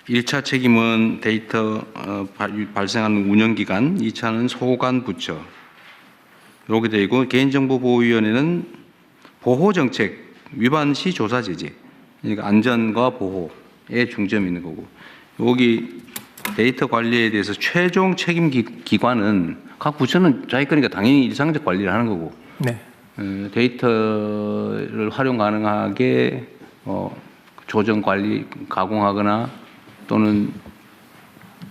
[SPEAKER 2] 1차 책임은 데이터 발생하는 운영기관, 2차는 소관 부처. 이렇게 되어 있고 개인정보보호위원회는 보호정책, 위반 시 조사 제재. 그러니까 안전과 보호에 중점이 있는 거고. 여기 데이터 관리에 대해서 최종 책임 기관은 각 부처는 자기 거니까 당연히 일상적 관리를 하는 거고.
[SPEAKER 9] 네.
[SPEAKER 2] 데이터를 활용 가능하게 조정 관리, 가공하거나 또는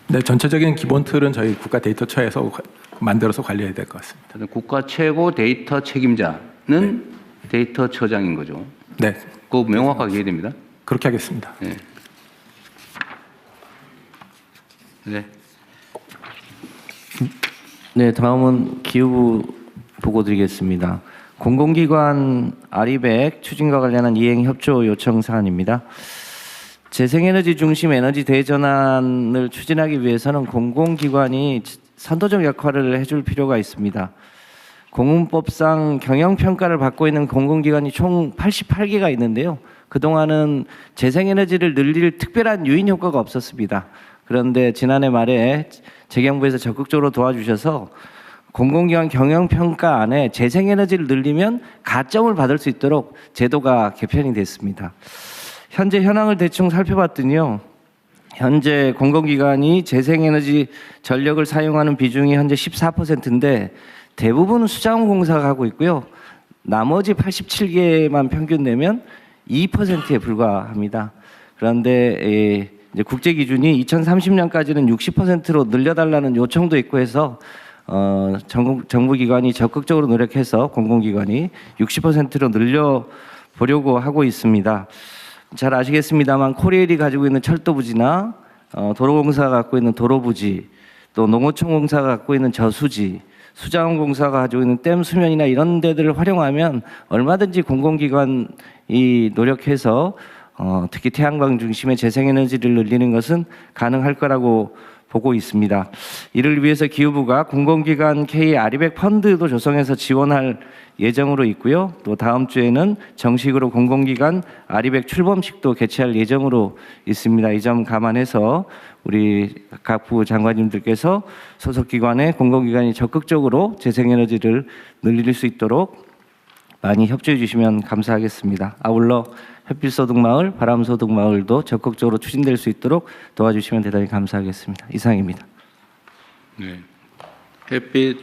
[SPEAKER 9] 네, 전체적인 기본 틀은 저희 국가 데이터처에서 만들어서 관리해야 될 것 같습니다.
[SPEAKER 2] 국가 최고 데이터 책임자는 데이터처장인 거죠.
[SPEAKER 9] 네.
[SPEAKER 2] 그거 명확하게 해야 됩니다.
[SPEAKER 9] 그렇게 하겠습니다.
[SPEAKER 2] 네. 네.
[SPEAKER 7] 네, 다음은 기후부 보고 드리겠습니다. 공공기관 아리백 추진과 관련한 이행 협조 요청 사안입니다. 재생에너지 중심 에너지 대전환을 추진하기 위해서는 공공기관이 선도적 역할을 해줄 필요가 있습니다. 공문법상 경영평가를 받고 있는 공공기관이 총 88개가 있는데요. 그동안은 재생에너지를 늘릴 특별한 유인 효과가 없었습니다. 그런데 지난해 말에 재경부에서 적극적으로 도와주셔서 공공기관 경영평가 안에 재생에너지를 늘리면 가점을 받을 수 있도록 제도가 개편이 됐습니다. 현재 현황을 대충 살펴봤더니요. 현재 공공기관이 재생에너지 전력을 사용하는 비중이 현재 14%인데 대부분은 수자원공사가 하고 있고요. 나머지 87개만 평균 내면 2%에 불과합니다. 그런데 이제 국제 기준이 2030년까지는 60%로 늘려달라는 요청도 있고 해서 정부기관이 적극적으로 노력해서 공공기관이 60%로 늘려보려고 하고 있습니다. 잘 아시겠습니다만 코레일이 가지고 있는 철도부지나 도로공사가 갖고 있는 도로부지, 또 농어촌공사가 갖고 있는 저수지, 수자원공사가 가지고 있는 댐 수면이나 이런 데들을 활용하면 얼마든지 공공기관이 노력해서 특히 태양광 중심의 재생에너지를 늘리는 것은 가능할 거라고 보고 있습니다. 이를 위해서 기후부가 공공기관 K 아리백 펀드도 조성해서 지원할 예정으로 있고요. 또 다음 주에는 정식으로 공공기관 아리백 출범식도 개최할 예정으로 있습니다. 이 점 감안해서 우리 각 부 장관님들께서 소속기관에 공공기관이 적극적으로 재생에너지를 늘릴 수 있도록 많이 협조해 주시면 감사하겠습니다. 아울러 햇빛소득마을, 바람소득마을도 적극적으로 추진될 수 있도록 도와주시면 대단히 감사하겠습니다. 이상입니다.
[SPEAKER 2] 네. 햇빛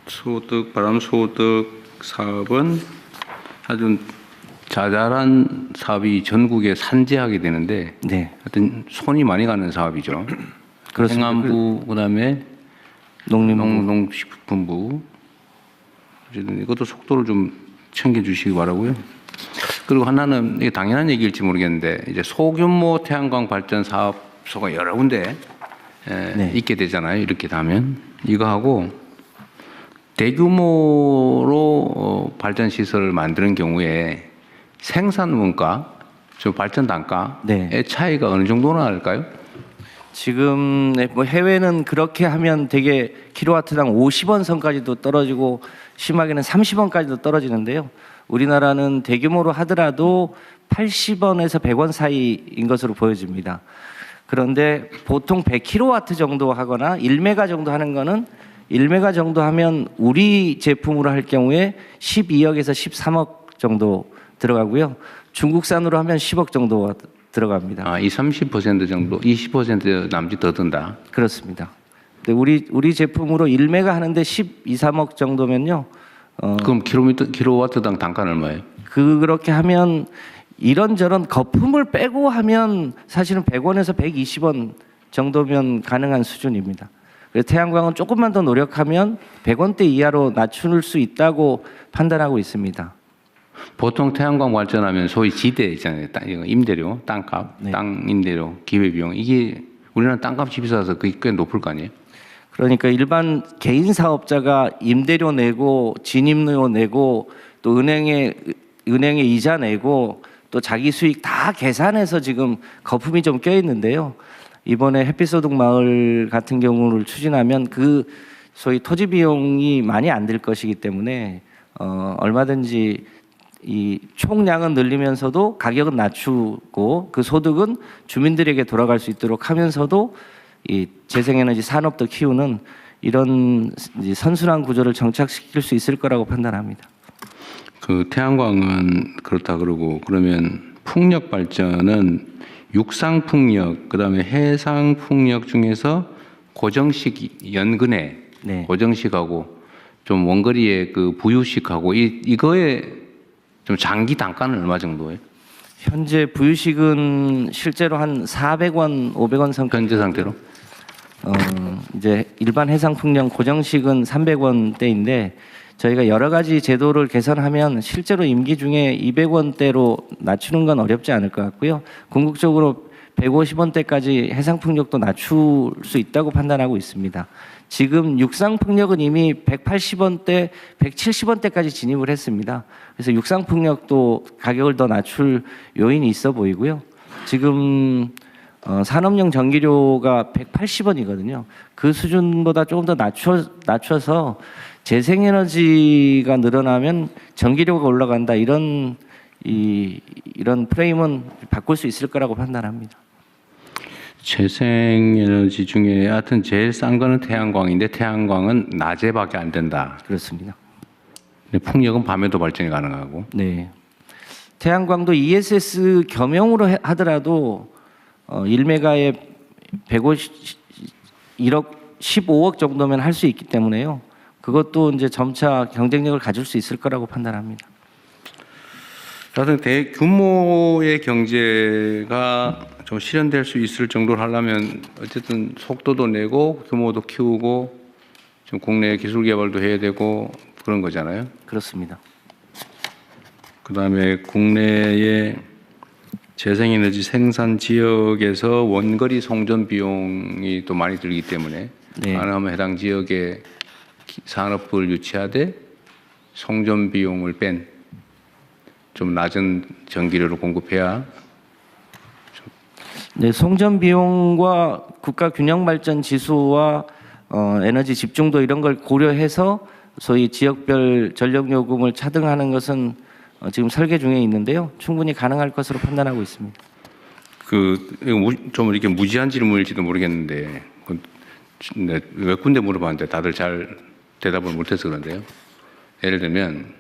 [SPEAKER 2] 소득, 바람소득 사업은 아주 자잘한 사업이 전국에 산재하게 되는데,
[SPEAKER 7] 네.
[SPEAKER 2] 하여튼 손이 많이 가는 사업이죠.
[SPEAKER 7] 그렇습니다.
[SPEAKER 2] 행안부, 그다음에 농식품부. 어쨌든 이것도 속도를 좀 챙겨주시기 바라고요. 그리고 하나는 이게 당연한 얘기일지 모르겠는데 이제 소규모 태양광 발전 사업소가 여러 군데 있게 되잖아요. 이렇게 되면 이거하고 대규모로 발전 시설을 만드는 경우에 생산 원가, 저 발전 단가의 차이가 어느 정도나 할까요?
[SPEAKER 7] 지금 뭐 해외는 그렇게 하면 되게 킬로와트당 50원 선까지도 떨어지고 심하게는 30원까지도 떨어지는데요. 우리나라는 대규모로 하더라도 80원에서 100원 사이인 것으로 보여집니다. 그런데 보통 100kW 정도 하거나 1메가 정도 하는 거는 1메가 정도 하면 우리 제품으로 할 경우에 12억에서 13억 정도 들어가고요. 중국산으로 하면 10억 정도 들어갑니다.
[SPEAKER 2] 아, 이 30% 정도, 20% 남짓 더 든다.
[SPEAKER 7] 그렇습니다. 근데 우리 제품으로 1메가 하는데 12, 13억 정도면요.
[SPEAKER 2] 그럼 킬로와트당 단가는 얼마예요?
[SPEAKER 7] 그렇게 하면 이런저런 거품을 빼고 하면 사실은 100원에서 120원 정도면 가능한 수준입니다. 그래서 태양광은 조금만 더 노력하면 100원대 이하로 낮출 수 있다고 판단하고 있습니다.
[SPEAKER 2] 보통 태양광 발전하면 소위 지대 있잖아요. 임대료, 땅값,
[SPEAKER 7] 네.
[SPEAKER 2] 땅 임대료, 기회비용. 이게 우리나라 땅값이 비싸서 그게 꽤 높을 거 아니에요?
[SPEAKER 7] 그러니까 일반 개인 사업자가 임대료 내고 진입료 내고 또 은행에 이자 내고 또 자기 수익 다 계산해서 지금 거품이 좀 껴 있는데요. 이번에 햇빛소득 마을 같은 경우를 추진하면 그 소위 토지 비용이 많이 안 들 것이기 때문에 얼마든지 이 총량은 늘리면서도 가격은 낮추고 그 소득은 주민들에게 돌아갈 수 있도록 하면서도 이 재생에너지 산업도 키우는 이런 선순환 구조를 정착시킬 수 있을 거라고 판단합니다.
[SPEAKER 2] 그 태양광은 그렇다 그러고 그러면 풍력 발전은 육상 풍력 그다음에 해상 풍력 중에서 고정식 연근해
[SPEAKER 7] 네.
[SPEAKER 2] 고정식하고 좀 원거리의 그 부유식하고 이거에 좀 장기 단가는 얼마 정도예요?
[SPEAKER 7] 현재 부유식은 실제로 한 400원, 500원 선까지.
[SPEAKER 2] 현재 상태로?
[SPEAKER 7] 이제 일반 해상 풍력 고정식은 300원대인데 저희가 여러 가지 제도를 개선하면 실제로 임기 중에 200원대로 낮추는 건 어렵지 않을 것 같고요. 궁극적으로 150원대까지 해상 풍력도 낮출 수 있다고 판단하고 있습니다. 지금 육상 풍력은 이미 180원대, 170원대까지 진입을 했습니다. 그래서 육상 풍력도 가격을 더 낮출 요인이 있어 보이고요. 지금 산업용 전기료가 180원이거든요. 그 수준보다 조금 더 낮춰서 재생에너지가 늘어나면 전기료가 올라간다 이런 프레임은 바꿀 수 있을 거라고 판단합니다.
[SPEAKER 2] 재생에너지 중에 하여튼 제일 싼 거는 태양광인데 태양광은 낮에밖에 안 된다.
[SPEAKER 7] 그렇습니다.
[SPEAKER 2] 근데 풍력은 밤에도 발전이 가능하고.
[SPEAKER 7] 네. 태양광도 ESS 겸용으로 하더라도 1메가에 1억 15억 정도면 할 수 있기 때문에요. 그것도 이제 점차 경쟁력을 가질 수 있을 거라고 판단합니다.
[SPEAKER 2] 하여튼 대규모의 경제가 좀 실현될 수 있을 정도로 하려면 어쨌든 속도도 내고 규모도 키우고 좀 국내 기술 개발도 해야 되고 그런 거잖아요.
[SPEAKER 7] 그렇습니다.
[SPEAKER 2] 그다음에 국내의 재생에너지 생산 지역에서 원거리 송전 비용이 또 많이 들기 때문에
[SPEAKER 7] 네.
[SPEAKER 2] 가능하면 해당 지역에 산업을 유치하되 송전 비용을 뺀 좀 낮은 전기료를 공급해야.
[SPEAKER 7] 네, 송전 비용과 국가 균형 발전 지수와 에너지 집중도 이런 걸 고려해서 소위 지역별 전력 요금을 차등하는 것은 지금 설계 중에 있는데요. 충분히 가능할 것으로 판단하고 있습니다.
[SPEAKER 2] 좀 이렇게 무지한 질문일지도 모르겠는데 몇 군데 물어봤는데 다들 잘 대답을 못해서 그런데요. 예를 들면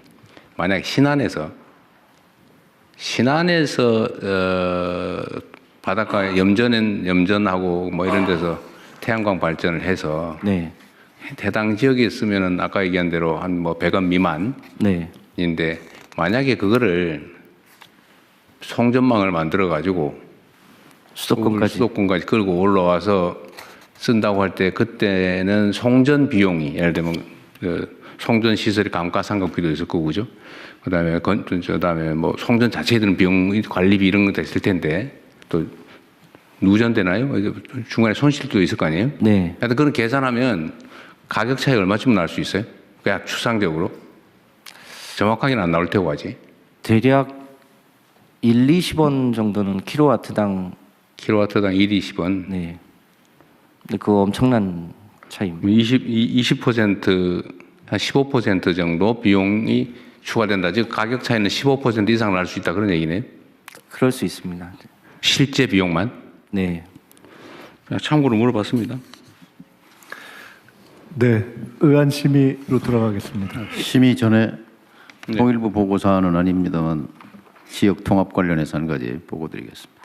[SPEAKER 2] 만약 신안에서 바닷가에 염전하고 뭐 이런 데서 태양광 발전을 해서
[SPEAKER 7] 네.
[SPEAKER 2] 해당 지역에 있으면은 아까 얘기한 대로 한 뭐 100원 미만인데
[SPEAKER 7] 네.
[SPEAKER 2] 만약에 그거를 송전망을 만들어 가지고 수도권까지 끌고 올라와서 쓴다고 할 때 그때는 송전 비용이 예를 들면 그 송전 시설의 감가상각비도 있을 거고 그죠? 그다음에 뭐 송전 자체에 드는 비용, 관리비 이런 것도 있을 텐데 또 누전되나요? 중간에 손실도 있을 거 아니에요?
[SPEAKER 7] 네.
[SPEAKER 2] 하여튼 그런 계산하면 가격 차이 얼마쯤 날 수 있어요? 그냥 추상적으로 정확하게는 안 나올 테고 하지.
[SPEAKER 7] 대략 1, 20원 정도는 킬로와트당
[SPEAKER 2] 1, 20원.
[SPEAKER 7] 네. 근데 그거 엄청난 차이입니다.
[SPEAKER 2] 20% 한 15% 정도 비용이 추가된다. 즉 가격 차이는 15% 이상 날 수 있다 그런 얘기네요.
[SPEAKER 7] 그럴 수 있습니다.
[SPEAKER 2] 실제 비용만?
[SPEAKER 7] 네.
[SPEAKER 2] 그냥 참고로 물어봤습니다.
[SPEAKER 3] 네, 의안 심의로 돌아가겠습니다.
[SPEAKER 8] 심의 전에 통일부 보고 사안은 아닙니다만 지역 통합 관련해서 한 가지 보고드리겠습니다.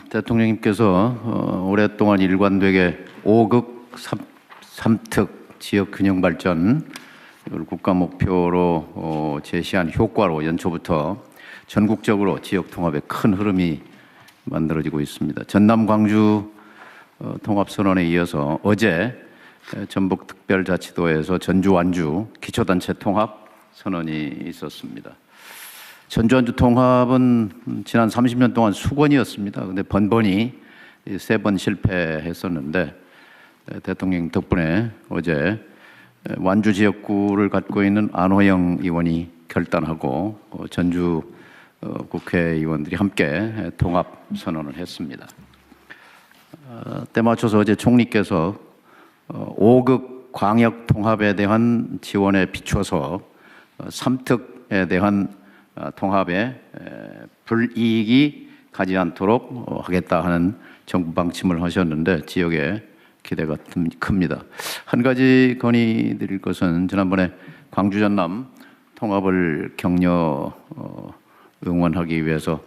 [SPEAKER 8] 대통령님께서 오랫동안 일관되게 5극 3특 지역 균형 발전 이걸 국가 목표로 제시한 효과로 연초부터 전국적으로 지역 통합의 큰 흐름이 만들어지고 있습니다. 전남 광주 통합선언에 이어서 어제 전북특별자치도에서 전주 완주 기초단체 통합 선언이 있었습니다. 전주 완주 통합은 지난 30년 동안 수건이었습니다. 근데 번번이 3번 실패했었는데 대통령 덕분에 어제 완주 지역구를 갖고 있는 안호영 의원이 결단하고 전주 국회의원들이 함께 통합 선언을 했습니다. 때 맞춰서 어제 총리께서 5극 광역 통합에 대한 지원에 비춰서 3특에 대한 통합에 불이익이 가지 않도록 하겠다 하는 정부 방침을 하셨는데 지역에 기대가 큽니다. 한 가지 건의드릴 것은 지난번에 광주 전남 통합을 격려 응원하기 위해서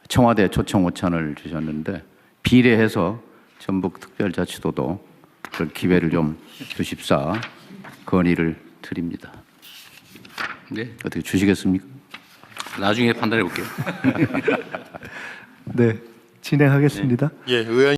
[SPEAKER 8] 청와대 초청 오찬을 주셨는데 비례해서 전북특별자치도도 그 기회를 좀 주십사 건의를 드립니다.
[SPEAKER 2] 네.
[SPEAKER 8] 어떻게 주시겠습니까?
[SPEAKER 2] 나중에 판단해 볼게요.
[SPEAKER 3] 네, 진행하겠습니다.
[SPEAKER 10] 예, 의원